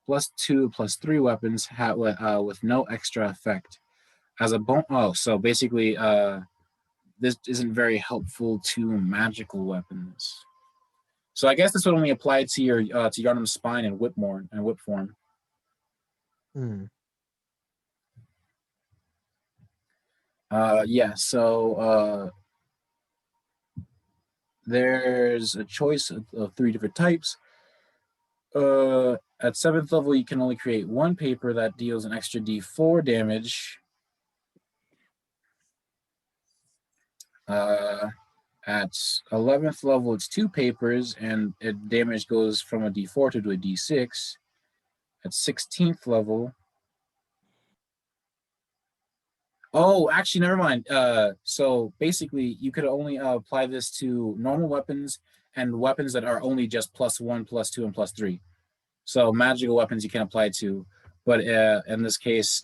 +2, +3 weapons with no extra effect. As a so basically, this isn't very helpful to magical weapons. So I guess this would only apply to your to Yharnam's spine and whip form. Yeah, so there's a choice of 3 different types. At 7th level, you can only create 1 paper that deals an extra D4 damage. At 11th level, it's 2 papers, and damage goes from a D4 to a D6. At 16th level, oh, actually, never mind. So basically, you could only apply this to normal weapons and weapons that are only just +1, +2, and +3. So magical weapons you can apply to, but in this case,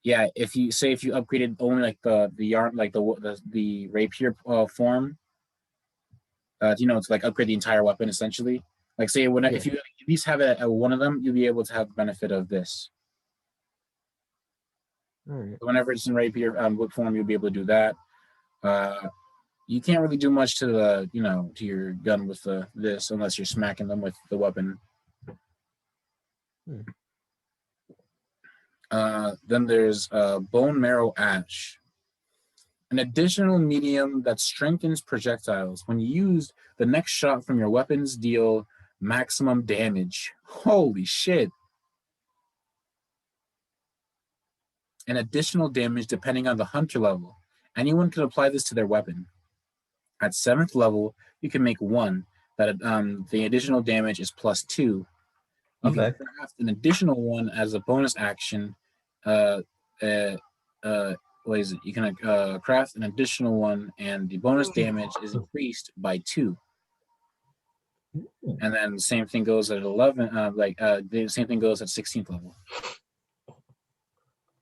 yeah, if you upgraded only like the yarn, like the rapier form, to like upgrade the entire weapon essentially. Like say if you at least have one of them, you'll be able to have the benefit of this. Right. Whenever it's in rapier whip form, you'll be able to do that. You can't really do much to the to your gun with this unless you're smacking them with the weapon. Then there's Bone Marrow Ash, an additional medium that strengthens projectiles. When used, the next shot from your weapons deal maximum damage. Holy shit. And additional damage depending on the hunter level. Anyone can apply this to their weapon. At 7th level, you can make 1 that the additional damage is +2. You can craft an additional 1 as a bonus action. What is it? You can craft an additional 1, and the bonus damage is increased by 2. And then the same thing goes at 11. The same thing goes at 16th level.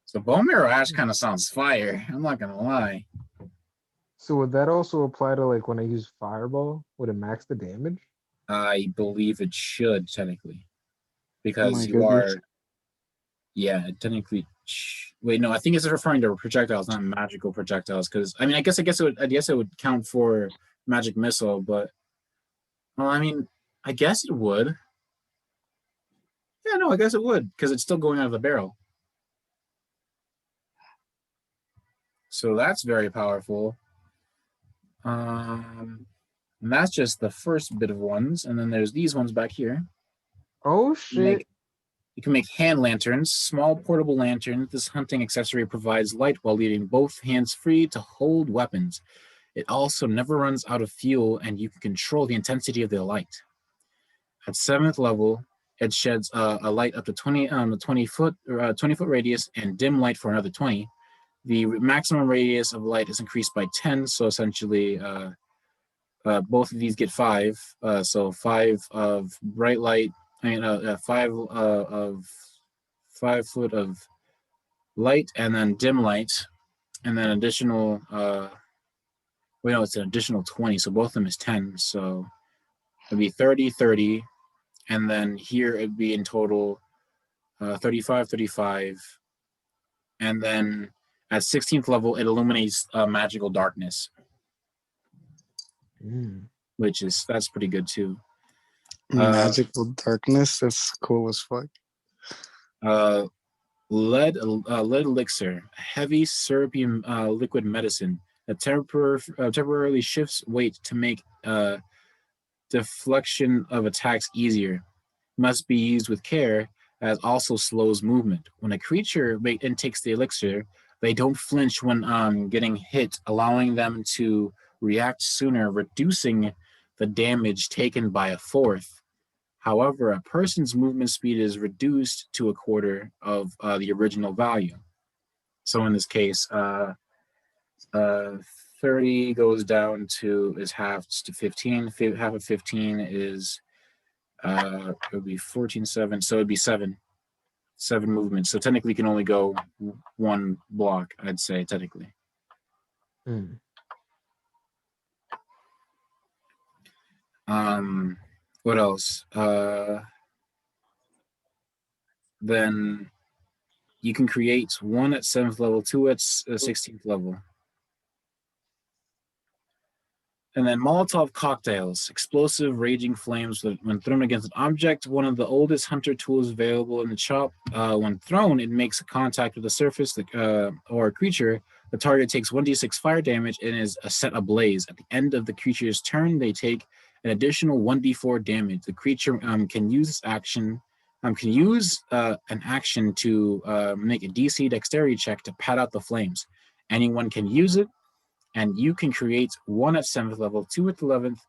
So Bone Marrow Ash kind of sounds fire. I'm not gonna lie. So would that also apply to like when I use Fireball? Would it max the damage? I believe it should technically, because my you goodness. are. Yeah, technically. Wait, no. I think it's referring to projectiles, not magical projectiles. Because I mean, I guess it would count for magic missile, but well, I mean, I guess it would. Yeah, no, I guess it would because it's still going out of the barrel. So that's very powerful. And that's just the first bit of ones, and then there's these ones back here. Oh shit! You can make hand lanterns, small portable lanterns. This hunting accessory provides light while leaving both hands free to hold weapons. It also never runs out of fuel, and you can control the intensity of the light. At 7th level, it sheds a light up to 20 foot radius and dim light for another 20. The maximum radius of light is increased by 10, so essentially both of these get 5. So 5 of bright light, 5 of 5 foot of light, and then dim light, and then additional. It's an additional 20, so both of them is 10. So it'd be 30, 30, and then here it'd be in total 35, 35, and then at 16th level it illuminates magical darkness, that's pretty good too. Magical darkness, that's cool as fuck. Lead elixir, heavy syrupy liquid medicine that temporarily shifts weight to make deflection of attacks easier. Must be used with care, as also slows movement. When a creature intakes the elixir, they don't flinch when getting hit, allowing them to react sooner, reducing the damage taken by a fourth. However, a person's movement speed is reduced to a quarter of the original value. So in this case, 30 goes down is halved to 15. Half of 15 is it would be 14, 7. So it'd be 7 movements. So technically, you can only go 1 block. I'd say technically. What else? Then you can create 1 at 7th level, 2 at 16th level. And then Molotov cocktails, explosive raging flames when thrown against an object, one of the oldest hunter tools available in the shop. When thrown, it makes a contact with the surface or a creature. The target takes 1d6 fire damage and is set ablaze. At the end of the creature's turn, they take an additional 1d4 damage. The creature can use this action, can use an action to make a DC dexterity check to pat out the flames. Anyone can use it. And you can create 1 at 7th level, 2 at 11th,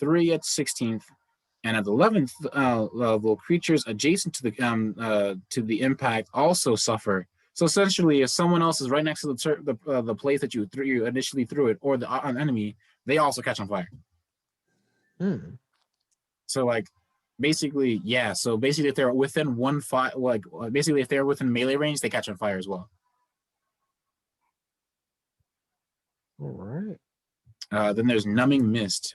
3 at 16th, and at the 11th level, creatures adjacent to the impact also suffer. So essentially, if someone else is right next to the place that you initially threw it, or the enemy, they also catch on fire. So like, basically, yeah. So basically, if they're within basically if they're within melee range, they catch on fire as well. All right. Then there's numbing mist.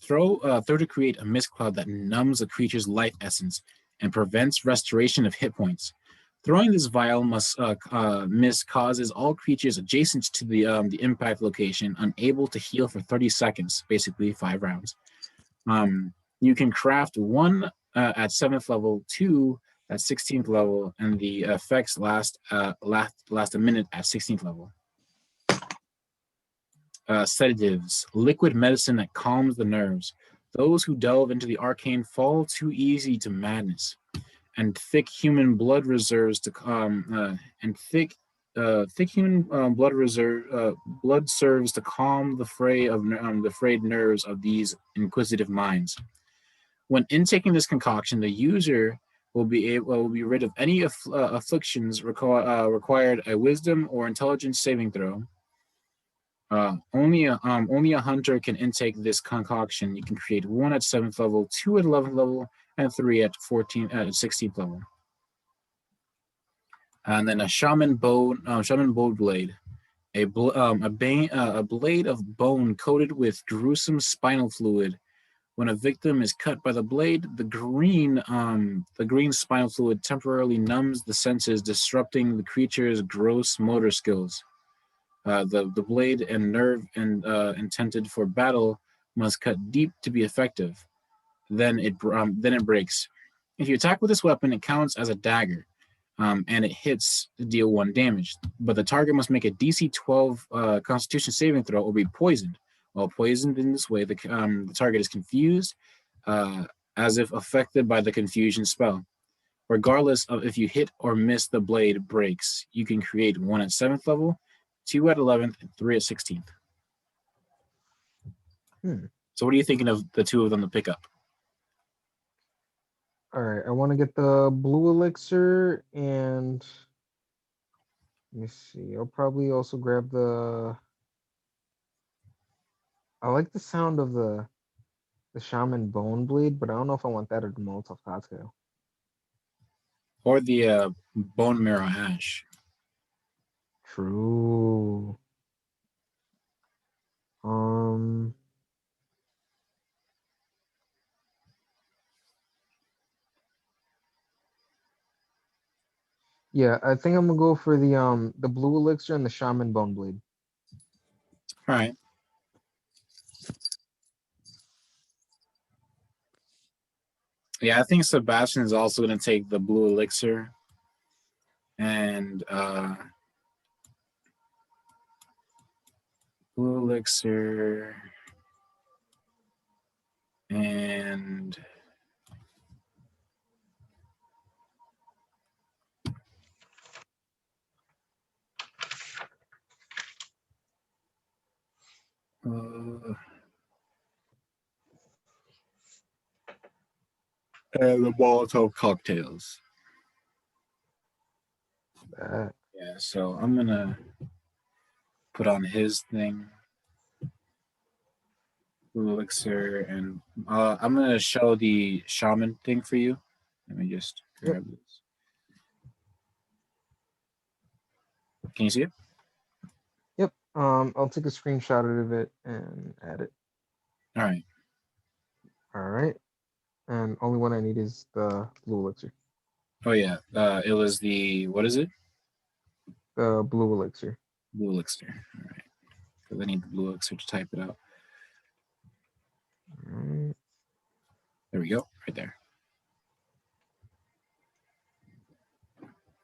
Throw to create a mist cloud that numbs a creature's life essence and prevents restoration of hit points. Throwing this vile mist causes all creatures adjacent to the impact location unable to heal for 30 seconds, basically 5 rounds. You can craft 1 at 7th level, 2 at 16th level, and the effects last a minute at 16th level. Sedatives, liquid medicine that calms the nerves. Those who delve into the arcane fall too easy to madness, and thick human blood reserves to blood serves to calm the frayed nerves of these inquisitive minds. When intaking this concoction, the user will be rid of any afflictions required a wisdom or intelligence saving throw. Only a hunter can intake this concoction. You can create 1 at 7th level, 2 at 11th level, and 3 at 16th level. And then a shaman bow blade, a blade of bone coated with gruesome spinal fluid. When a victim is cut by the blade, the green spinal fluid temporarily numbs the senses, disrupting the creature's gross motor skills. The blade and nerve intended for battle must cut deep to be effective. Then it breaks. If you attack with this weapon, it counts as a dagger, and it hits to deal 1 damage. But the target must make a DC 12 Constitution saving throw or be poisoned. While poisoned in this way, the target is confused, as if affected by the confusion spell. Regardless of if you hit or miss, the blade breaks. You can create 1 at 7th level, 2 at 11th, and 3 at 16th. So what are you thinking of the 2 of them to pick up? All right, I want to get the blue elixir, and let me see. I'll probably also grab I like the sound of the shaman bone blade, but I don't know if I want that or the Molotov cocktail. Or the bone marrow ash. True. Yeah, I think I'm gonna go for the blue elixir and the shaman bone blade. All right. Yeah, I think Sebastian is also going to take the blue elixir, and blue elixir, and the Molotov cocktails. Yeah, so I'm gonna put on his thing, blue elixir, and I'm gonna show the shaman thing for you. Let me just grab this. Can you see it? Yep. I'll take a screenshot of it and add it. All right. All right. And only one I need is the blue elixir. Oh yeah. It was the, what is it? The blue elixir. Blue elixir. All right. Because I need the blue elixir to type it out. Mm, There we go, right there.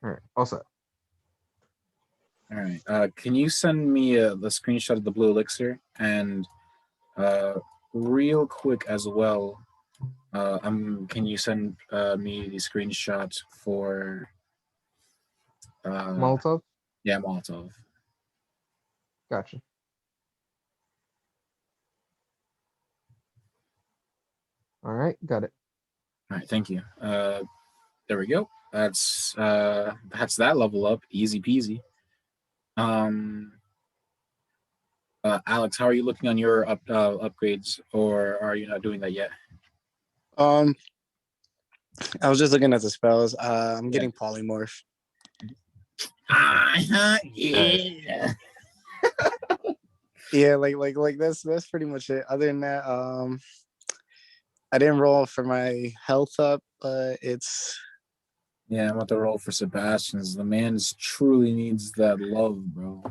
all right, all set. All right. Can you send me the screenshot of the blue elixir and real quick as well? Can you send me the screenshot for Molotov, yeah, Molotov? gotcha. All right, got it. All right, thank you. There we go. That's that level up, easy peasy. Alex, how are you looking on your upgrades, or are you not doing that yet? I was just looking at the spells. I'm getting polymorph. Yeah. Yeah, like that's pretty much it. Other than that, I didn't roll for my health up, but it's Yeah, I'm about to roll for Sebastian's. The man truly needs that love, bro.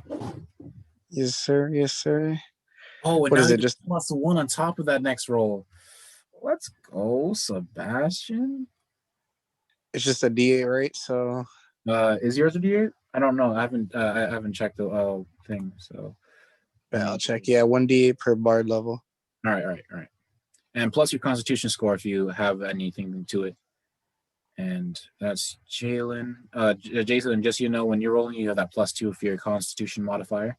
yes, sir, yes, sir. Oh, and What now is you it? Just +1 on top of that next roll. Let's go, Sebastian. it's just a D8, right? So Is yours a D8? I don't know. I haven't checked the thing. So yeah, I'll check. Yeah, 1D8 per bard level. All right. And plus your Constitution score if you have anything to it. And that's Jalen. Jason, just so you know, when you're rolling, you have that +2 for your Constitution modifier.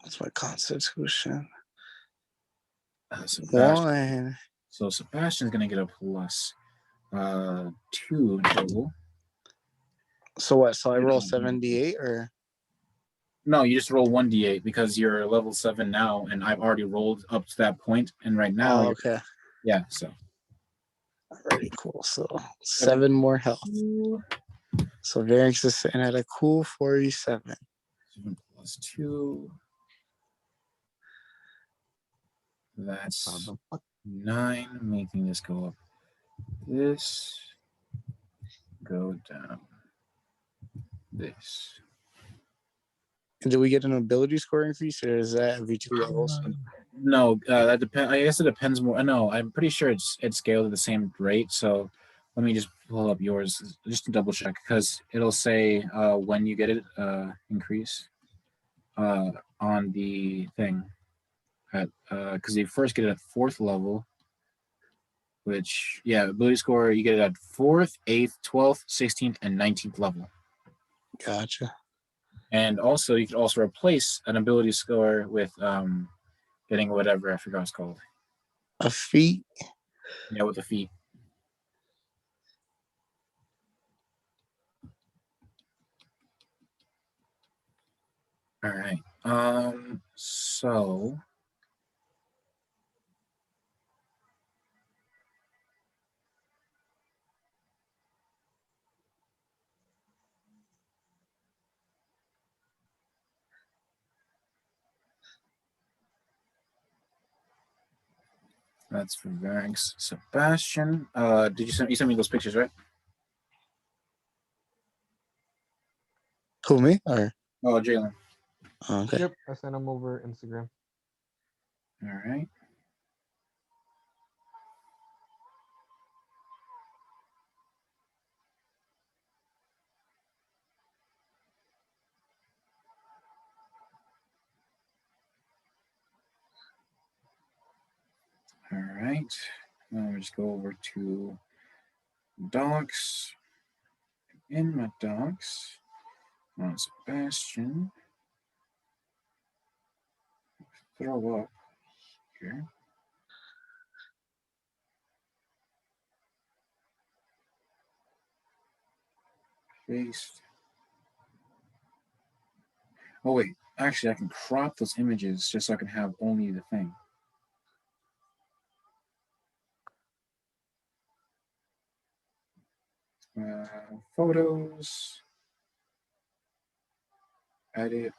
That's my Constitution. Sebastian. 1. So Sebastian's gonna get a +2 total. So what? So I roll 7D8 or No, you just roll 1d8 because you're level 7 now, and I've already rolled up to that point, and right now, okay. Yeah. So Alrighty, cool. So 7 more health. So Varix is sitting at a cool 47. 7 +2. That's 9, making this go up. This go down. This. And do we get an ability score increase, or is that every 2 levels? No, that depends. I guess it depends more. No, I'm pretty sure it's scaled at the same rate. So let me just pull up yours just to double check, because it'll say when you get it increase on the thing at because you first get it at 4th level, which ability score you get it at 4th, 8th, 12th, 16th, and 19th level. Gotcha. And also you can also replace an ability score with getting whatever I forgot what it's called. A feat. Yeah, with a feat. All right. So that's for Varix. Sebastian. Did you send me those pictures, right? Who, me? Or Oh, Jalen. okay. Yep, I sent them over Instagram. All right. All right. Now we just go over to docs. In my docs, on Sebastian. Throw up here. Paste. Oh wait, actually I can crop those images just so I can have only the thing. Photos. Edit.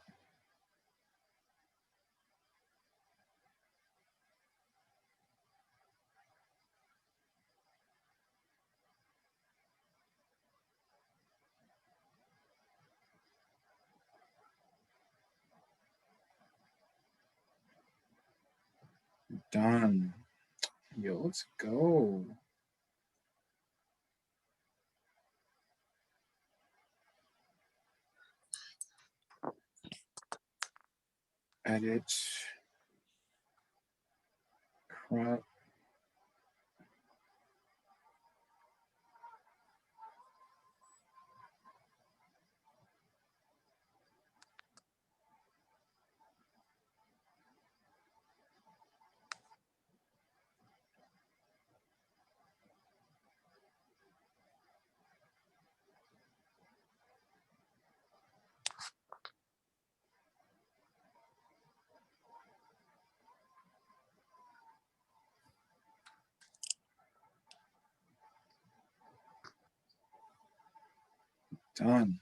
Done. Yo, let's go. Edit. Crop. Done.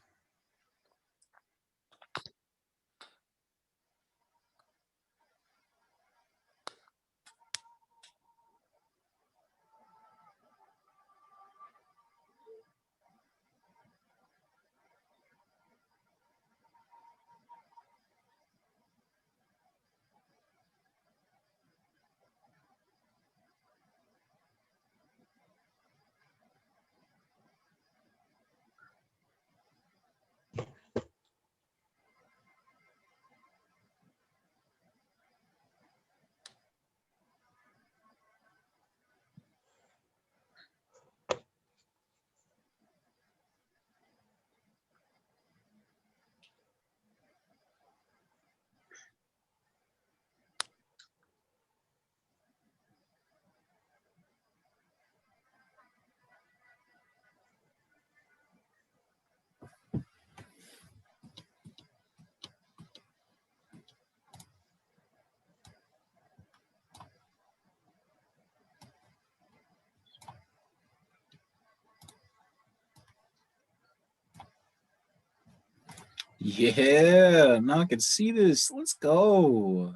Yeah, now I can see this. Let's go.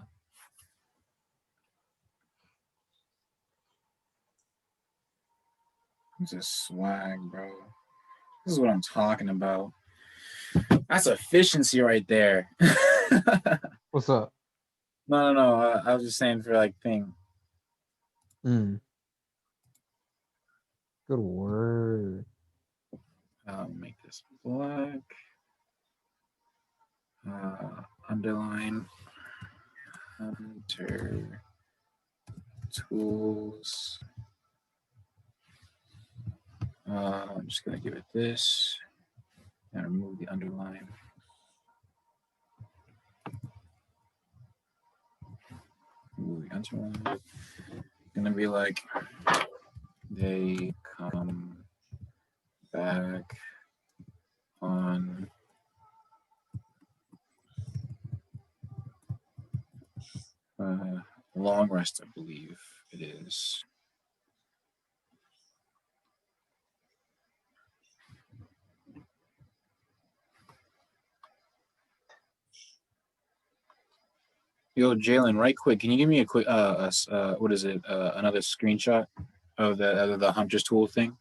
This is swag, bro. This is what I'm talking about. That's efficiency right there. What's up? No. I was just saying for like thing. Good word. Make this black. Underline. Hunter. Tools. I'm just gonna give it this. And remove the underline. Remove the underline. Gonna be like, they come back on long rest, I believe it is. Yo, Jalen, right quick, can you give me a quick what is it? Another screenshot of the Hunter's tool thing?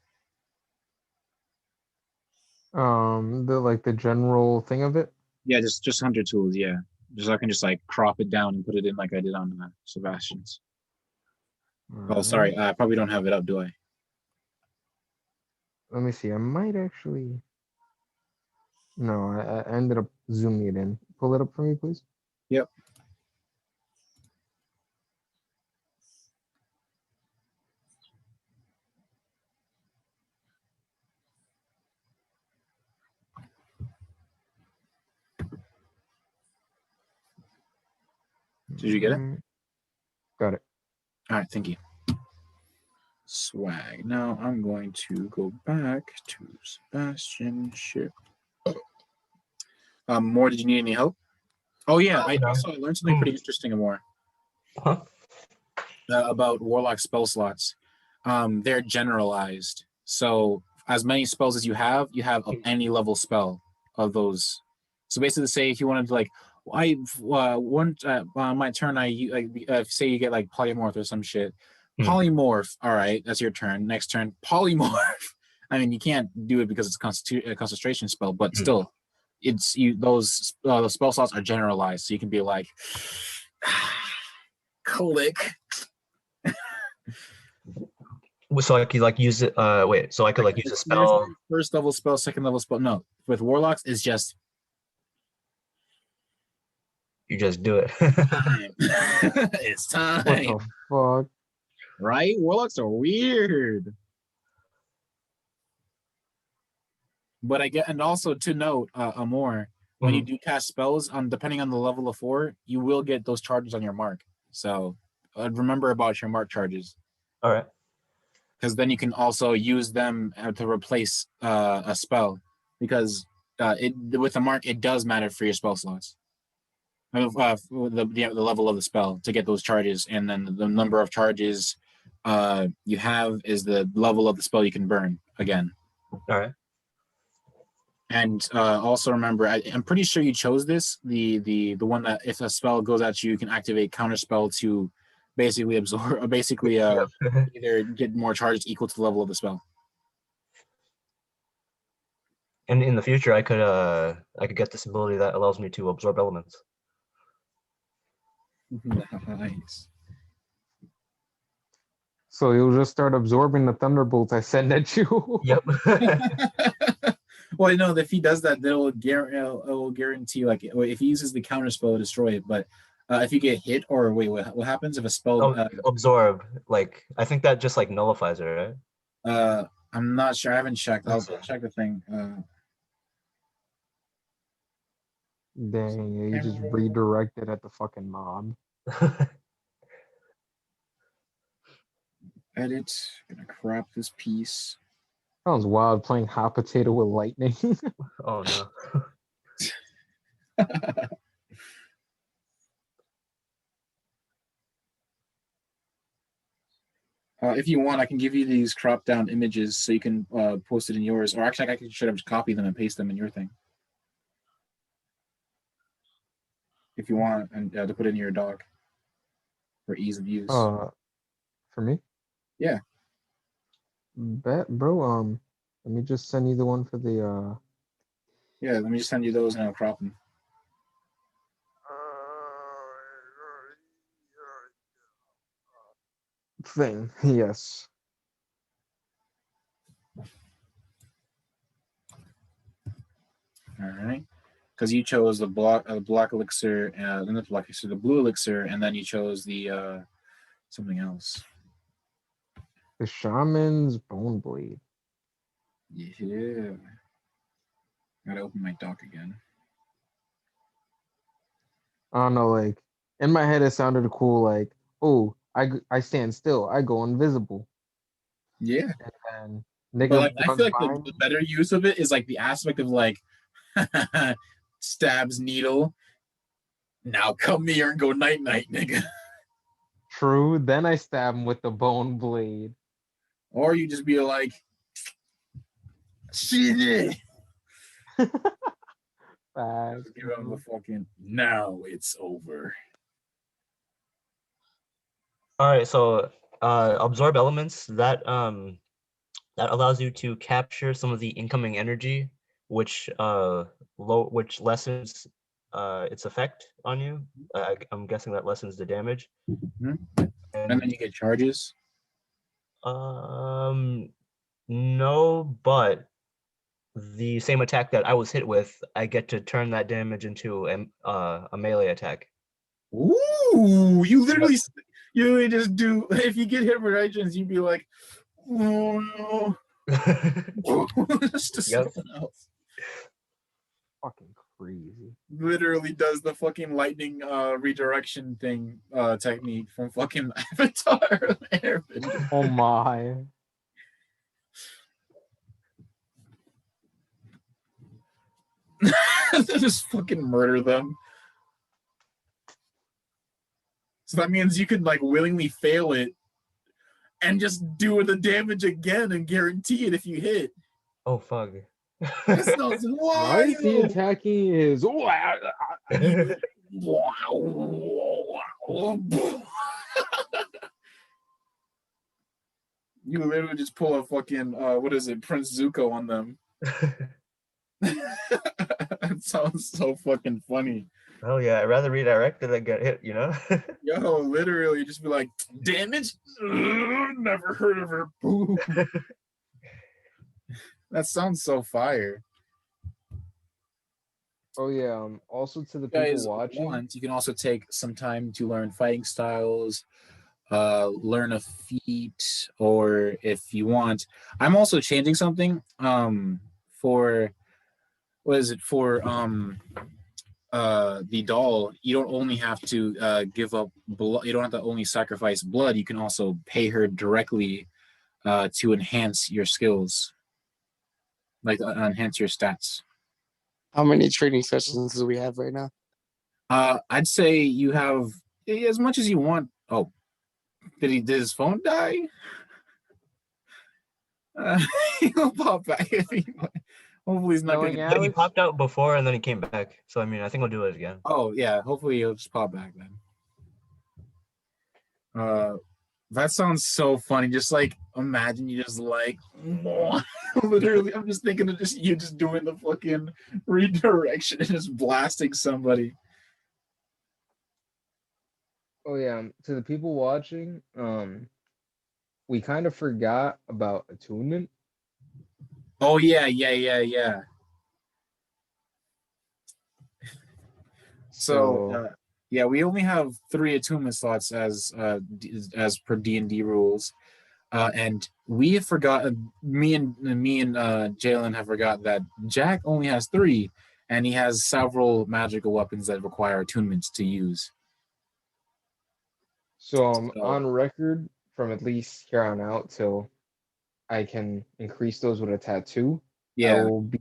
The general thing of it. Yeah, just Hunter tools. Yeah, just so I can just like crop it down and put it in like I did on Sebastian's. Oh, sorry, I probably don't have it up, do I? Let me see. I might actually. No, I ended up zooming it in. Pull it up for me, please. Yep. Did you get it? Got it. All right, thank you. Swag. Now I'm going to go back to Sebastian ship. More, did you need any help? Oh yeah, I learned something pretty interesting more. Huh? About Warlock spell slots. They're generalized. So as many spells as you have any level spell of those. So basically, say if you wanted to like, my turn, I say you get like polymorph or some shit. Polymorph. All right, that's your turn. Next turn, polymorph. I mean, you can't do it because it's a concentration spell, but still, it's you. Those spell slots are generalized, so you can be like, click. So I could like use it. Wait. So I could like use a There's spell. no first level spell, second level spell. No, with warlocks, it's just You just do it. time. It's What time, the fuck? right? Warlocks are weird. But I get, and also to note, Amor, when you do cast spells, depending on the level of 4, you will get those charges on your mark. So remember about your mark charges, All right. because then you can also use them to replace a spell. Because with the mark, it does matter for your spell slots. The level of the spell to get those charges, and then the number of charges you have is the level of the spell you can burn again. All right. And also remember, I'm pretty sure you chose this, the one that if a spell goes at you, you can activate counterspell to basically absorb, or basically either get more charges equal to the level of the spell. And in the future, I could get this ability that allows me to absorb elements. Nice. So you'll just start absorbing the thunderbolts I send at you. Yep. Well, no, if he does that, it will guarantee, like, if he uses the counter spell to destroy it. But if you get hit, or wait, what happens if a spell? Absorb. Like I think that just like nullifies it, right? I'm not sure. I haven't checked. I'll check the thing. Dang, yeah, you just redirected at the fucking mob. Edit. Gonna crop this piece. Sounds wild playing hot potato with lightning. Oh no. If you want, I can give you these cropped down images so you can post it in yours. Or actually, I should have just copy them and paste them in your thing. If you want, and to put in your doc for ease of use. For me? Yeah. Bet, bro. Let me just send you the one for the Yeah, let me just send you those and I'll crop them. thing. Yes. All right. Because you chose the black elixir, not the black elixir, the blue elixir, and then you chose the something else. The shaman's bone blade. Yeah. Gotta open my doc again. I don't know, like in my head it sounded cool, like, oh, I stand still, I go invisible. Yeah. And then but like, I feel like the better use of it is like the aspect of like stabs needle. Now come here and go night night, nigga. True. Then I stab him with the bone blade. Or you just be like, shit. Give him the fucking now it's over. All right, so absorb elements that that allows you to capture some of the incoming energy, which which lessens its effect on you. I'm guessing that lessens the damage. Mm-hmm. And then you get charges. No, but the same attack that I was hit with, I get to turn that damage into a melee attack. Ooh, you literally just do, if you get hit with agents, you'd be like, oh no. It's just something else. Fucking crazy. Literally does the fucking lightning redirection thing technique from fucking Avatar. Oh my. Just fucking murder them. So that means you could like willingly fail it and just do the damage again and guarantee it if you hit. Oh fuck. That sounds wild. Why is he attacking his You literally just pull a fucking what is it, Prince Zuko on them. That sounds so fucking funny. Oh yeah, I'd rather redirect than get hit, you know? Yo, literally, just be like, damage? Never heard of her. Boom. That sounds so fire. Oh yeah. Also to the You people guys watching. want, you can also take some time to learn fighting styles, learn a feat, or if you want, I'm also changing something for what is it for the doll. You don't only have to give up blood, you don't have to only sacrifice blood, you can also pay her directly to enhance your skills, like enhance your stats. How many training sessions do we have right now? I'd say you have as much as you want. Oh, did his phone die? He'll pop back if he. Hopefully he's not Knowing gonna. But he Alex, popped out before and then he came back. So I mean, I think we'll do it again. Oh yeah, hopefully he'll just pop back then. That sounds so funny. Just like imagine you just like literally. I'm just thinking of just you just doing the fucking redirection and just blasting somebody. oh yeah, to the people watching, we kind of forgot about attunement. Oh yeah. So yeah, we only have 3 attunement slots as per D&D rules, and we have forgot. Me and Jalen have forgot that Jack only has 3, and he has several magical weapons that require attunements to use. So I'm on record from at least here on out till I can increase those with a tattoo. I Yeah. will be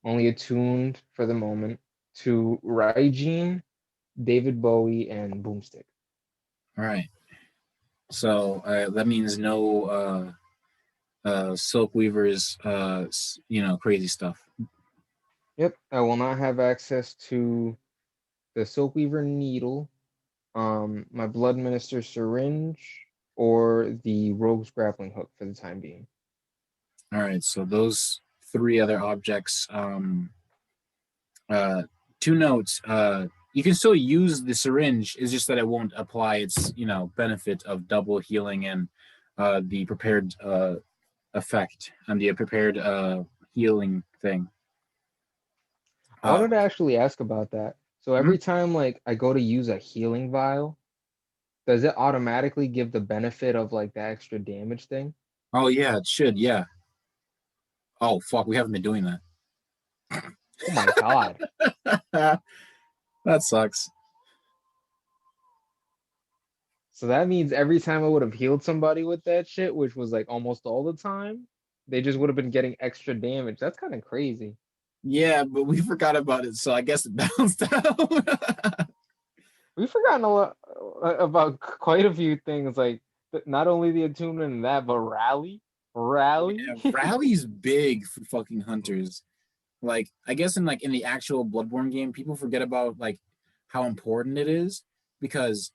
only attuned for the moment to Raijin, David Bowie, and Boomstick. All right. So that means no Silk Weaver's crazy stuff. Yep, I will not have access to the Silkweaver needle, my Blood Minister syringe, or the Rogue's grappling hook for the time being. All right. So those 3 other objects. 2 notes. You can still use the syringe. It's just that it won't apply its benefit of double healing and the prepared effect and the prepared healing thing. I wanted to actually ask about that. So every time like I go to use a healing vial, does it automatically give the benefit of like the extra damage thing? Oh yeah, it should. Yeah. Oh fuck, we haven't been doing that. Oh my god. That sucks. So that means every time I would have healed somebody with that shit, which was like almost all the time, they just would have been getting extra damage. That's kind of crazy. Yeah, but we forgot about it, so I guess it bounced out. We've forgotten a lot about quite a few things, like not only the attunement and that, but rally. Yeah, rally's big for fucking hunters. Like, I guess in the actual Bloodborne game, people forget about like how important it is, because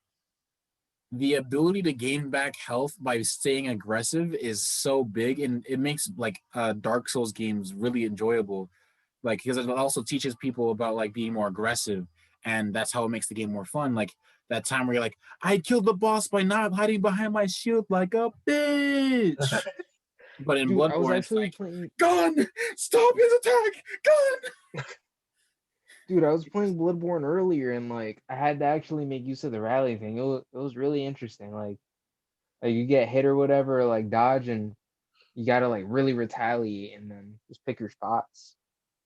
the ability to gain back health by staying aggressive is so big, and it makes like Dark Souls games really enjoyable. Like, because it also teaches people about like being more aggressive, and that's how it makes the game more fun. Like that time where you're like, I killed the boss by not hiding behind my shield like a bitch. But in Dude, I was Bloodborne, it's actually like, playing. gun, stop his attack, gun. Dude, I was playing Bloodborne earlier, and like I had to actually make use of the rally thing. It was really interesting. Like you get hit or whatever, or, like dodge, and you gotta like really retaliate, and then just pick your spots.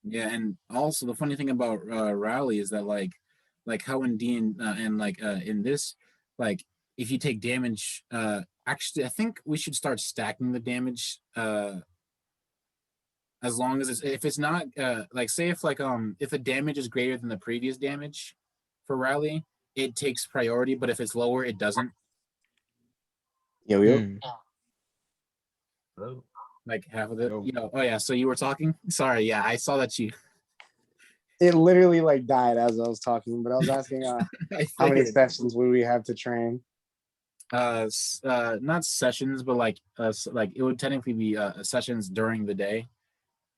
Yeah, and also the funny thing about rally is that like how in D and like in this, like if you take damage, actually I think we should start stacking the damage. As long as if it's not like say if the damage is greater than the previous damage for rally, it takes priority, but if it's lower, it doesn't. Yo. Hello. Like half of it. Oh yeah. So you were talking. Sorry. Yeah, I saw that you. It literally like died as I was talking, but I was asking how many sessions would we have to train? Not sessions, but like it would technically be sessions during the day,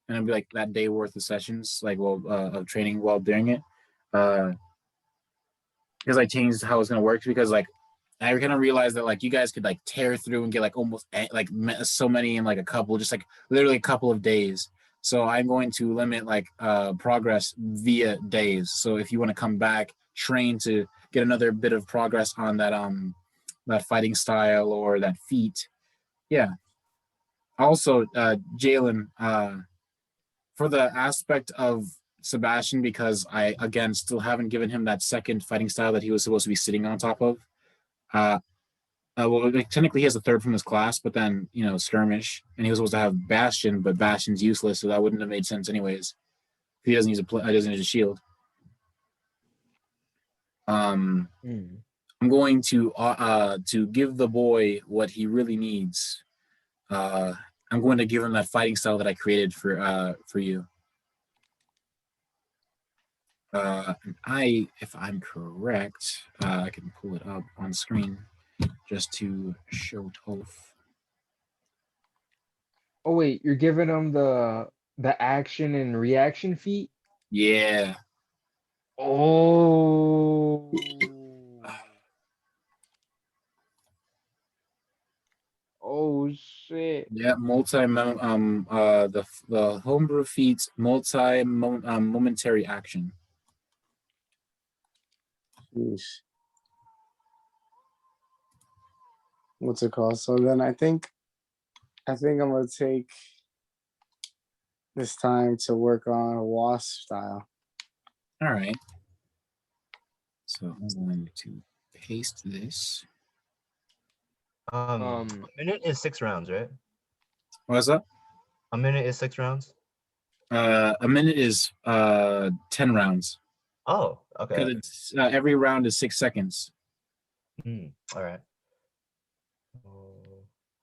and it'd be like that day worth of sessions, like of training while doing it. because I changed how it's gonna work because like I kind of realized that like you guys could like tear through and get like almost like so many in like a couple, just like literally a couple of days. So I'm going to limit like progress via days. So if you want to come back, train to get another bit of progress on that fighting style or that feat, yeah. Also, Jalen, for the aspect of Sebastian, because I again still haven't given him that second fighting style that he was supposed to be sitting on top of. Well, like, technically he has a third from his class, but then skirmish, and he was supposed to have Bastion, but Bastion's useless, so that wouldn't have made sense anyways. If he doesn't use a shield. I'm going to give the boy what he really needs. I'm going to give him that fighting style that I created for you. If I'm correct, I can pull it up on screen just to show off. Oh wait, you're giving him the action and reaction feat? Yeah. Oh. Oh shit. Yeah, the homebrew feats momentary action. Yeesh. What's it called? So then I think I'm gonna take this time to work on a wasp style. All right. So I'm going to paste this. A minute is 6 rounds, right? What is that? A minute is 6 rounds. A minute is 10 rounds. Oh, okay. Because it's every round is 6 seconds. All right.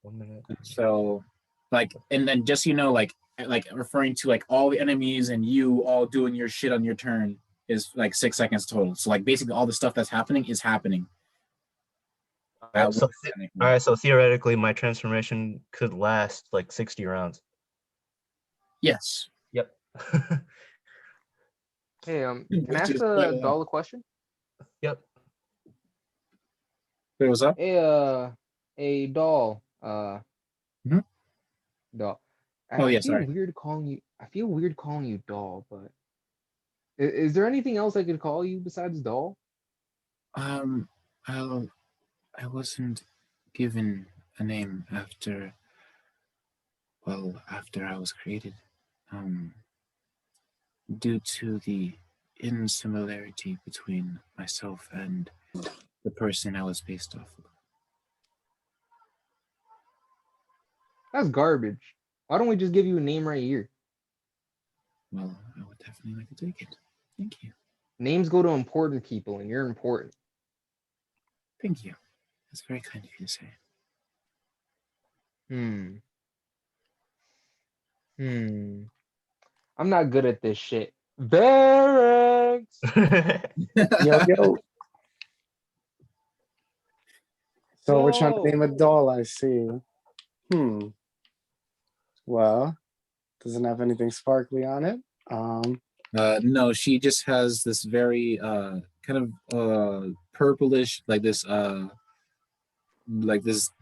1 minute. So, like, and then just like referring to like all the enemies and you all doing your shit on your turn is like 6 seconds total. So like basically all the stuff that's happening is happening. All right, so theoretically, my transformation could last like 60 rounds. Yes. Yep. Hey, can I ask the doll a question? Yep. Wait, what's up? Hey, doll. Doll. Oh yeah, I feel sorry. weird calling you. I feel weird calling you doll, but is there anything else I could call you besides doll? I wasn't given a name after I was created. Due to the insimilarity between myself and the person I was based off of. That's garbage. Why don't we just give you a name right here? Well, I would definitely like to take it. Thank you. Names go to important people, and you're important. Thank you. That's very kind of you to say. I'm not good at this shit. Barracks. Yo. So we're trying to Doll. name a doll, I see. Well, doesn't have anything sparkly on it. No, she just has this very kind of purplish, like this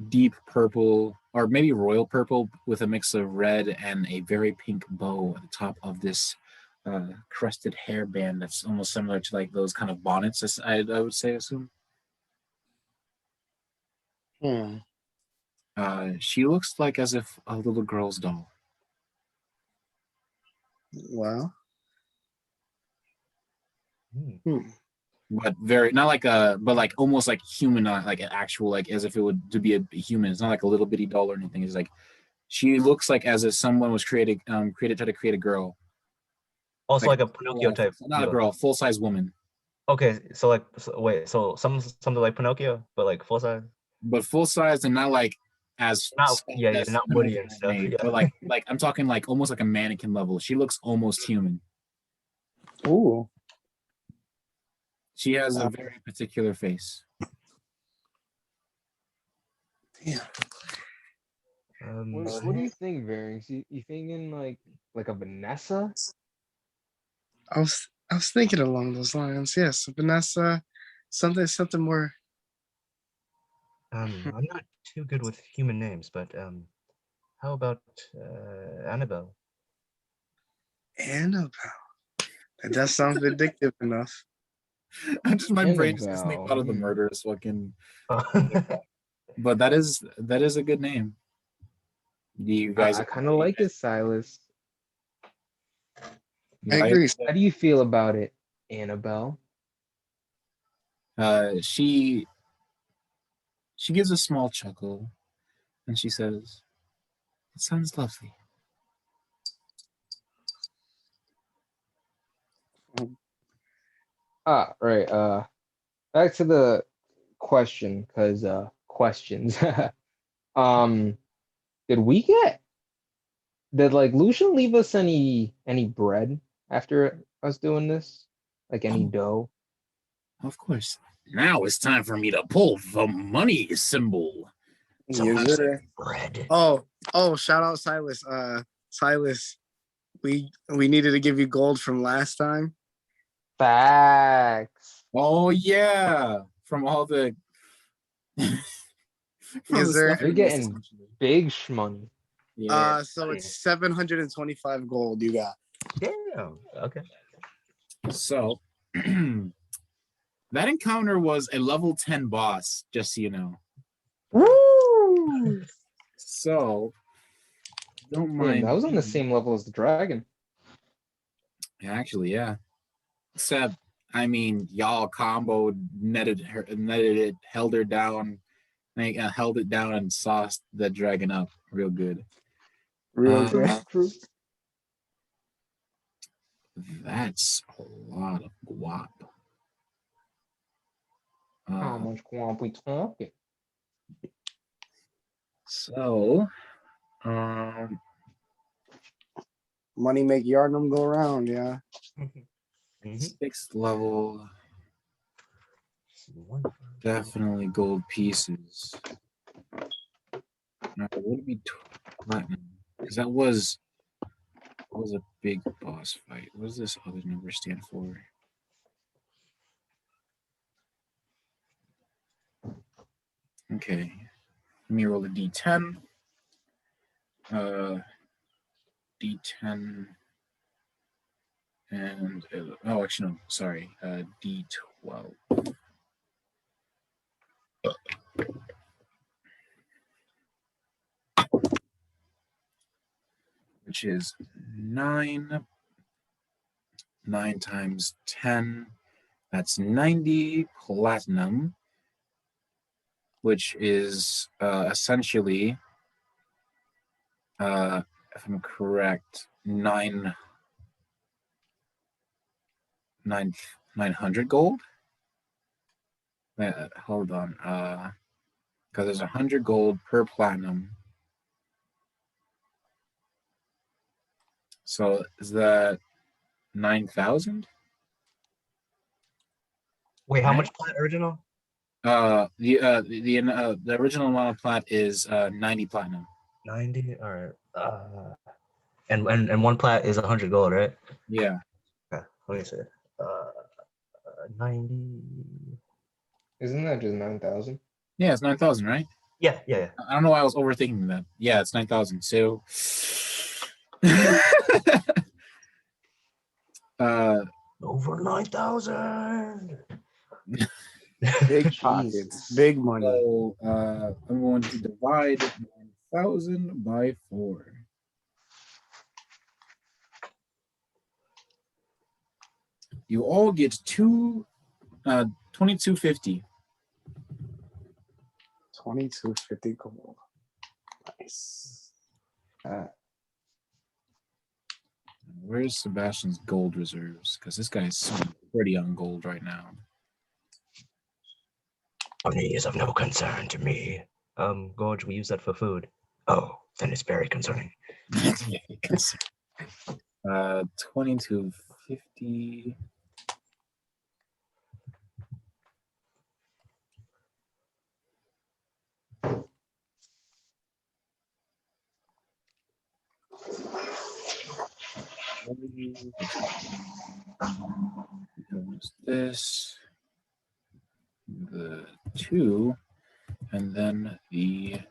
deep purple or maybe royal purple with a mix of red and a very pink bow at the top of this crusted hairband that's almost similar to like those kind of bonnets, I would say, assume. She looks like as if a little girl's doll. Well. But very not like but like almost like human, like an actual, like as if it would to be a human. It's not like a little bitty doll or anything. It's like she looks like as if someone was created to create a girl. Also like a Pinocchio type. Not a girl, full size woman. Okay, so something like Pinocchio, but like full size. But full size and not like as not woody and stuff. Yeah. But like I'm talking like almost like a mannequin level. She looks almost human. Ooh. She has a very particular face. Damn. What do you think, Varings? You thinking like a Vanessa? I was thinking along those lines. Yes, Vanessa, Something more. I'm not too good with human names, but how about Annabelle? Annabelle. That does sound addictive enough. My brain just think out of the murderous fucking. But that is a good name. Do you guys? I kind of like it, Silas. I agree. How do you feel about it, Annabelle? She gives a small chuckle, and she says, "It sounds lovely." Right. Back to the question, because questions. Did we get? Did like Lucian leave us any bread after us doing this? Like any dough? Of course. Now it's time for me to pull the money symbol. Yes, sir. Bread. Oh, shout out Silas. Silas, we needed to give you gold from last time. Facts. Oh yeah, from all the. Yes, sir. You're getting big shmoney. Yeah. So it's 725 gold you got. Damn. Okay. So that encounter was a level 10 boss, just so you know. Woo! So don't Damn, mind. that was on the same level as the dragon. Actually, yeah. Except, I mean, y'all comboed, netted it, held her down, held it down, and sauced the dragon up real good. Real good. True. That's a lot of guap. How much guap we talking? So, Money make Yardnum go around, yeah. 6th level, definitely gold pieces. Now, would it be platinum? Because that was a big boss fight. What does this other number stand for? Okay, let me roll a d10. D10 and actually no, sorry, D12. Which is 9. 9 times 10. That's 90 platinum, which is essentially, if I'm correct, 900 gold. Hold on, because there's 100 gold per platinum. So is that 9,000? Wait, how much plat original? The original amount of plat is 90 platinum. 90. All right. And one plat is 100 gold, right? Yeah. Okay. Let me see. 90. Isn't that just 9,000? Yeah, it's 9,000, right? Yeah. I don't know why I was overthinking that. Yeah, it's 9,000. So, Over 9,000. Big pockets, big money. So I'm going to divide 9,000 by 4. You all get 2250. 2250 gold. Nice. Where's Sebastian's gold reserves? Because this guy's sitting pretty on gold right now. Money is of no concern to me. Gorge, we use that for food. Oh, then it's very concerning. 2250. This. the 2, and then the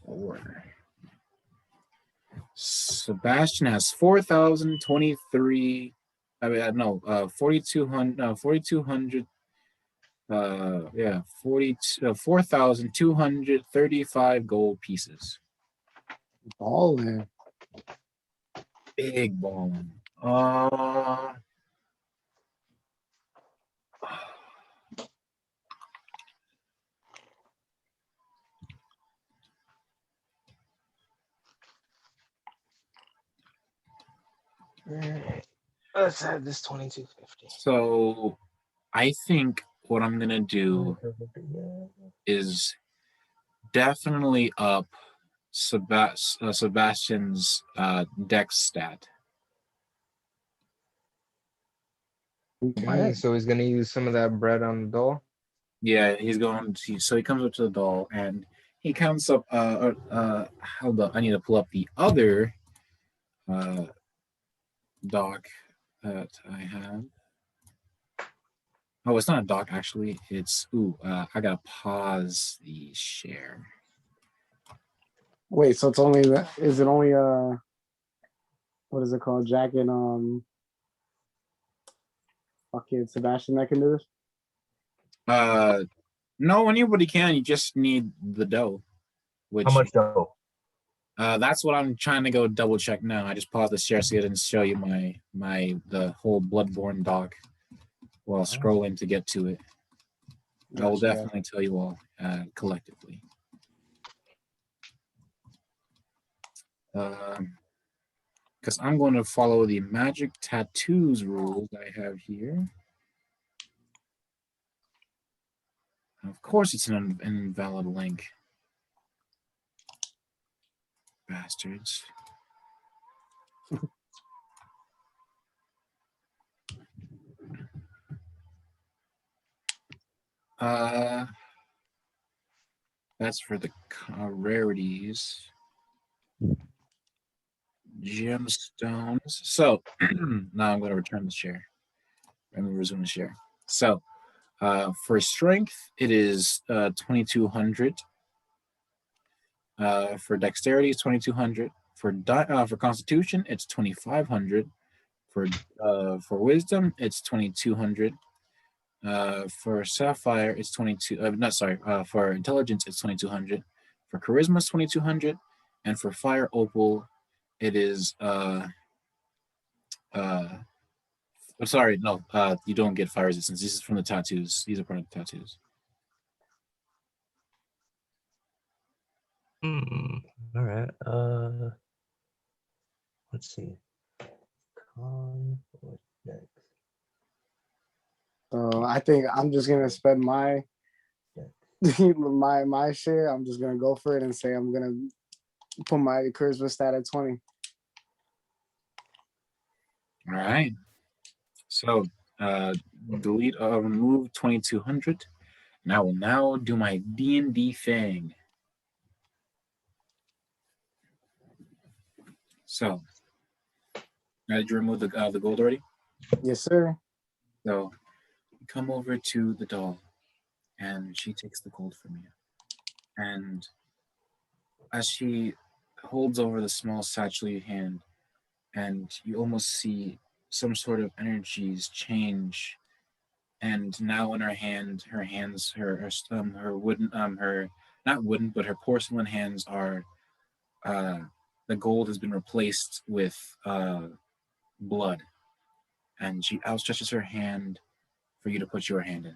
4. Sebastian has 4,023. I mean, no, 4,200. No, 4,200. Yeah, 4,235 gold pieces. Ballin'. Big ballin'. Alright. Let's add this 2250. So I think what I'm gonna do is definitely up Sebastian's dex stat. Okay, so he's gonna use some of that bread on the doll. Yeah, he's going to. So he comes up to the doll and he counts up. Hold up, I need to pull up the other doc that I have. Oh, it's not a doc actually. It's I gotta pause the share. Wait, so it's only is it only what is it called? Jack and fucking Sebastian that can do this? No, anybody can. You just need the dough. Which How much dough? that's what I'm trying to go double check now. I just paused the share so I didn't show you the whole Bloodborne doc while scrolling to get to it. I will definitely tell you all collectively. Because I'm going to follow the magic tattoos rules I have here. Of course, it's an invalid link. Bastards. That's for the rarities. Gemstones. So now I'm going to return the share. Let me resume the share. So for strength, it is 2,200. For dexterity, it's 2,200. For constitution, it's 2,500. For wisdom, it's 2,200. For sapphire, it's 22. For intelligence, it's 2,200. For charisma, it's 2,200. And for fire opal, it is sorry, no, you don't get fire resistance. This is from the tattoos. These are part of the tattoos. All right. Let's see. Con or dex? So I think I'm just gonna spend my my share. I'm just gonna go for it and say I'm gonna put my charisma stat at 20. All right. So delete remove 2,200. And I will now do my D&D thing. So, did you remove the gold already? Yes, sir. So, come over to the doll, and she takes the gold from you. And as she holds over the small satchel in your hand, and you almost see some sort of energies change. And now in her wooden, her not wooden, but her porcelain hands are, the gold has been replaced with blood. And she outstretches her hand for you to put your hand in.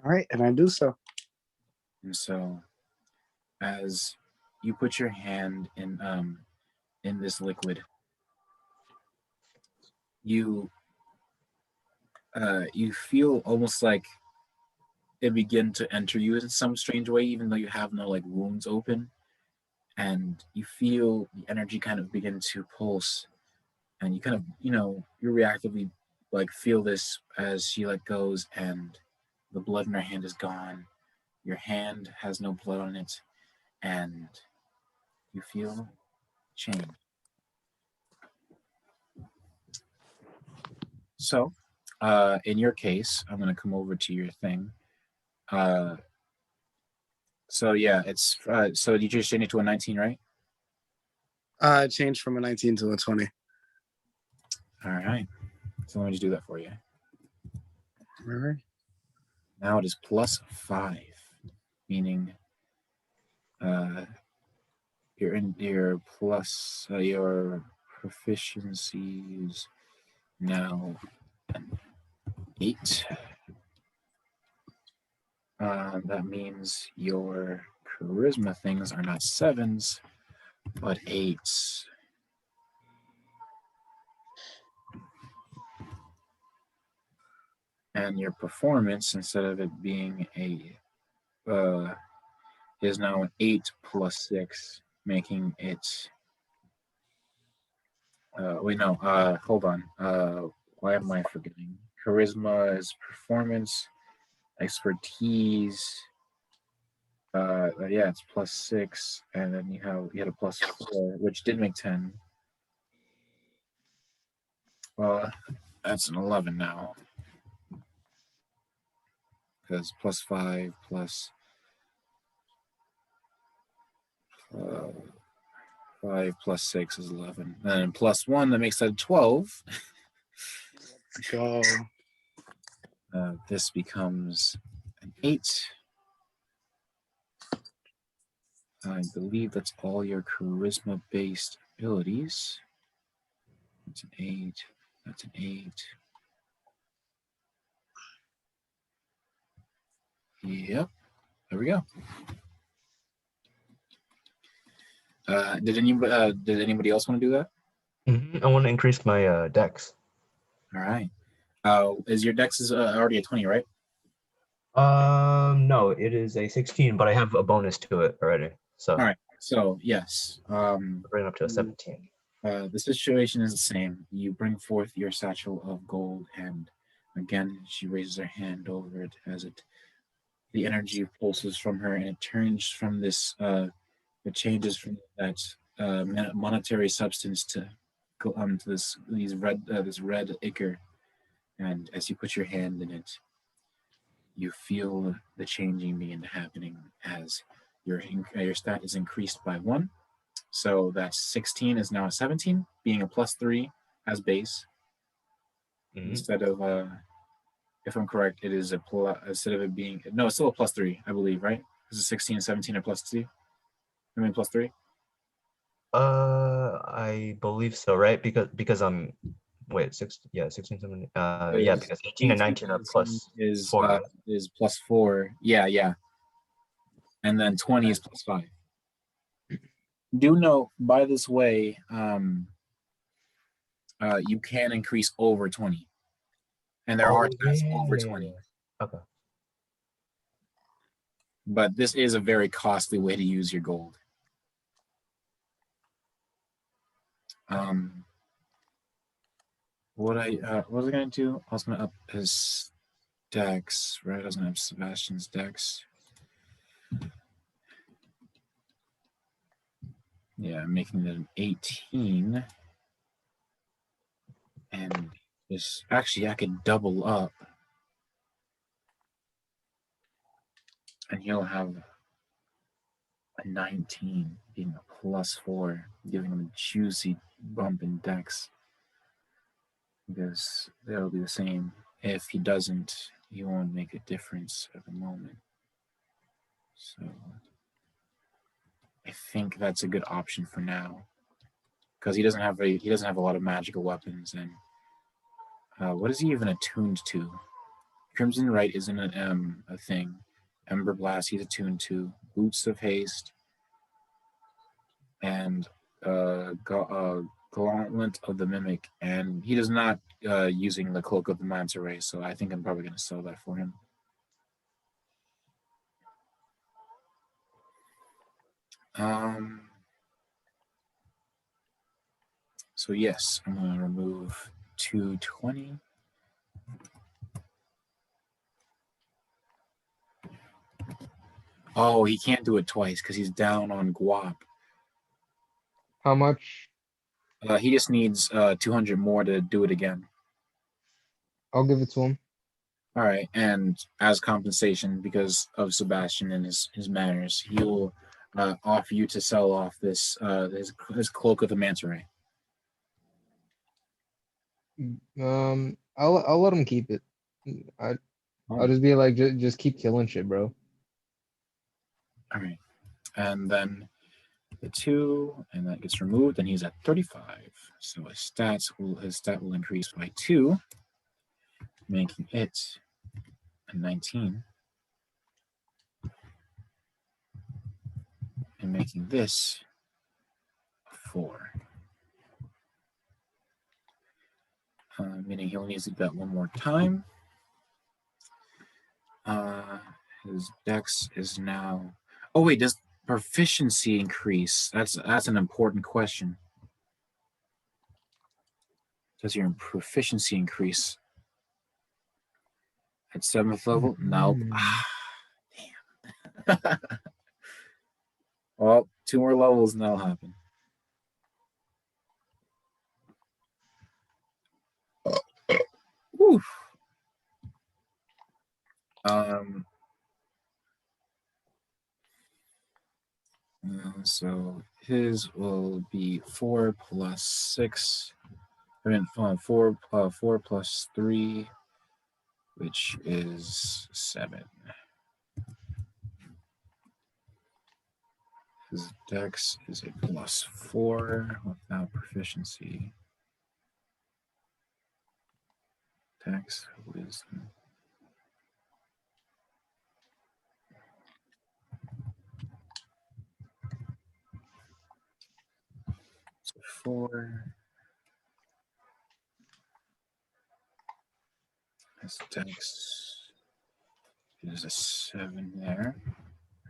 All right, and I do so. And so, as you put your hand in this liquid, you feel almost like it begin to enter you in some strange way, even though you have no like wounds open, and you feel the energy kind of begin to pulse, and you kind of you reactively like feel this as she like goes, and the blood in her hand is gone. Your hand has no blood on it, and you feel change. So In your case, I'm gonna come over to your thing. So yeah, it's so you just changed it to a 19, right? I changed from a 19 to a 20. All right. So let me just do that for you. Remember? Now it is +5, meaning your plus your proficiencies now an 8. That means your charisma things are not 7s, but 8s. And your performance, instead of it being is now an 8 plus 6, making it. Hold on. Why am I forgetting? Charisma is performance, expertise. Yeah, it's +6, and then you had a +4, which did make 10. Well, that's an 11 now, because +5 plus 5 plus 6 is 11, and then +1 that makes that 12. Go. This becomes an 8. I believe that's all your charisma-based abilities. That's an 8. That's an 8. Yep. There we go. Did anybody else want to do that? I want to increase my dex. All right. Is your dex already a 20, right? No, it is a 16, but I have a bonus to it already. So All right. So yes. bring it up to a 17. The situation is the same. You bring forth your satchel of gold, and again she raises her hand over it as the energy pulses from her, and it turns from this. It changes from that monetary substance to this red ichor, and as you put your hand in it, you feel the changing begin to happening as your stat is increased by 1. So that 16 is now a 17, being a +3 as base. Instead of if I'm correct, it is instead of it being it's still a +3, I believe, right? This is 16 and 17 are +2. I mean +3. I believe so, right? Because I'm 16, 17, yeah, because 18 and 19 are is +4, right? is +4. Yeah. And then 20 is +5. Do know by this way, you can increase over 20. And there are stats over 20. Okay. But this is a very costly way to use your gold. What was I gonna do? I was gonna up his dex, right? I was gonna have Sebastian's dex. Yeah, making it an 18. And this actually I could double up. And he'll have a 19, being a +4, giving him a juicy bump in dex. Because that'll be the same. If he doesn't, he won't make a difference at the moment. So I think that's a good option for now, because he doesn't have a lot of magical weapons. And what is he even attuned to? Crimson Right isn't a thing. Ember Blast he's attuned to. Boots of Haste and Gauntlet of the Mimic, and he does not using the Cloak of the Manta Ray, so I think I'm probably going to sell that for him. So yes, I'm going to remove 220. Oh, he can't do it twice because he's down on Guap. How much? He just needs 200 more to do it again. I'll give it to him. All right, and as compensation because of Sebastian and his manners, he will offer you to sell off this his cloak of the manta ray. I'll let him keep it. I'll just be like, just keep killing shit, bro. All right, and then the 2, and that gets removed, and he's at 35. So his stat will increase by 2, making it a 19, and making this a 4. Meaning he'll need to do that one more time. His dex is now. Oh wait, does proficiency increase? That's an important question. Does your proficiency increase at 7th level? Nope. Damn. Well, 2 more levels and that'll happen. Whew. So his will be 4 plus 6. I mean, 4 plus 3, which is 7. His dex is a +4 without proficiency. Dex, wisdom. So 4. His dex is a 7 there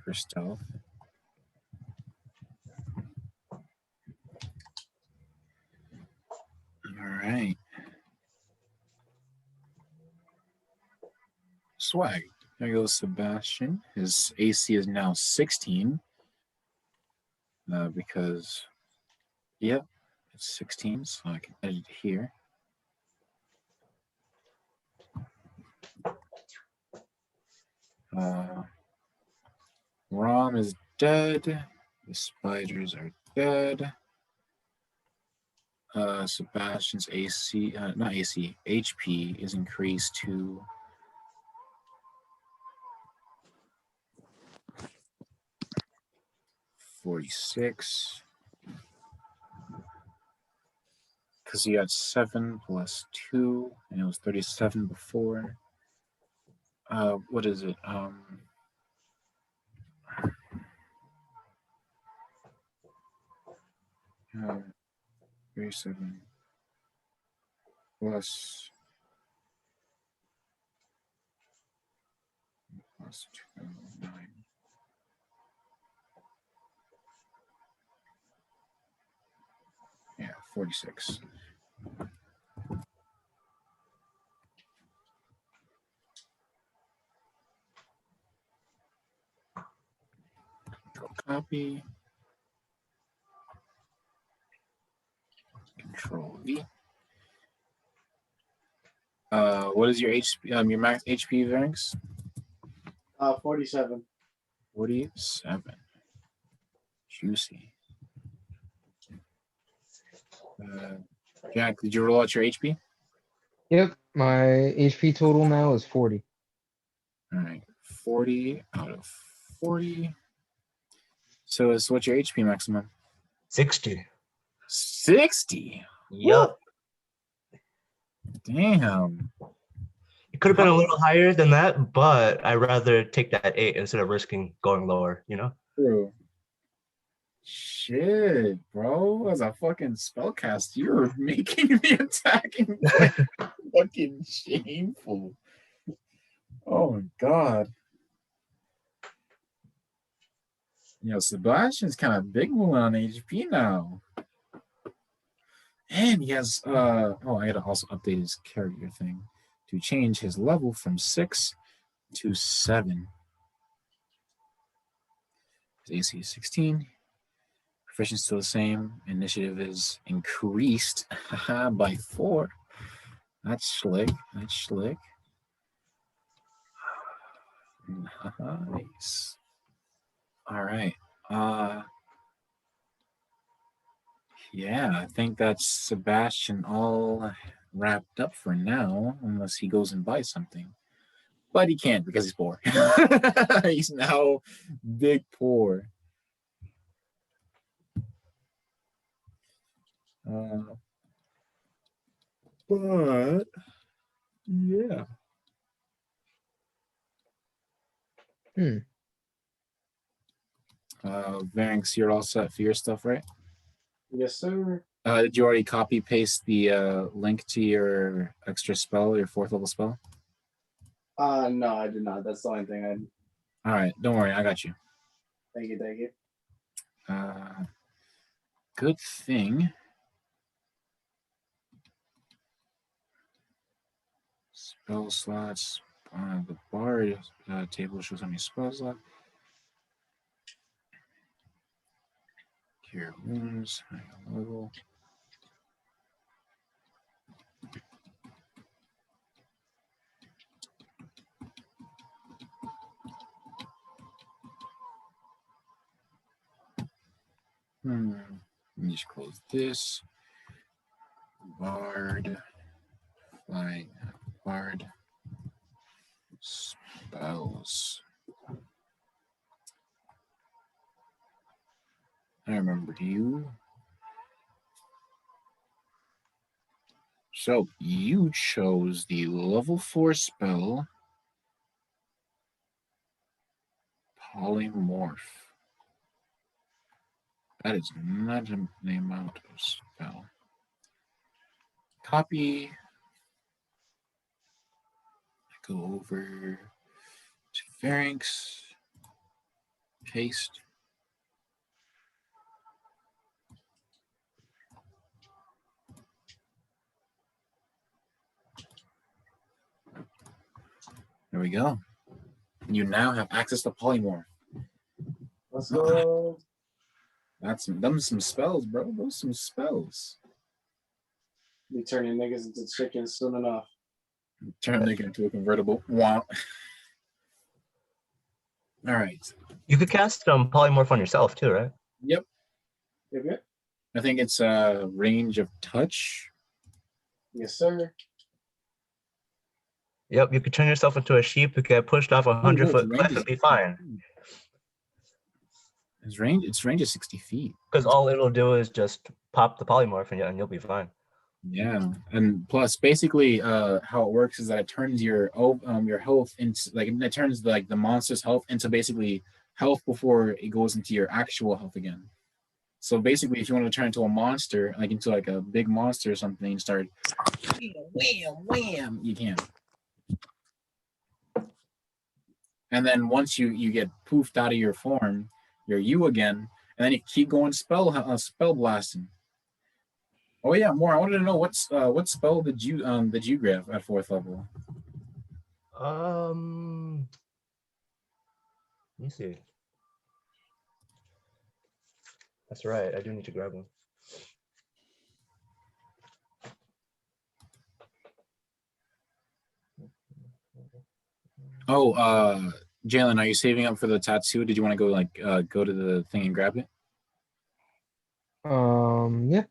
for stealth. All right. Swag. There goes Sebastian. His AC is now 16. Because, yep, it's 16, so I can edit it here. Rom is dead. The spiders are dead. Sebastian's AC, not AC, HP is increased to 46. Because he had 7 plus 2, and it was 37 before. What is it? 37 plus 2, 9. Yeah, 46. Copy. Control V. What is your HP? Your max HP variance? 47. 47. Juicy. Jack, did you roll out your HP? Yep, my HP total now is 40. All right, 40 out of 40. So what's your HP maximum? 60. 60. Yup. Damn. It could have been a little higher than that, but I'd rather take that 8 instead of risking going lower, you know? True. Shit, bro. As a fucking spellcast, you're making the attacking fucking shameful. Oh my god. You know, Sebastian's kind of big one on HP now. And he has I gotta also update his character thing to change his level from 6 to 7. His AC is 16. Proficiency still the same. Initiative is increased by 4. That's slick. That's slick. Nice. All right. Yeah, I think that's Sebastian all wrapped up for now, unless he goes and buys something. But he can't because he's poor. He's now big poor. But yeah. Varynx, you're all set for your stuff, right? Yes, sir. Did you already copy paste the link to your extra spell, your 4th level spell? No, I did not. That's the only thing I. All right, don't worry, I got you. Thank you, thank you. Good thing. Spell slots. The bard table shows how many spells left. Cure wounds. High level. Let me just close this. Bard. Fly. Bard. Spells. I remember you. So you chose the level 4 spell Polymorph. That is not the amount of spell. Copy. Go over to Varynx. Paste. There we go. You now have access to Polymorph. Let's go. Them some spells, bro. Those some spells. Be turning niggas into chickens soon enough. Turn nigga into a convertible. Wow. All right. You could cast polymorph on yourself too, right? Yep. Yep. I think it's range of touch. Yes, sir. Yep, you could turn yourself into a sheep. You get pushed off a 100-foot cliff and be fine. Its range is 60 feet. Because all it'll do is just pop the polymorph and you'll be fine. Yeah, and plus, basically, how it works is that it turns your health into it turns the monster's health into basically health before it goes into your actual health again. So basically, if you want to turn into a monster, into a big monster or something, and start wham, wham, you can. And then once you get poofed out of your form, you're you again, and then you keep going spell blasting. Oh yeah, more. I wanted to know what spell did you grab at 4th level? Let me see. That's right. I do need to grab one. Oh, Jalen, are you saving up for the tattoo? Did you want to go to the thing and grab it? Yeah.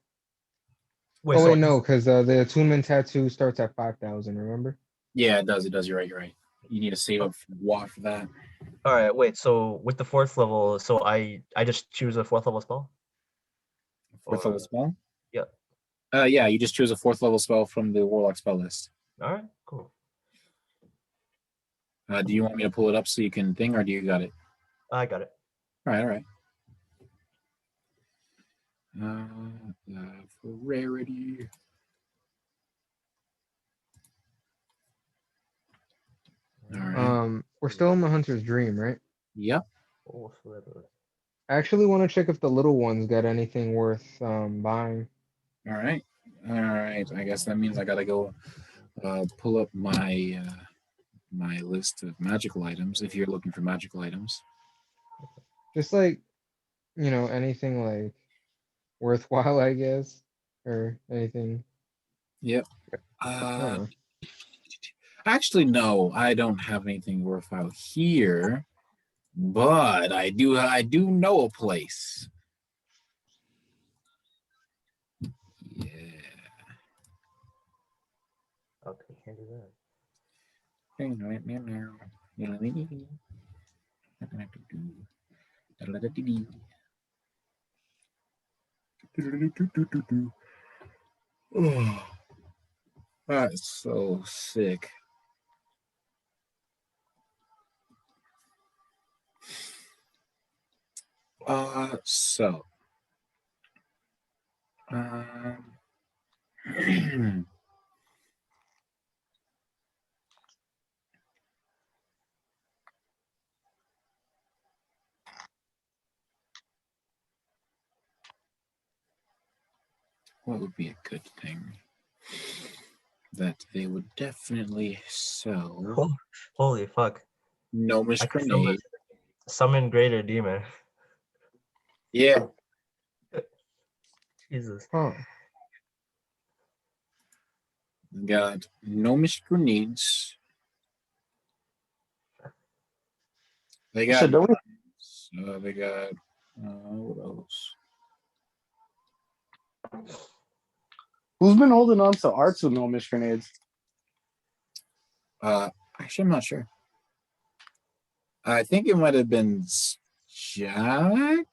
Wait, Oh so wait, no, because the attunement tattoo starts at 5,000. Remember? Yeah, it does. It does. You're right. You need to save up for that. all right, wait. So with the 4th level, so I just choose a 4th level spell. 4th level spell? Yeah. Yeah, you just choose a 4th level spell from the Warlock spell list. All right, cool. Do you want me to pull it up so you can think, or do you got it? I got it. All right. For rarity. All right. We're still in the Hunter's Dream, right? Yep. I actually want to check if the little ones got anything worth buying. All right. I guess that means I gotta go pull up my my list of magical items. If you're looking for magical items, Just anything worthwhile, I guess, or anything. Yep. Huh. Actually, no, I don't have anything worthwhile here, but I do know a place. Yeah. Okay, can't do that. Oh, that's so sick. So, what would be a good thing that they would definitely sell? Holy fuck. Gnomish I can grenade. summon greater demon. Yeah. Jesus. Huh. Got gnomish grenades. They got. Shit, don't we- They got. What else? Who's been holding on to arts with gnomish grenades? Actually, I'm not sure. I think it might have been Jack,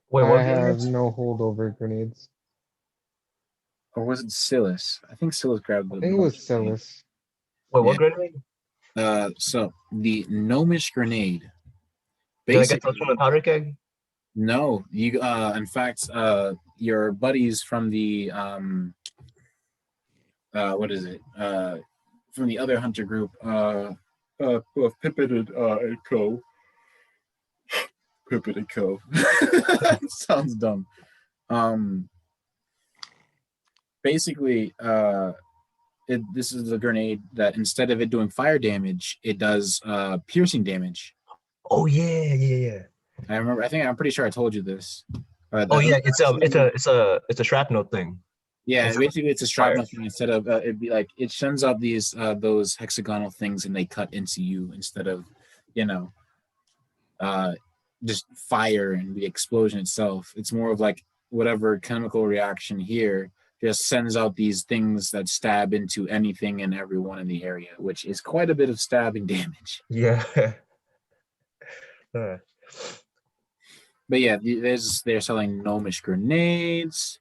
Wait, I what have grenades? no holdover grenades. or was it Silas? I think Silas grabbed the. I think it was gnomish grenade. Celis. Wait, what Yeah. grenade? So the gnomish grenade. Did I get Basically, those from the powder keg? no. You. In fact, your buddies from the what is it? From the other hunter group, who have Pippin and Co. Pippin and Co. Sounds dumb. Basically, this is a grenade that instead of it doing fire damage, it does piercing damage. Oh yeah. I remember. I'm pretty sure I told you this. Oh yeah, it's a shrapnel thing. Yeah, Instead of basically it's a fire. shrapnel thing. Instead of it'd be like it sends out those hexagonal things and they cut into you instead of, you know, just fire and the explosion itself. It's more of like whatever chemical reaction here just sends out these things that stab into anything and everyone in the area, which is quite a bit of stabbing damage. Yeah. But yeah, they're selling gnomish grenades.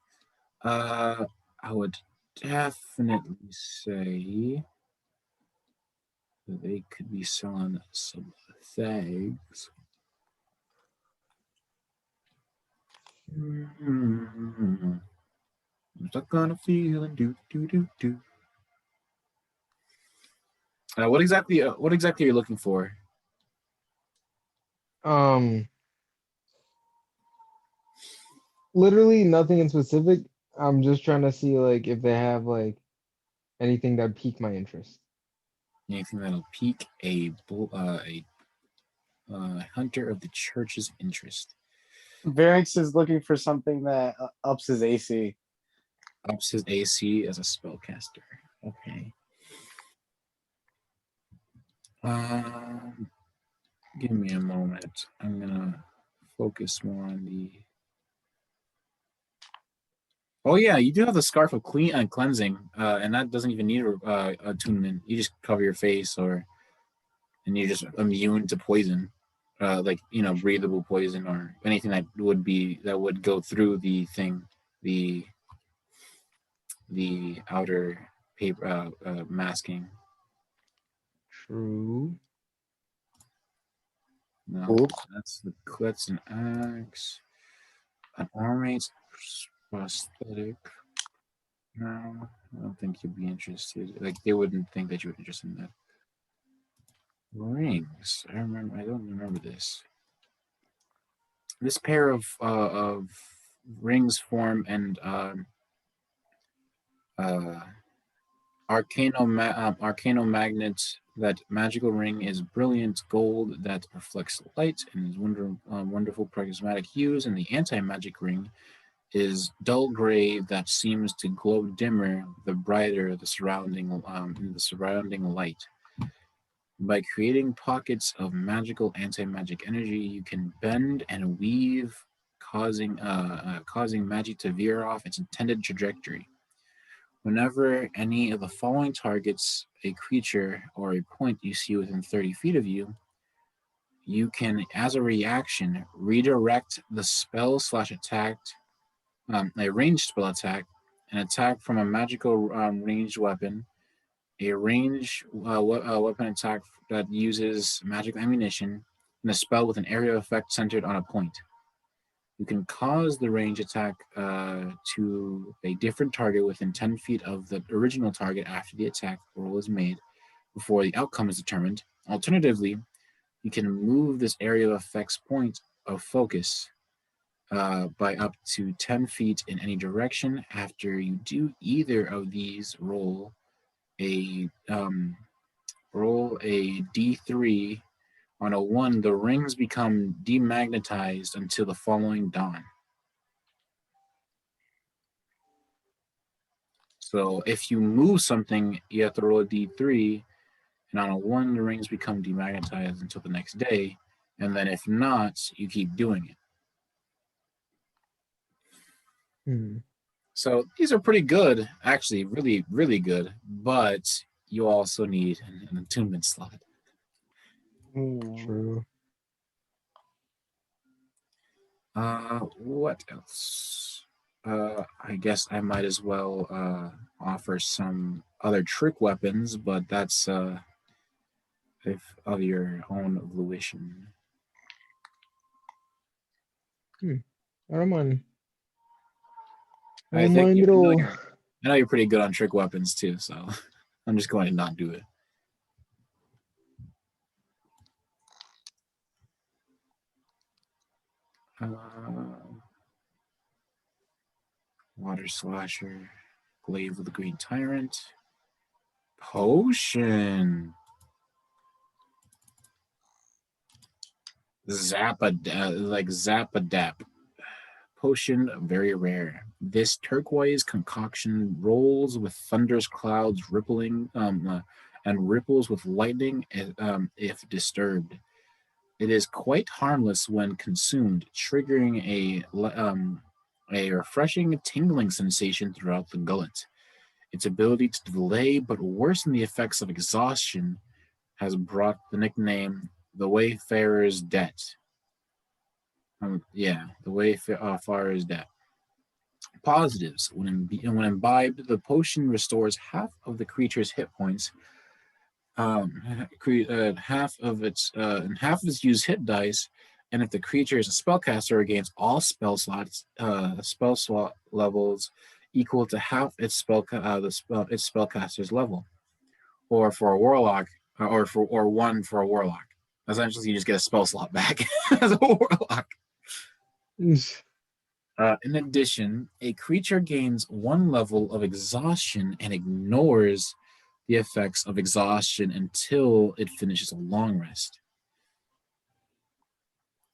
I would definitely say that they could be selling some things. I'm stuck on a feeling. Do. What exactly are you looking for? Literally nothing in specific. I'm just trying to see like if they have like anything that pique my interest. Anything that'll pique a hunter of the church's interest. Varix is looking for something that ups his AC. Ups his AC as a spellcaster. Okay. Give me a moment. I'm gonna focus more on the. Oh yeah, you do have the scarf of cleansing, and that doesn't even need attunement. You just cover your face, and you're just immune to poison, like breathable poison or anything that would go through the thing, the outer paper masking. True. No, that's an axe. An ornate prosthetic. No, I don't think you'd be interested. Like they wouldn't think that you were interested in that. Rings. I don't remember this. This pair of rings form an arcanomagnet. That magical ring is brilliant gold that reflects light and is wonderful prismatic hues, and the anti-magic ring is dull gray that seems to glow dimmer the brighter the surrounding light. By creating pockets of magical anti-magic energy, you can bend and weave, causing magic to veer off its intended trajectory. Whenever any of the following targets, a creature, or a point you see within 30 feet of you, you can, as a reaction, redirect the spell/attack, a ranged spell attack, an attack from a magical ranged weapon, a weapon attack that uses magic ammunition, and a spell with an area effect centered on a point. You can cause the range attack to a different target within 10 feet of the original target after the attack roll is made before the outcome is determined. Alternatively, you can move this area of effects point of focus by up to 10 feet in any direction. After you do either of these, roll a d3. On a 1, the rings become demagnetized until the following dawn. So if you move something, you have to roll a d3, and on a 1, the rings become demagnetized until the next day, and then if not, you keep doing it. So these are pretty good, actually, really, really good, but you also need an attunement slot. True. What else? I guess I might as well offer some other trick weapons, but that's if of your own volition. I don't mind. I know you're pretty good on trick weapons too, so I'm just going to not do it. Water Slasher, Glaive of the Green Tyrant, Potion, Zapadap. Potion, very rare. This turquoise concoction rolls with thunderous clouds rippling and ripples with lightning if disturbed. It is quite harmless when consumed, triggering a refreshing tingling sensation throughout the gullet. Its ability to delay but worsen the effects of exhaustion has brought the nickname the Wayfarer's Debt. The Wayfarer's Debt. Positives: when imbibed, the potion restores half of the creature's hit points, half of its used hit dice, and if the creature is a spellcaster, it gains all spell slot levels equal to half its spellcaster's level. Or for a warlock, or one for a warlock. Essentially, you just get a spell slot back as a warlock. In addition, a creature gains 1 level of exhaustion and ignores the effects of exhaustion until it finishes a long rest.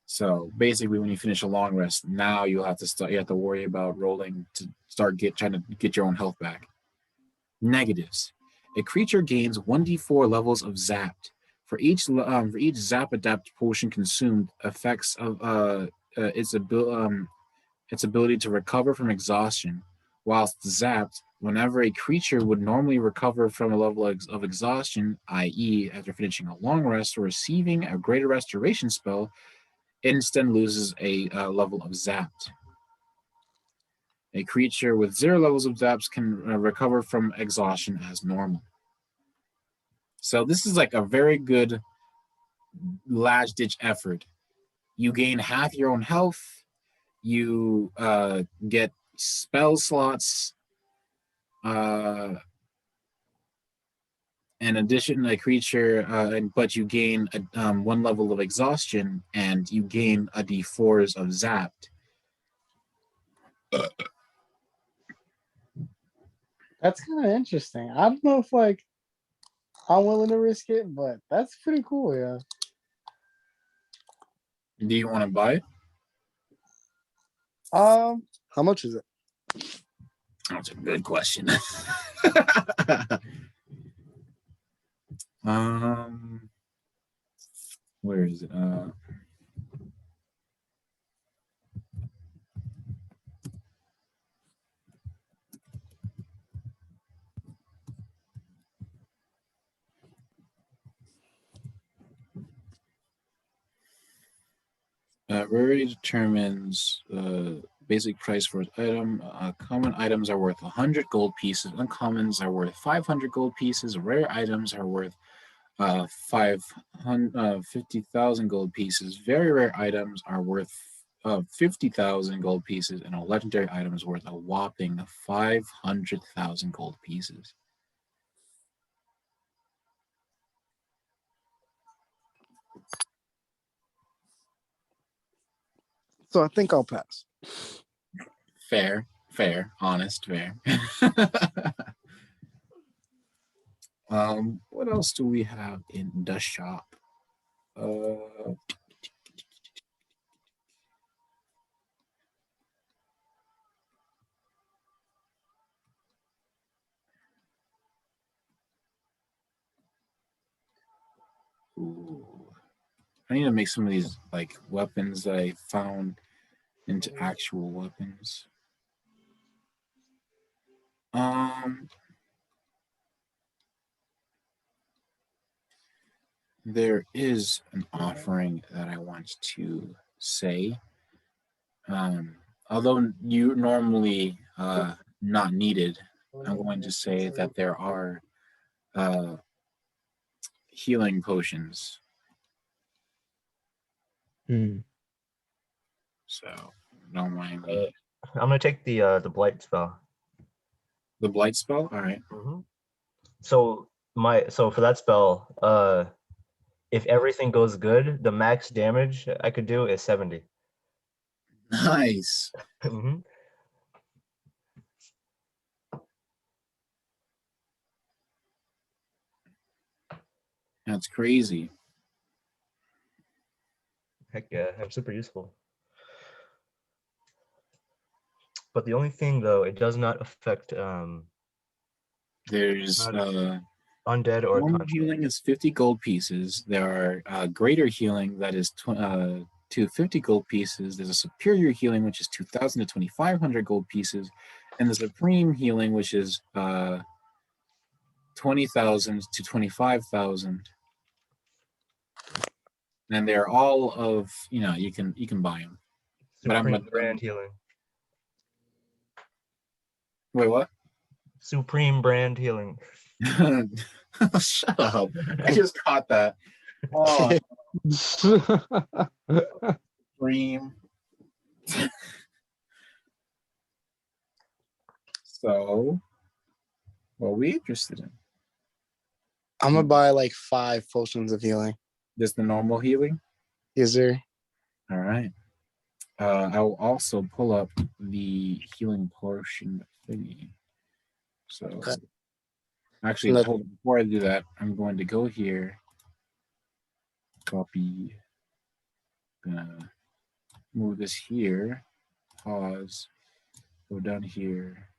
So basically, when you finish a long rest, now you have to worry about rolling to start trying to get your own health back. Negatives: a creature gains 1d4 levels of zapped. For each zap adapt potion consumed, effects of its ability to recover from exhaustion. Whilst zapped, whenever a creature would normally recover from a level of exhaustion, i.e. after finishing a long rest or receiving a greater restoration spell, instead loses a level of zapped. A creature with 0 levels of zaps can recover from exhaustion as normal. So this is like a very good last-ditch effort. You gain half your own health. You get spell slots. In addition, a creature, but you gain 1 level of exhaustion, and you gain a d4s of zapped. That's kind of interesting. I don't know if I'm willing to risk it, but that's pretty cool, yeah. Do you want to buy it? How much is it? That's a good question. Where is it? Rarity determines basic price for an item. Common items are worth 100 gold pieces. Uncommons are worth 500 gold pieces. Rare items are worth 50,000 gold pieces. Very rare items are worth 50,000 gold pieces, and a legendary item is worth a whopping 500,000 gold pieces. So I think I'll pass. Fair, honest, fair. What else do we have in the shop? Ooh. I need to make some of these like weapons that I found into actual weapons. There is an offering that I want to say. Although you normally not needed, I'm going to say that there are healing potions. So don't mind me. I'm gonna take the blight spell. The blight spell? All right. So for that spell, if everything goes good, the max damage I could do is 70. Nice. That's crazy. Heck yeah, I'm super useful. But the only thing though, it does not affect There's undead or normal healing is 50 gold pieces. There are greater healing that is to 50 gold pieces. There's a superior healing which is 2,000 to 2,500 gold pieces, and the supreme healing which is 20,000 to 25,000. And they're all of you can buy them. Supreme brand healing. Wait, what? Supreme brand healing. Shut up! I just caught that. Oh, Supreme. So, what are we interested in? I'm gonna buy like 5 potions of healing. Just the normal healing? Yes, sir. All right. I will also pull up the healing potion thingy. So, actually, before I do that, I'm going to go here, copy, gonna move this here, pause, go down here.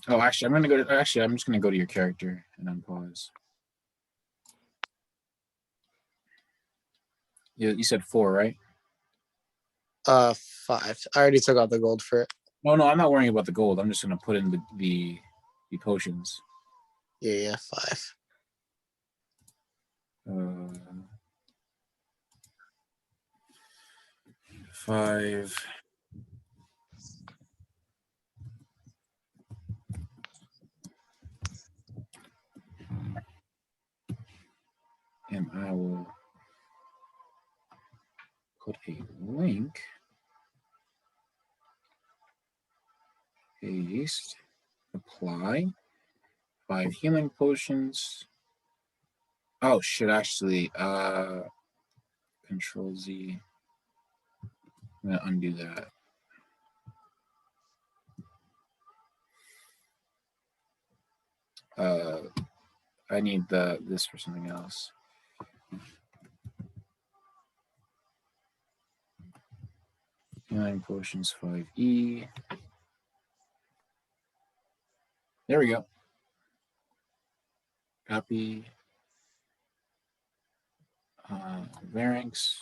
Oh, actually, I'm just gonna go to your character and unpause. You said 4, right? 5. I already took out the gold for it. No, I'm not worrying about the gold. I'm just gonna put in the potions. Yeah, 5. 5. And I will put a link. Paste. Apply. 5 healing potions. Oh shit! Actually, Control Z. I'm gonna undo that. I need this for something else. Healing potions 5E. There we go. Copy. Larynx.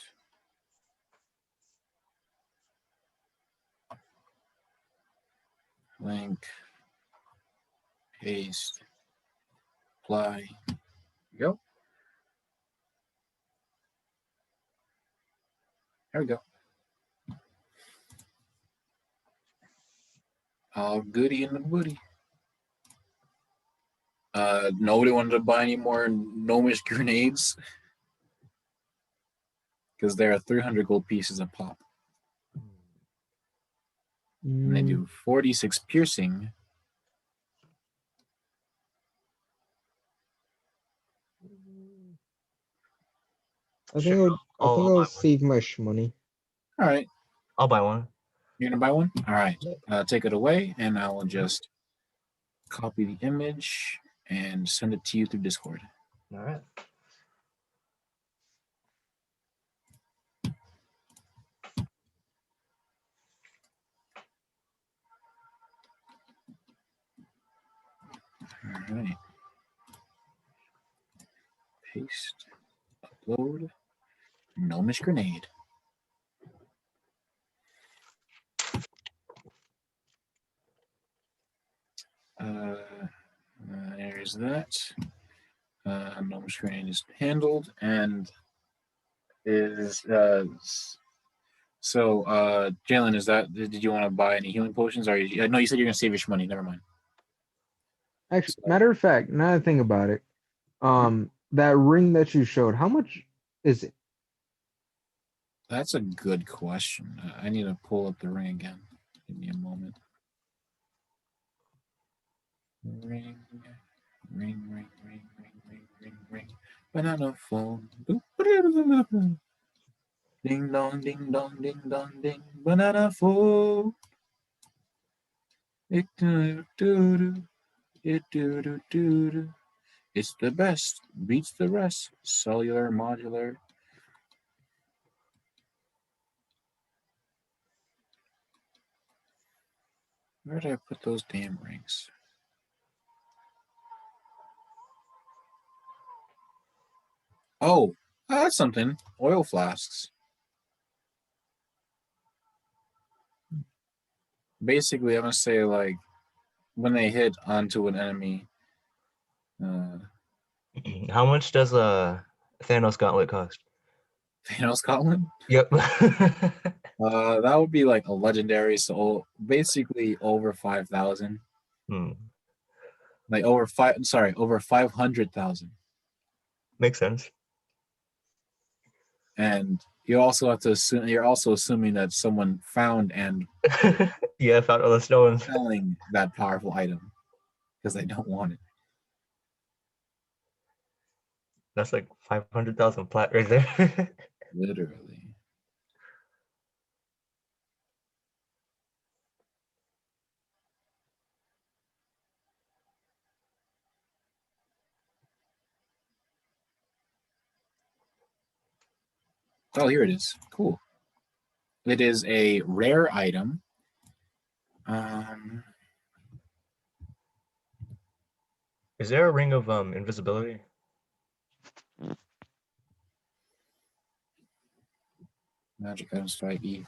Link. Paste. Apply. There we go. There we go. All goody in the woody. Nobody wanted to buy any more gnomish grenades because there are 300 gold pieces a pop. And they do 46 piercing. I think I'll save my money. All right. I'll buy one. You're gonna buy one? All right. Take it away, and I will just copy the image and send it to you through Discord. All right. All right. Paste. Upload. Gnomish grenade. There's that. Gnomish grenade is handled and is so Jalen, is that, did you want to buy any healing potions, or no, you said you're gonna save your money, never mind. Actually, matter of fact, now that I think about it, that ring that you showed, how much is it? That's a good question. I need to pull up the ring again. Give me a moment. Ring. Banana phone. Ding dong, ding dong, ding dong, ding. Banana phone. It's the best. Beats the rest. Cellular, modular. Where did I put those damn rings? Oh, that's something. Oil flasks. Basically, I'm gonna say, like, when they hit onto an enemy. How much does a Thanos gauntlet cost? Thanos Gauntlet? Yep. That would be like a legendary, so basically over 5,000. Like over 500,000. Makes sense. And you also have to assume, you're also assuming that someone found and Yeah, found all the stones. selling that powerful item because they don't want it. That's like 500,000 plat right there. Literally. Oh, here it is. Cool. It is a rare item. Is there a ring of invisibility? Magic items 5E.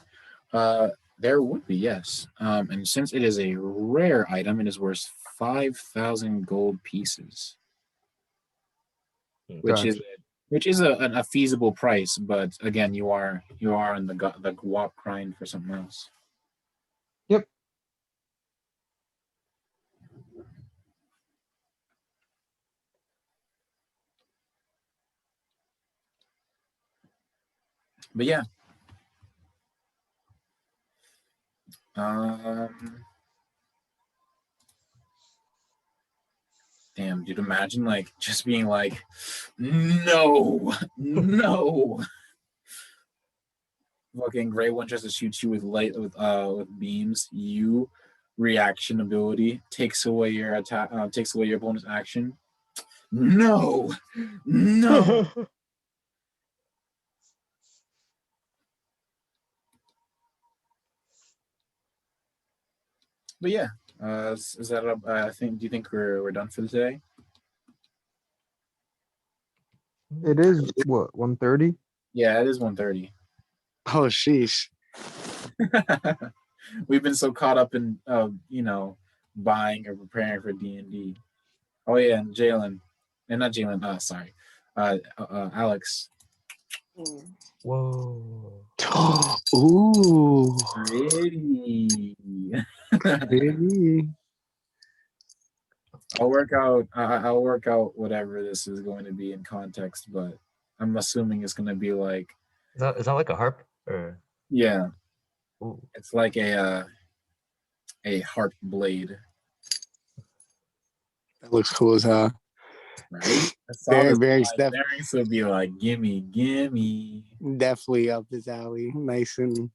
There would be, yes. And since it is a rare item, it is worth 5,000 gold pieces, which is a feasible price. But again, you are in the guap grind for something else. Yep. But yeah. Damn, dude, imagine like just being like, no. Fucking Grey One tries to shoot you with with beams. You reaction ability takes away your attack, takes away your bonus action. No. But yeah, is that? I think. Do you think we're done for today? It is what 1:30. Yeah, it is 1:30. Oh, sheesh. We've been so caught up in buying or preparing for D&D. Oh yeah, and Jalen, and not Jalen. Sorry, Alex. Whoa. Ooh. Pretty. Baby. I'll work out. I'll work out whatever this is going to be in context, but I'm assuming it's going to be like, Is that like a harp? Or yeah, ooh. it's like a harp blade, That looks cool as hell. right? I saw Very, this. very Variants would be like, gimme, gimme. definitely up his alley. Nice and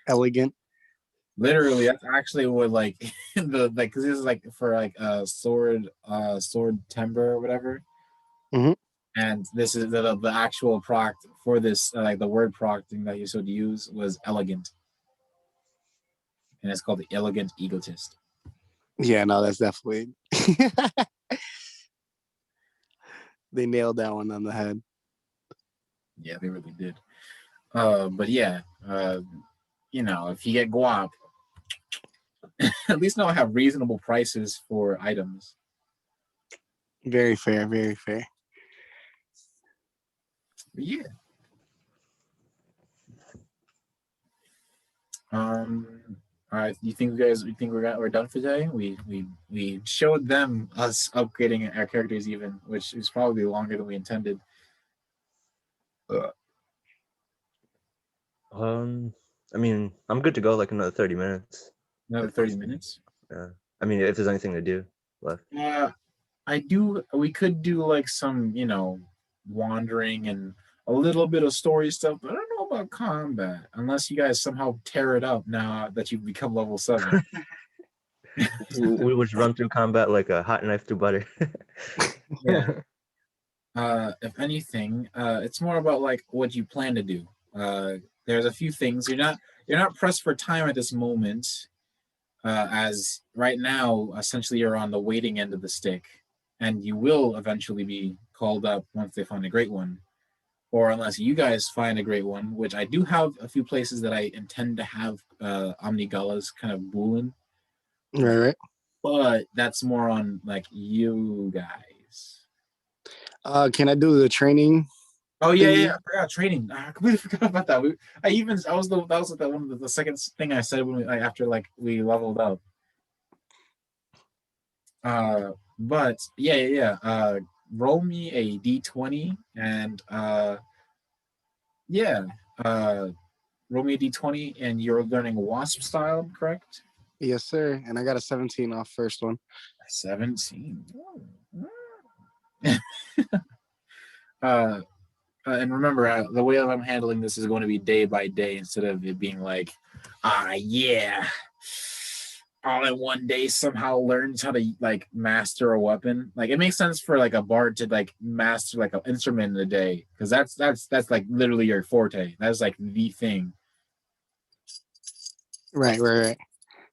elegant. Literally, that's actually what like because this is like for like sword timber or whatever. Mhm. And this is the actual proc for this like the word procting that you should use was elegant, and it's called the elegant egotist. Yeah, no, that's definitely. They nailed that one on the head. Yeah, they really did. But yeah, if you get guap, at least now I have reasonable prices for items. Very fair, very fair. But yeah. All right. You think we're done for today? We showed them us upgrading our characters even, which is probably longer than we intended. I mean, I'm good to go like another 30 minutes. Another 30 minutes. Yeah. I mean, if there's anything to do left. We could do like some, wandering and a little bit of story stuff, but I don't know about combat unless you guys somehow tear it up now that you've become level 7. We would run through combat like a hot knife through butter. Yeah. If anything, it's more about like what you plan to do. There's a few things you're not pressed for time at this moment, as right now essentially you're on the waiting end of the stick, and you will eventually be called up once they find a great one, or unless you guys find a great one, which I do have a few places that I intend to have Omnigullas kind of booling. Right. But that's more on like you guys. Can I do the training? Oh yeah, I forgot training. I completely forgot about that. That was the second thing I said when after like we leveled up. But yeah. Roll me a d20 and roll me a d20 and you're learning wasp style, correct? Yes, sir. And I got a 17 off first one. 17. And remember, the way that I'm handling this is going to be day by day instead of it being like, all in one day somehow learns how to like master a weapon. Like it makes sense for like a bard to like master like an instrument in a day because that's like literally your forte. That's like the thing. Right.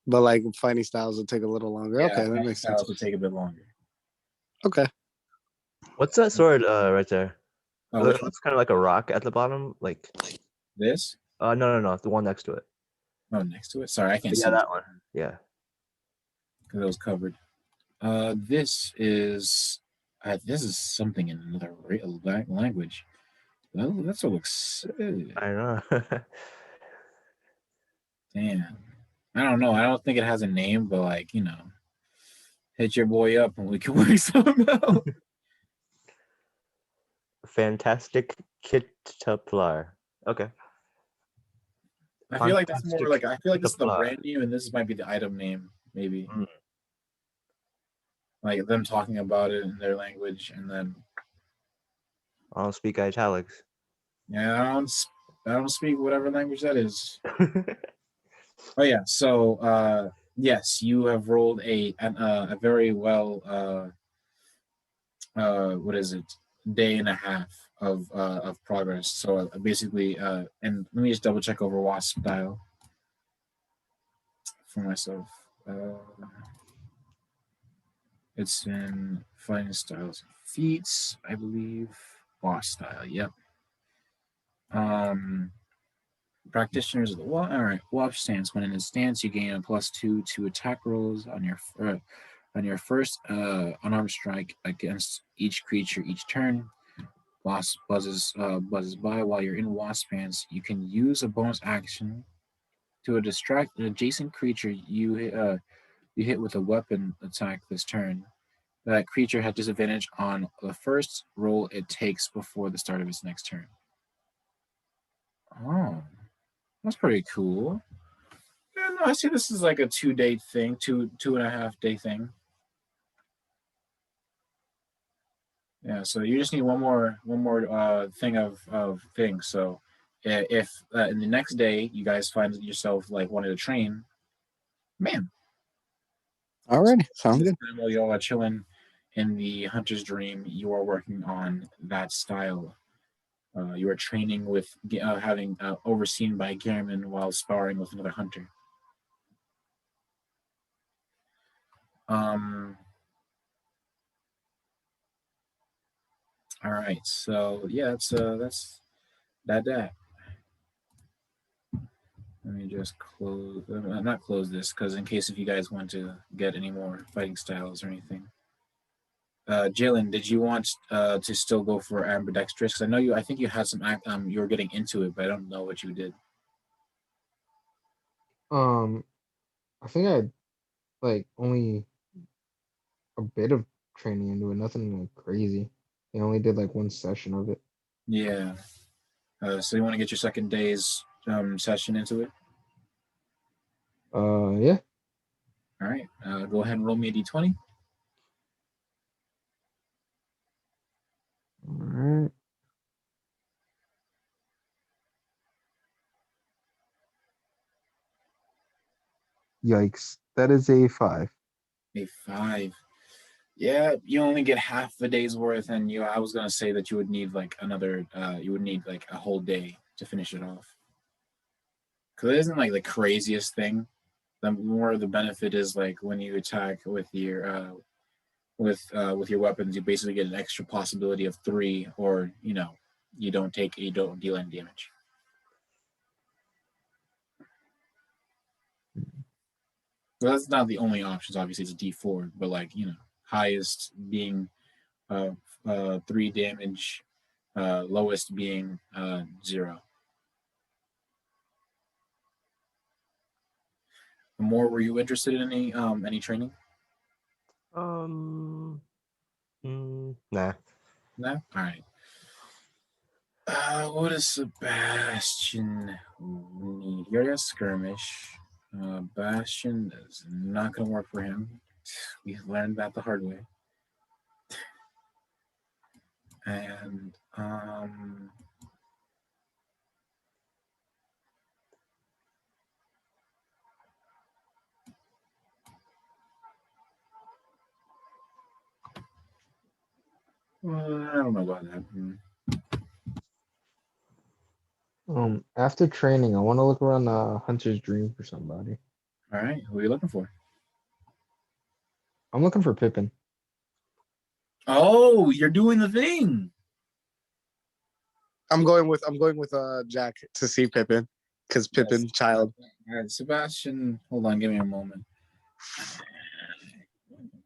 But like fighting styles will take a little longer. Yeah, okay, that makes sense. Would take a bit longer. Okay. What's that sword right there? Oh, It looks kind of like a rock at the bottom. Like this? No, the one next to it. Oh, next to it. Sorry, I can't see. Yeah, that one. Yeah. Because it was covered. This is something in another language. Well, that's what looks. I know. Damn. I don't know. I don't think it has a name, but like, hit your boy up and we can work something out. Fantastic Kitaplar. Okay. I feel like that's more like this is the brand new and this might be the item name, maybe. Mm. Like them talking about it in their language and then I don't speak italics. Yeah, I don't speak whatever language that is. Oh yeah, so yes, you have rolled a very well what is it? Day and a half of progress. So basically and let me just double check over wasp style for myself. It's in fighting styles and feats, I believe. Boss style, yep. Practitioners of the watch. All right, watch stance. When in a stance, you gain a +2 to attack rolls on your first unarmed strike against each creature each turn. Boss buzzes by while you're in watch stance. You can use a bonus action to distract an adjacent creature you hit with a weapon attack this turn. That creature has disadvantage on the first roll it takes before the start of its next turn. Oh, that's pretty cool. Yeah, no, I see this is like a 2-day thing, 2.5-day thing. Yeah, so you just need one more thing of things. So if in the next day you guys find yourself like wanting to train, man. Alrighty, sounds good. While y'all are chilling in the hunter's dream, you are working on that style. You are training with having overseen by Garmin while sparring with another hunter. All right, so yeah, that's that. Let me just close, not close this, because in case if you guys want to get any more fighting styles or anything. Jalen, did you want to still go for ambidextrous? Because I know I think you had some you were getting into it, but I don't know what you did. I think I like only a bit of training into it, nothing like crazy. I only did like one session of it. Yeah. So you want to get your second day's session into it? Yeah. All right. Go ahead and roll me a d20. All right. Yikes. That is a 5. A 5. Yeah, you only get half a day's worth, and I was gonna say that you would need like another. You would need like a whole day to finish it off. Because it isn't like the craziest thing. The more the benefit is like when you attack with your with your weapons, you basically get an extra possibility of 3, or you don't deal any damage. So that's not the only options. Obviously, it's a D4, but like highest being 3 damage, lowest being 0. More, were you interested in any training? Nah. No. All right. What does Sebastian need? He already has skirmish. Bastion is not going to work for him. We learned that the hard way. And I don't know about that. After training, I want to look around Hunter's Dream for somebody. All right, who are you looking for? I'm looking for Pippin. Oh, you're doing the thing. I'm going with Jack to see Pippin, because Pippin, Yes. child. All right, Sebastian, hold on, give me a moment.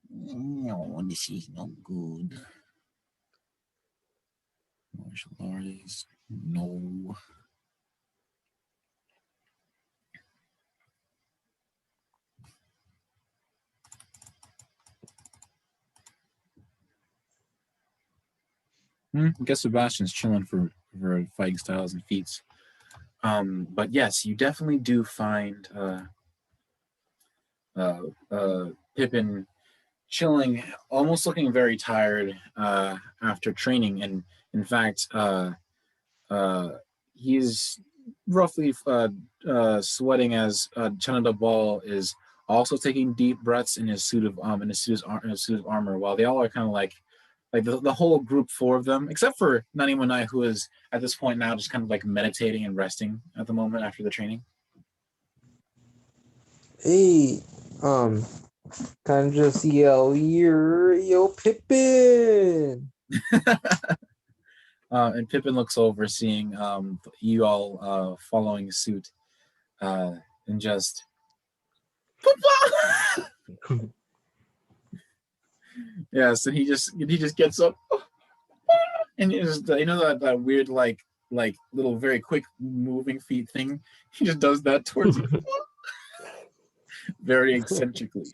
No, this is not good. Martial arts, no. I guess Sebastian's chilling for fighting styles and feats. But yes, you definitely do find Pippin chilling, almost looking very tired after training, and in fact, he's roughly sweating as Chanada Ball is also taking deep breaths in his suit of armor, while they all are kind of like the whole group, 4 of them, except for Nani Monai, who is at this point now just kind of like meditating and resting at the moment after the training. Hey, um, kind of just yell, yo, Pippin. And Pippin looks over, seeing you all following suit, and just Papa! Yes, and he just gets up, and he just, you know, that weird like little very quick moving feet thing. He just does that towards you, very eccentrically.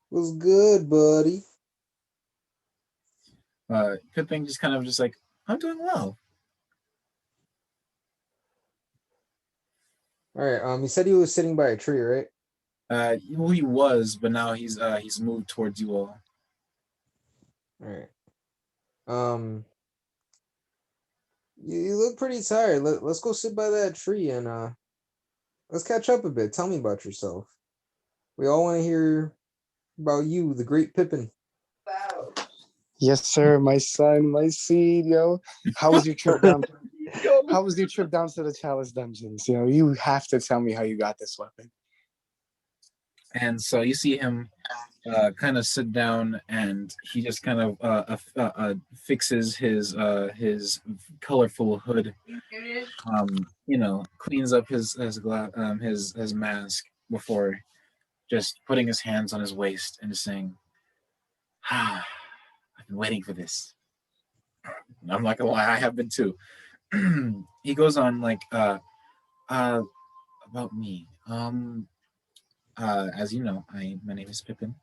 What's good, buddy? Pippin just kind of just like, I'm doing well. All right. You said he was sitting by a tree, right? Well, he was, but now he's moved towards you all. All right. You look pretty tired. Let's go sit by that tree and let's catch up a bit. Tell me about yourself. We all want to hear about you, the great Pippin. Yes, sir. My son, my seed, yo. How was your trip down? How was your trip down to the Chalice Dungeons? You know, you have to tell me how you got this weapon. And so you see him kind of sit down, and he just kind of fixes his colorful hood, you know, cleans up his mask before just putting his hands on his waist and just saying, I've been waiting for this. And I'm not gonna lie, I have been too. He goes on like, about me. As you know, my name is Pippin.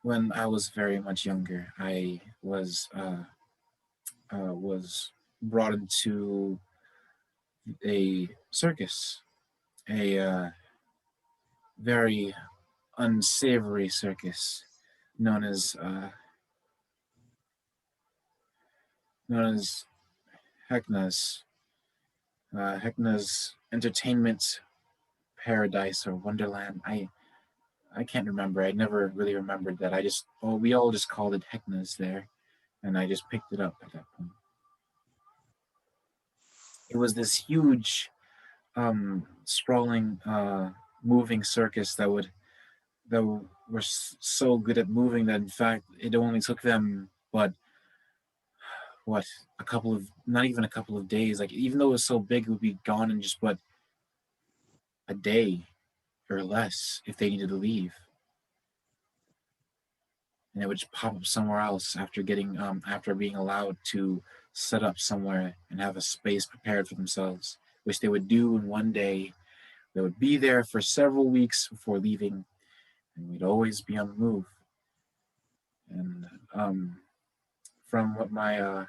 When I was very much younger, I was brought into a circus, a very unsavory circus known as Heckna's Heckna's Entertainment Paradise or Wonderland. I can't remember. I never really remembered that. We all just called it Heckna's there, and I just picked it up at that point. It was this huge, sprawling, moving circus that were so good at moving that in fact it only took them not even a couple of days. Like, even though it was so big, it would be gone in just a day or less if they needed to leave. And it would just pop up somewhere else after being allowed to set up somewhere and have a space prepared for themselves, which they would do in one day. They would be there for several weeks before leaving, and we'd always be on the move. And from what my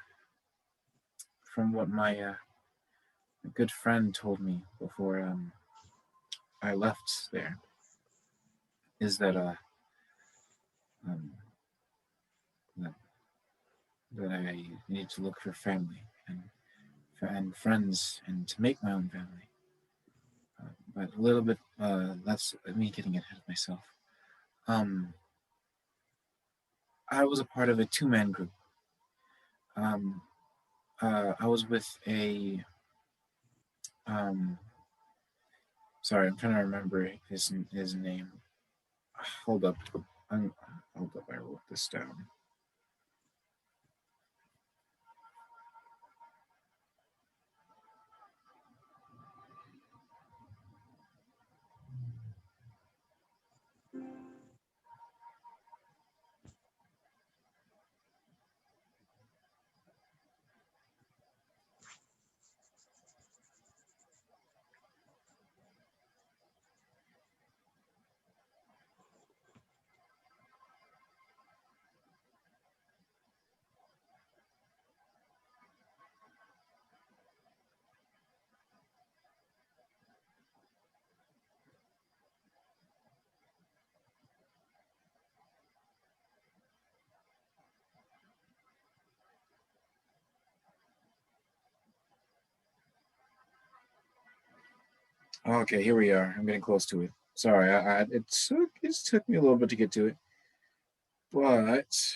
good friend told me before I left there, is that that I need to look for family and friends and to make my own family. But a little bit, that's me getting ahead of myself. I was a part of a two-man group. I was with a sorry, I'm trying to remember his name. Hold up. Hold up, I wrote this down. Okay, here we are. I'm getting close to it. Sorry, it took me a little bit to get to it, but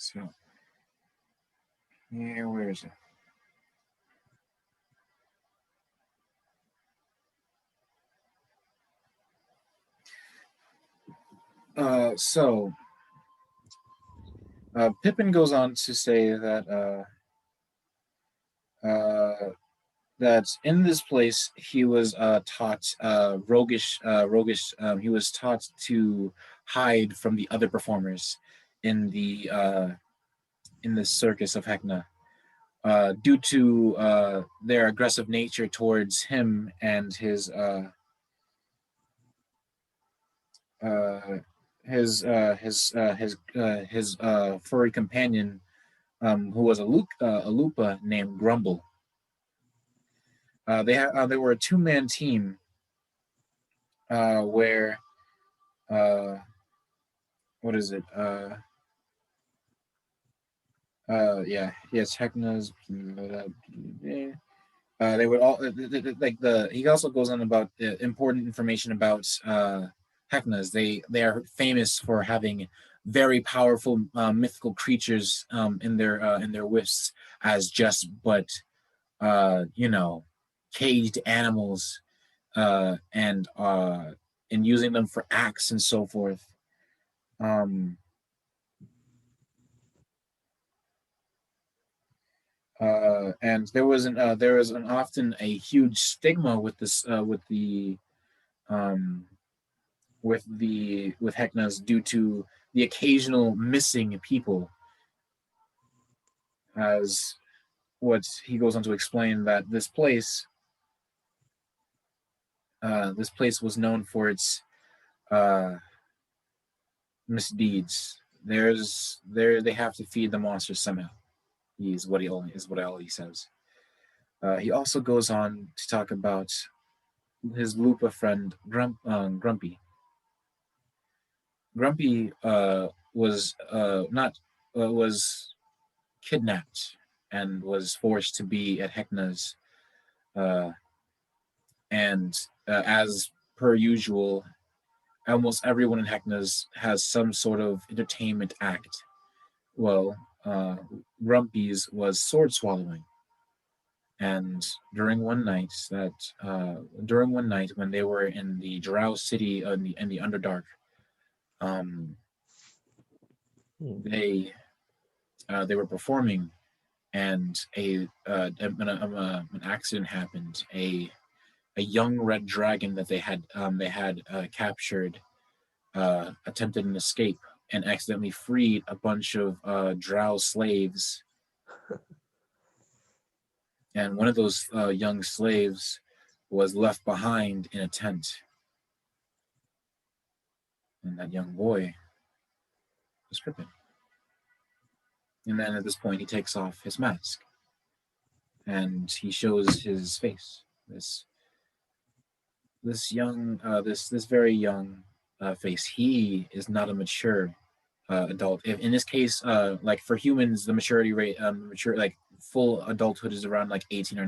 So, yeah, where is it? So Pippin goes on to say that in this place he was taught roguish. He was taught to hide from the other performers in the circus of Hecna, due to their aggressive nature towards him and uh, his furry companion, who was a lupa named Grumble. They were a two-man team, where what is it? Yeah, yes, Hecna's. They would all like the. He also goes on about important information about Hecnas. They are famous for having very powerful mythical creatures in their wifts as just but caged animals, and using them for acts and so forth. Um, and there was an often a huge stigma with this um, with Hecnas due to the occasional missing people, as what he goes on to explain that this place was known for its uh, misdeeds. They have to feed the monsters somehow. Is what all he says. He also goes on to talk about his Lupa friend Grumpy. Grumpy was not was kidnapped and was forced to be at Hecna's, uh, and as per usual, almost everyone in Hecna's has some sort of entertainment act. Well, Grumpy's was sword swallowing. And during one night when they were in the Drow city in the Underdark, um, they were performing, and an accident happened. A young red dragon that they had captured attempted an escape and accidentally freed a bunch of Drow slaves. And one of those young slaves was left behind in a tent. And that young boy was Pippin. And then at this point, he takes off his mask and he shows his face. This very young face. He is not a mature adult. If, in this case, like for humans, the maturity rate, mature like full adulthood is around like 18 or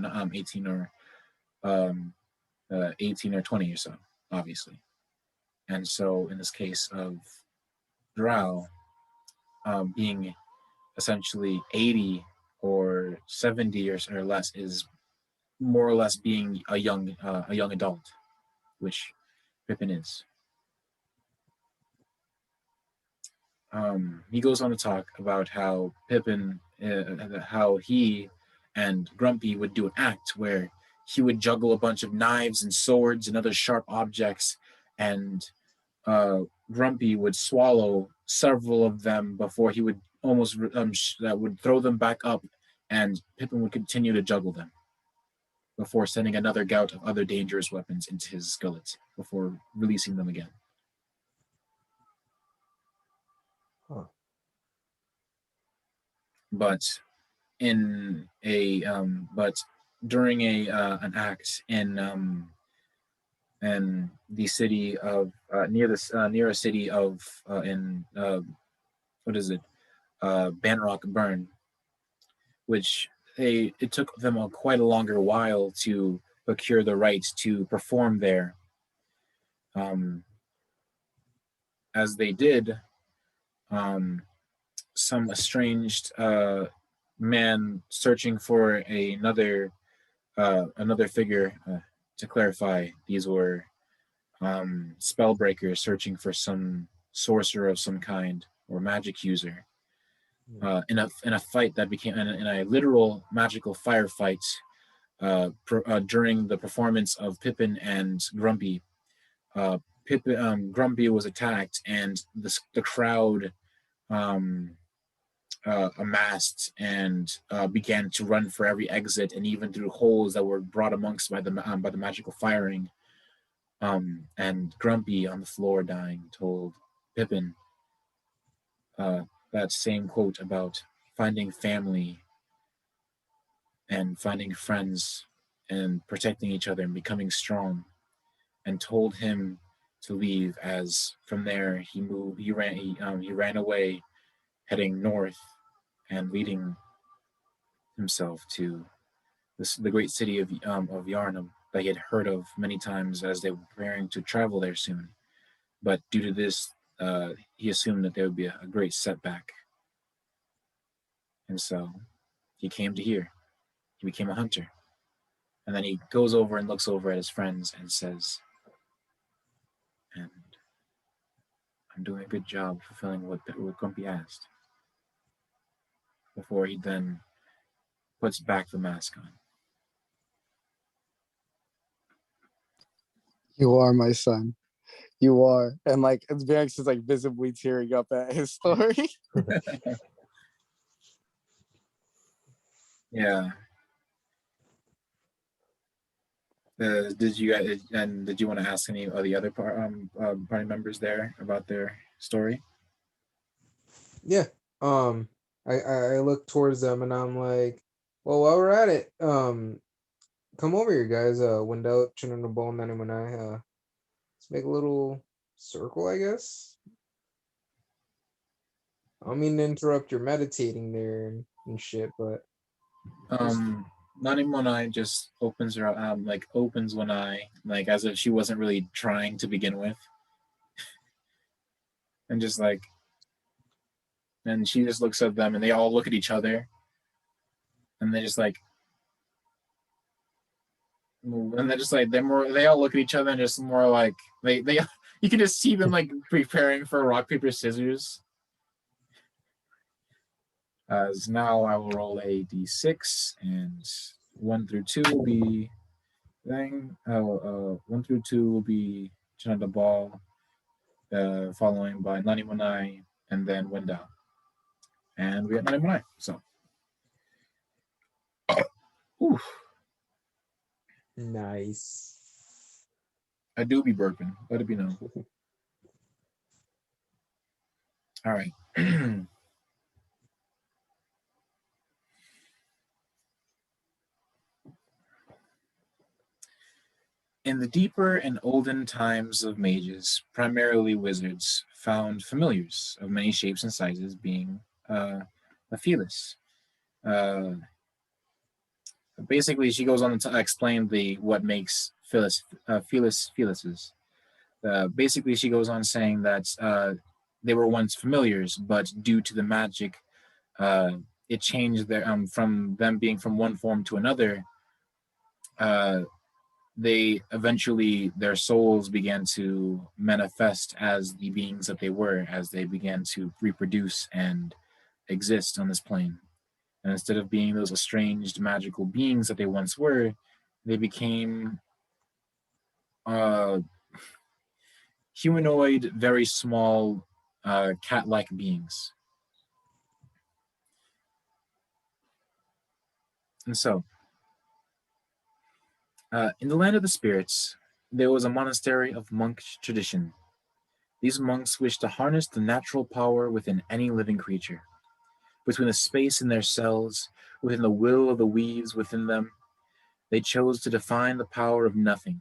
20 or so, obviously. And so in this case of Drow, being essentially 80 or 70 or less is more or less being a young adult, which Pippin is. He goes on to talk about how how he and Grumpy would do an act where he would juggle a bunch of knives and swords and other sharp objects, and Grumpy would swallow several of them before he would almost would throw them back up, and Pippin would continue to juggle them before sending another gout of other dangerous weapons into his skillet before releasing them again. Huh. But during an act in the city of near a city of in what is it Banrock Burn, which it took them quite a longer while to procure the right to perform there. As they did, some estranged man searching for another figure. To clarify, these were spell breakers searching for some sorcerer of some kind or magic user. In a fight that became in a literal magical firefight during the performance of Pippin and Grumpy. Grumpy was attacked, and the crowd amassed and began to run for every exit, and even through holes that were brought amongst by the magical firing. And Grumpy on the floor dying told Pippin that same quote about finding family and finding friends and protecting each other and becoming strong, and told him to leave, as from there he ran away, heading north and leading himself to the great city of Yarnum that he had heard of many times as they were preparing to travel there soon. But due to this, he assumed that there would be a great setback. And so he came to here. He became a hunter. And then he goes over and looks over at his friends and says, and I'm doing a good job fulfilling what Grumpy asked. Before he then puts back the mask on. You are my son. You are. And like Varix is like visibly tearing up at his story. Yeah. Did you want to ask any of the other party members there about their story? Yeah. I look towards them and I'm like, well, while we're at it, come over here, guys. Window, chin on the bone, then when let's make a little circle, I guess. I don't mean to interrupt your meditating there and shit, but Nani Monai just opens her opens one eye, like as if she wasn't really trying to begin with. And just like, and she just looks at them and they all look at each other. And they just like move. And they're just like they all look at each other and just more like they you can just see them like preparing for rock, paper, scissors. As now I will roll a d6, and 1 through 2 will be thing. 1 through 2 will be Chana Ball, following by Nani Monai, and then Wenda. And we got Nani Monai. So, nice. I do be burping. Let it be known. All right. In the deeper and olden times of mages, primarily wizards, found familiars of many shapes and sizes, being a felis. Basically, she goes on to explain what makes felises. Basically, she goes on saying that they were once familiars, but due to the magic, it changed their from them being from one form to another. They eventually, their souls began to manifest as the beings that they were, as they began to reproduce and exist on this plane. And instead of being those estranged magical beings that they once were, they became humanoid, very small, cat-like beings. And so, in the land of the spirits, there was a monastery of monk tradition. These monks wished to harness the natural power within any living creature. Between the space in their cells, within the will of the weaves within them, they chose to define the power of nothing.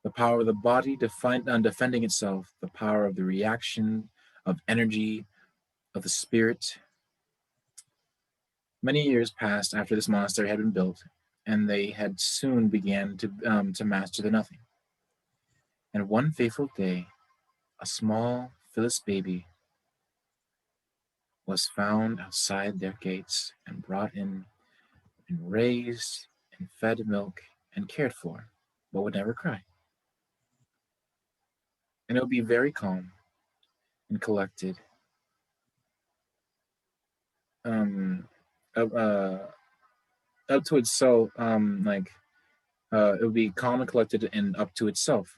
The power of the body defending itself, the power of the reaction, of energy, of the spirit. Many years passed after this monastery had been built, and they had soon began to master the nothing. And one fateful day, a small Phyllis baby was found outside their gates and brought in and raised and fed milk and cared for, but would never cry. And it would be very calm and collected, um, up, uh, up to itself, it would be calm and collected and up to itself,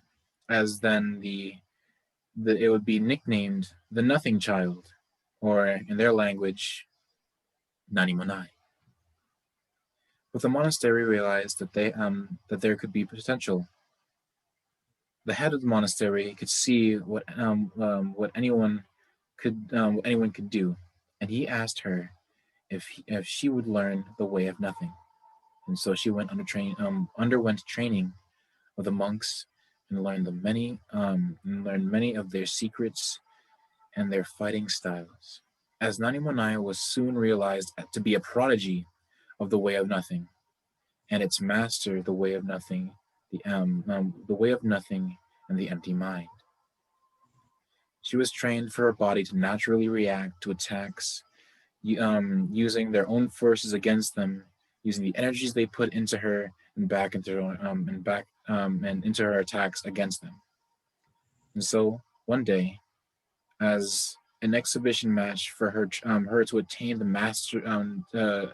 as then it would be nicknamed the Nothing Child, or in their language, Nanimonai. But the monastery realized that there could be potential. The head of the monastery could see what anyone could do, and he asked her if she would learn the way of nothing. And so she underwent training of the monks and learned many of their secrets and their fighting styles. As Nanimonai was soon realized to be a prodigy of the way of nothing, and its master, the way of nothing, the way of nothing and the empty mind. She was trained for her body to naturally react to attacks, using their own forces against them, using the energies they put into her and back into and into her attacks against them. And so one day, as an exhibition match for her to attain the master the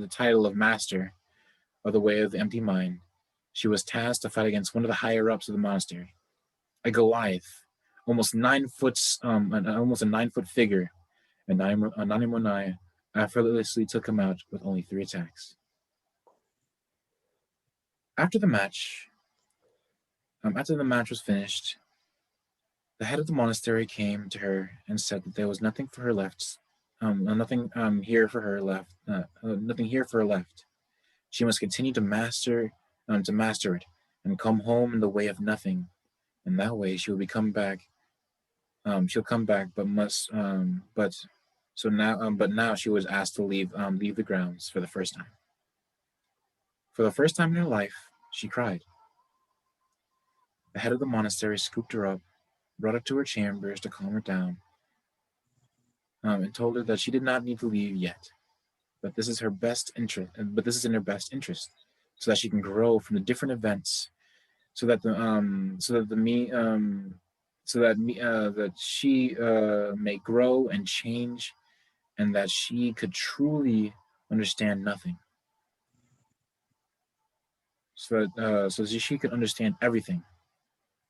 title of master of the way of the empty mind, she was tasked to fight against one of the higher ups of the monastery, a Goliath, almost 9 foot, almost a 9 foot figure, and Nanimonai effortlessly took him out with only 3 attacks. After the match was finished, the head of the monastery came to her and said that there was nothing for her left, nothing here for her left, nothing here for her left. She must continue to master it and come home in the way of nothing, and that way she will come back. She'll come back, but now she was asked to leave the grounds for the first time. For the first time in her life, she cried. The head of the monastery scooped her up, brought her to her chambers to calm her down, and told her that she did not need to leave yet, but this is in her best interest, so that she can grow from the different events, that she may grow and change, and that she could truly understand nothing, so that she could understand everything,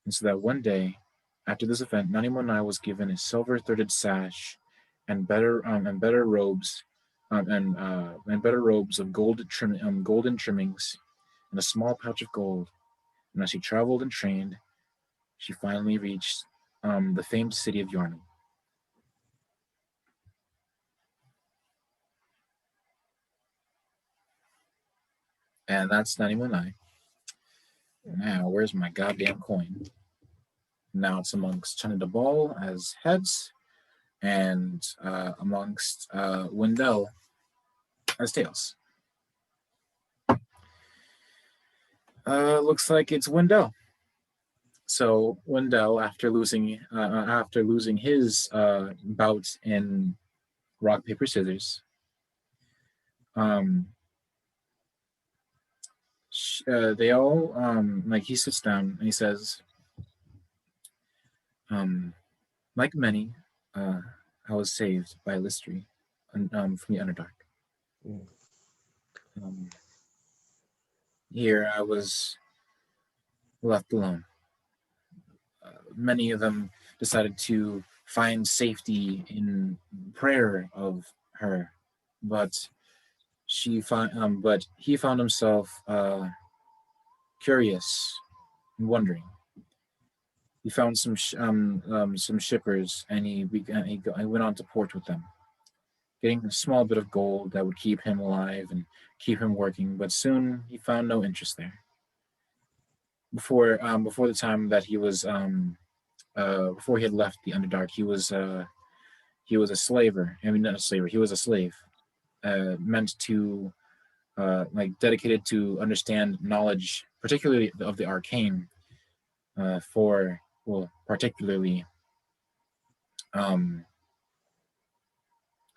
and so that one day, after this event, Nanimonai was given a silver-threaded sash and better robes, and better robes of golden trimmings, and a small pouch of gold. And as she traveled and trained, she finally reached the famed city of Yarnum. And that's Nanimonai. Now, where's my goddamn coin? Now it's amongst Chana Ball as heads, and amongst Wendell as tails. Looks like it's Wendell. So Wendell, after losing his bout in rock paper scissors, they all he sits down and he says, like many, I was saved by Listry from the Underdark. Here I was left alone. Many of them decided to find safety in prayer of her, but he found himself curious and wondering. He found some shippers, and he went on to port with them, getting a small bit of gold that would keep him alive and keep him working. But soon he found no interest there. Before the time that he was before he had left the Underdark, he was a slaver. I mean, not a slaver. He was a slave, meant to dedicated to understand knowledge, particularly of the arcane, particularly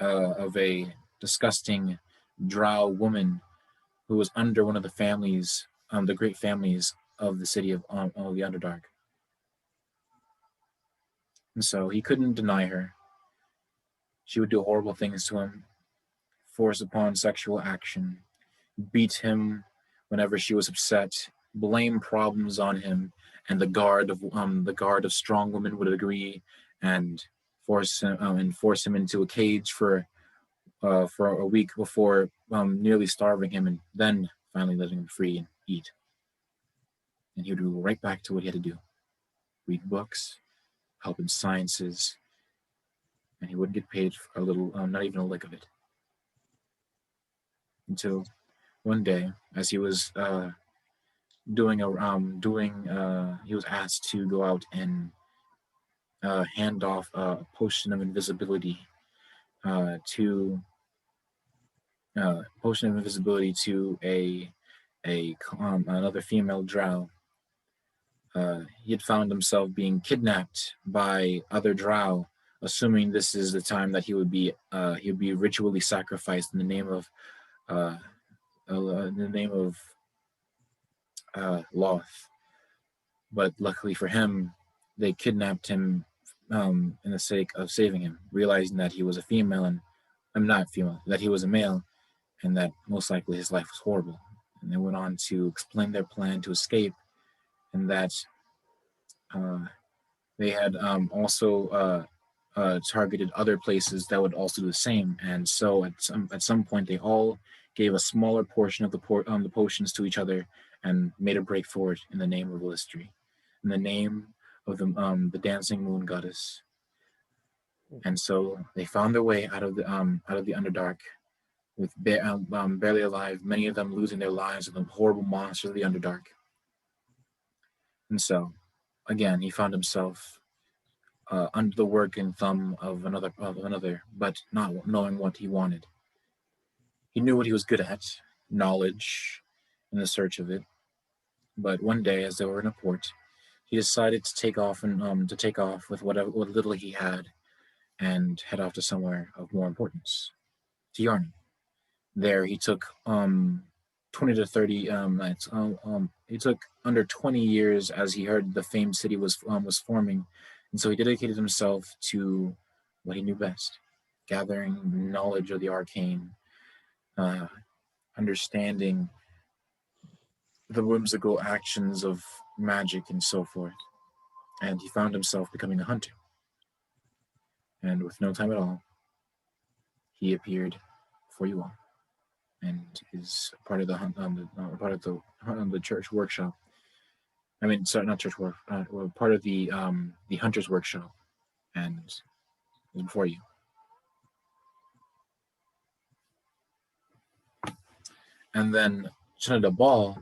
of a disgusting drow woman who was under one of the families, the great families of the city of the Underdark. And so he couldn't deny her. She would do horrible things to him, force upon sexual action, beat him whenever she was upset, blame problems on him, and the guard of strong women would agree and force him into a cage for a week before nearly starving him, and then finally letting him free and eat. And he would go right back to what he had to do: read books, help in sciences, and he wouldn't get paid for a little, not even a lick of it. Until one day, as he was he was asked to go out and hand off a potion of invisibility to another female drow. He had found himself being kidnapped by other drow, assuming this is the time that he would be ritually sacrificed in the name of Loth. But luckily for him, they kidnapped him in the sake of saving him, realizing that he was a female, and I'm not female, that he was a male, and that most likely his life was horrible. And they went on to explain their plan to escape, and that they had also targeted other places that would also do the same. And so at some point, they all gave a smaller portion of the potions to each other and made a break for it in the name of Lystri, in the name of the dancing moon goddess. And so they found their way out of the Underdark, with barely alive, many of them losing their lives to the horrible monsters of the Underdark. And so, again, he found himself under the work and thumb of another, but not knowing what he wanted. He knew what he was good at, knowledge, in the search of it. But one day, as they were in a port, he decided to take off with what little he had, and head off to somewhere of more importance, to Yarnum. There, he took 20 to 30 nights. He took under 20 years, as he heard the famed city was forming, and so he dedicated himself to what he knew best: gathering knowledge of the arcane, understanding the whimsical actions of magic, and so forth. And he found himself becoming a hunter. And with no time at all, he appeared for you all, and is part of the the church workshop. I mean, sorry, not church work. Part of the hunter's workshop, and is before you. And then Chanada Ball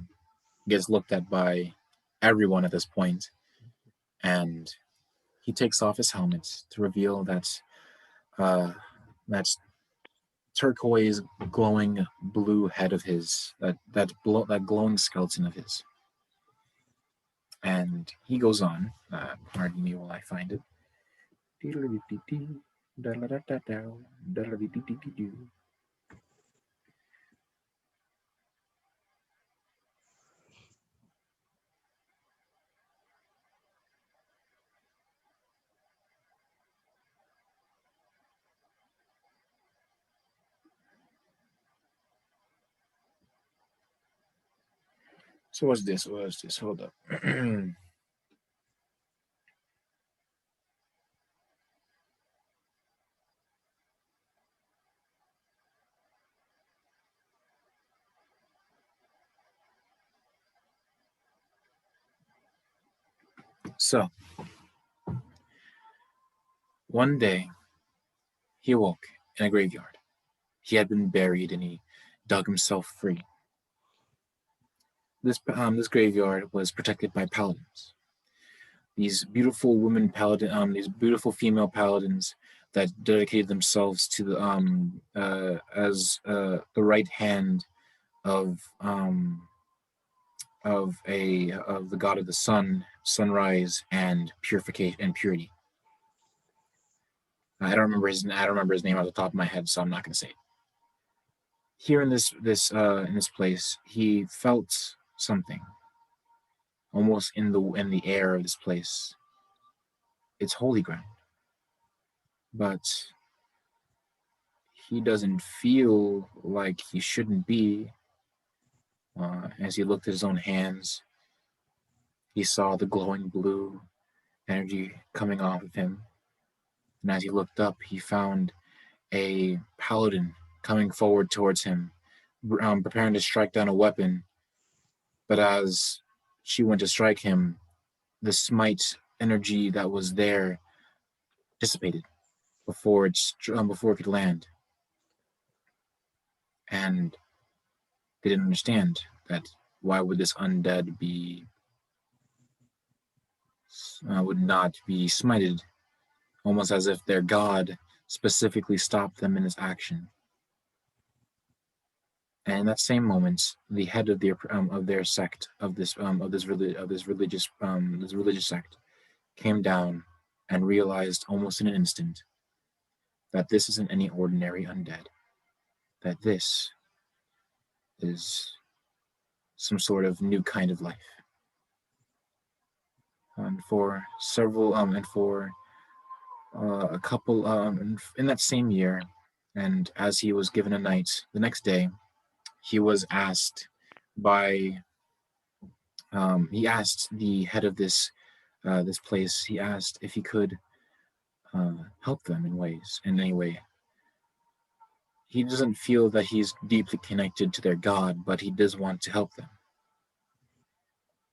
gets looked at by everyone at this point, and he takes off his helmet to reveal that turquoise glowing blue head of his, that glowing skeleton of his. And he goes on, pardon me while I find it. So what's this? Hold up. So, one day, he awoke in a graveyard. He had been buried, and he dug himself free. This graveyard was protected by paladins. These beautiful these beautiful female paladins that dedicated themselves to the as the right hand of the god of the sun, sunrise, and purification and purity. I don't remember his name off the top of my head, so I'm not going to say it. Here in this place, he felt something, almost in the air of this place. It's holy ground, but he doesn't feel like he shouldn't be. As he looked at his own hands, he saw the glowing blue energy coming off of him. And as he looked up, he found a paladin coming forward towards him, preparing to strike down a weapon. But as she went to strike him, the smite energy that was there dissipated before it could land. And they didn't understand that why would this undead would not be smited, almost as if their god specifically stopped them in this action. And in that same moment, the head of their sect, of this religious sect, came down and realized almost in an instant that this isn't any ordinary undead, that this is some sort of new kind of life. And for a couple, in that same year, and as he was given a night, the next day, he was asked he asked the head of this place, he asked if he could help them in any way. He doesn't feel that he's deeply connected to their god, but he does want to help them.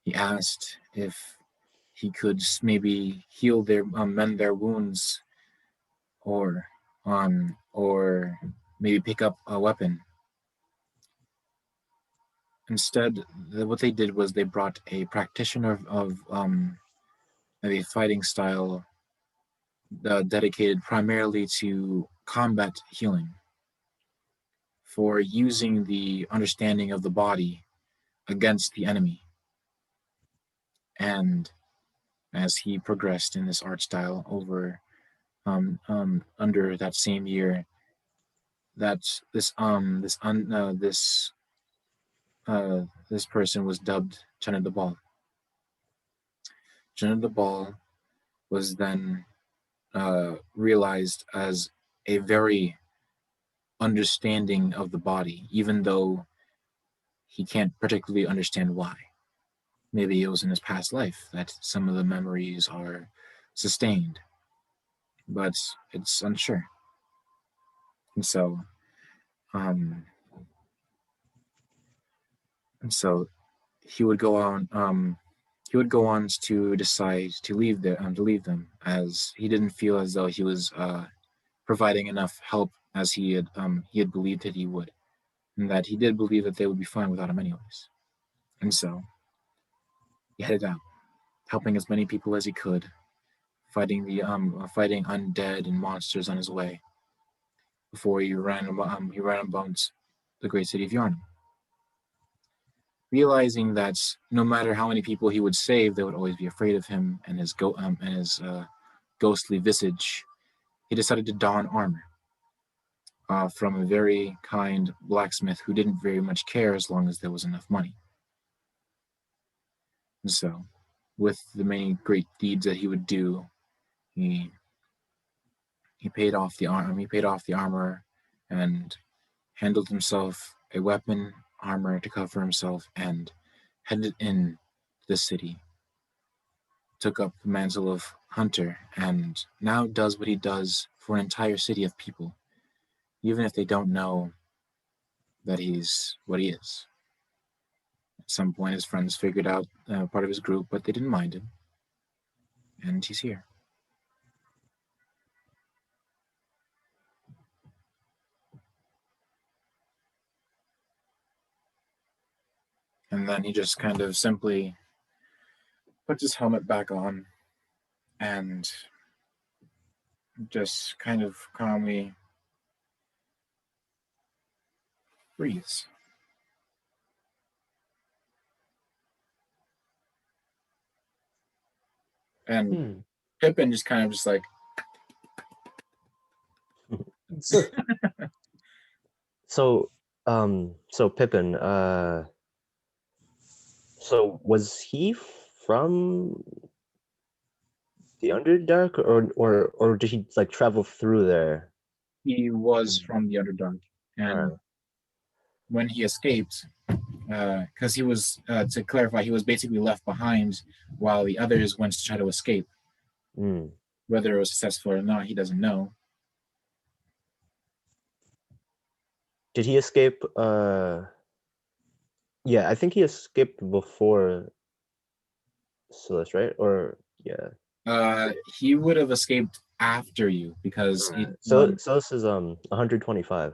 He asked if he could maybe heal mend their wounds, or maybe pick up a weapon. Instead, what they did was they brought a practitioner of a fighting style dedicated primarily to combat healing, for using the understanding of the body against the enemy. And as he progressed in this art style under that same year, that this person was dubbed Jenna the Ball. Jenna the Ball was then realized as a very understanding of the body, even though he can't particularly understand why. Maybe it was in his past life that some of the memories are sustained, but it's unsure. And so he would go on to decide to leave them, as he didn't feel as though he was providing enough help as he had believed that he would, and that he did believe that they would be fine without him anyways. And so he headed out, helping as many people as he could, fighting undead and monsters on his way, before he ran about the great city of Yarnum. Realizing that no matter how many people he would save, they would always be afraid of him and his ghostly visage, he decided to don armor from a very kind blacksmith who didn't very much care as long as there was enough money. And so, with the many great deeds that he would do, he paid off the armor and handled himself a weapon, armor to cover himself, and headed in the city. Took up the mantle of hunter, and now does what he does for an entire city of people, even if they don't know that he's what he is. At some point, his friends figured out part of his group, but they didn't mind him, and he's here. And then he just kind of simply puts his helmet back on and just kind of calmly breathes. And Pippin just kind of just like So, So Pippin, so was he from the Underdark, or did he like travel through there? He was from the Underdark, and Alright. when he escaped, because he was, to clarify, he was basically left behind while the others went to try to escape. Mm. Whether it was successful or not, he doesn't know. Did he escape? Yeah, I think he escaped before Silas, right? Or yeah. He would have escaped after you because he, So Silas is 125.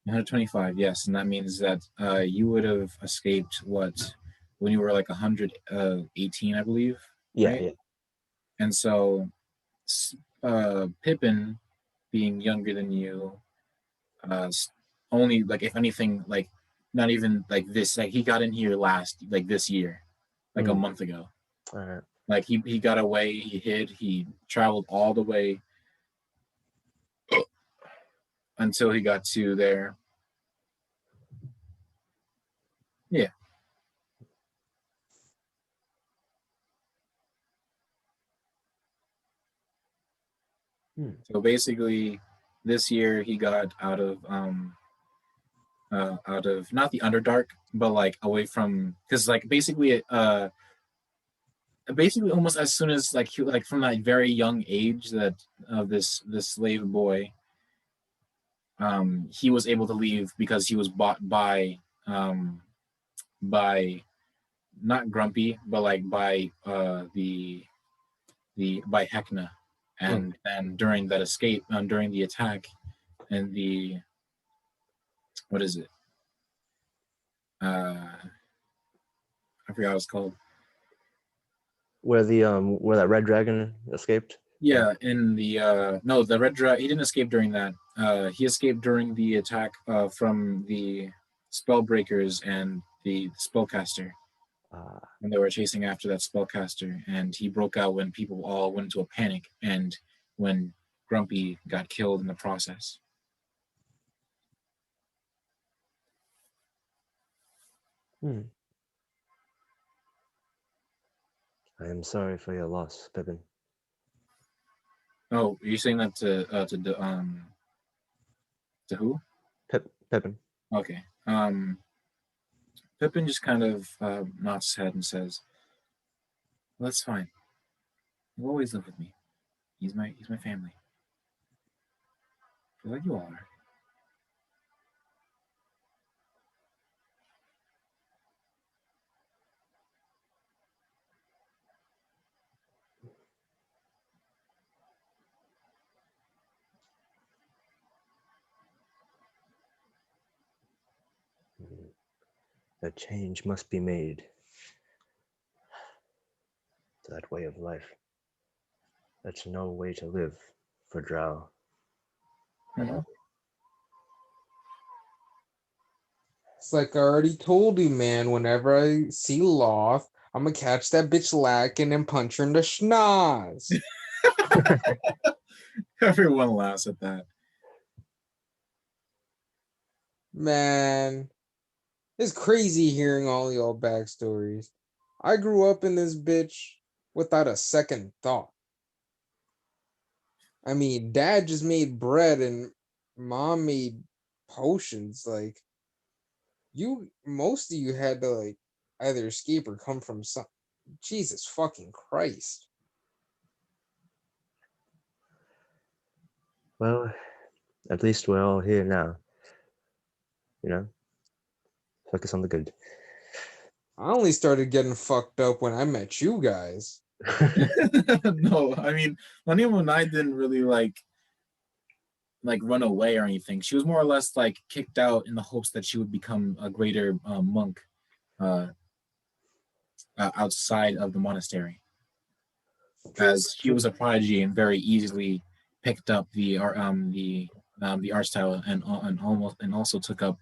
125, yes, and that means that you would have escaped when you were like 118, I believe. Yeah, right? yeah. And so, Pippin, being younger than you, only like if anything, like not even like this, like he got in here this year, like a month ago. All right. Like he got away, he hid, he traveled all the way until he got to there. Yeah. So basically, this year he got out of not the Underdark, but like away from, because like basically almost as soon as like from that very young age that of this slave boy, he was able to leave because he was bought by not Grumpy, but like by by Hecna, and during that escape, during the attack, and the what is it? I forgot what it's called. Where that red dragon escaped? Yeah, in the no, the red dragon. He didn't escape during that. He escaped during the attack from the spellbreakers and the spellcaster when they were chasing after that spellcaster, and he broke out when people all went into a panic, and when Grumpy got killed in the process. I am sorry for your loss, Pippin. Oh, are you saying that to who? Pippin. Okay. Pippin just kind of nods his head and says, well, "That's fine. He'll always live with me. He's my family. Just like you all are." A change must be made to that way of life. That's no way to live for Drow. it's like I already told you, man. Whenever I see Loth, I'm gonna catch that bitch lacking and punch her in the schnoz. Everyone laughs at that. Man, it's crazy hearing all y'all backstories. I grew up in this bitch without a second thought. I mean, dad just made bread and mom made potions. Like, most of you had to like either escape or come from some. Jesus fucking Christ. Well, at least we're all here now. You know? Focus on the good. I only started getting fucked up when I met you guys. No, I mean, Lanima and I didn't really like run away or anything. She was more or less like kicked out in the hopes that she would become a greater monk outside of the monastery, as she was a prodigy and very easily picked up the art style and also took up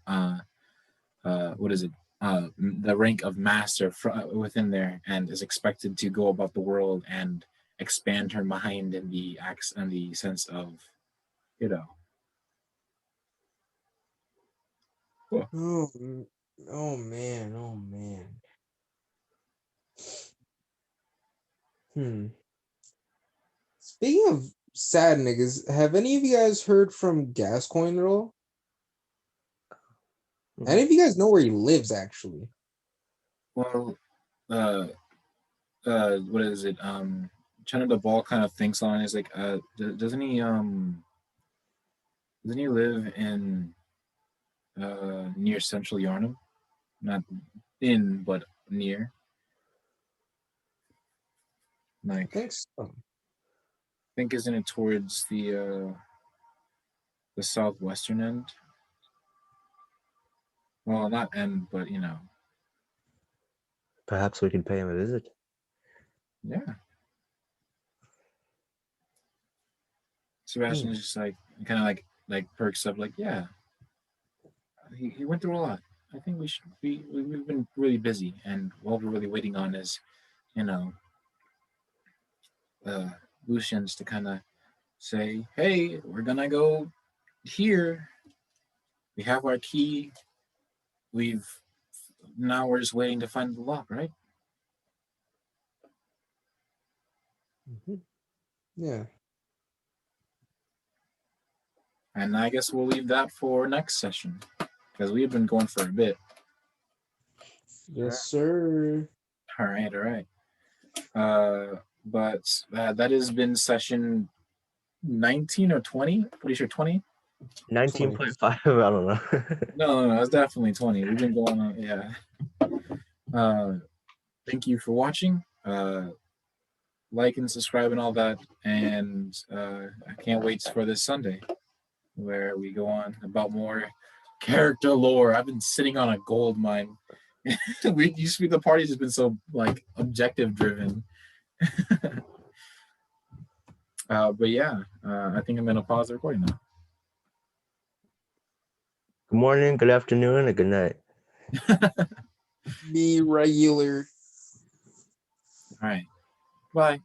the rank of master within there, and is expected to go about the world and expand her mind and the sense of, Oh, oh man, oh man. Speaking of sad niggas, have any of you guys heard from Gascoigne at all? Any of you guys know where he lives actually? Well, what is it? China the Ball kind of thinks on it. Is like, doesn't he live in near Central Yarnum? Not in, but near. I Like, think so. I think isn't it towards the southwestern end? Well, not end, but you know. Perhaps we can pay him a visit. Yeah. Sebastian is just like kind of like perks up, like, yeah. He went through a lot. I think we've been really busy, and what we're really waiting on is, you know, Lucian's to kind of say, hey, we're gonna go here. We have our key. Now we're just waiting to find the lock, right? Yeah. And I guess we'll leave that for next session because we've been going for a bit. Yes, sir. All right. But that has been session 19 or 20. Pretty sure 20. 19.5. I don't know. No, it's definitely 20. We've been going on, yeah. Thank you for watching. Like and subscribe and all that. And I can't wait for this Sunday where we go on about more character lore. I've been sitting on a gold mine. We used to be, the party's just been so like objective driven. But yeah, I think I'm gonna pause the recording now. Good morning, good afternoon, and good night. Be regular. All right. Bye.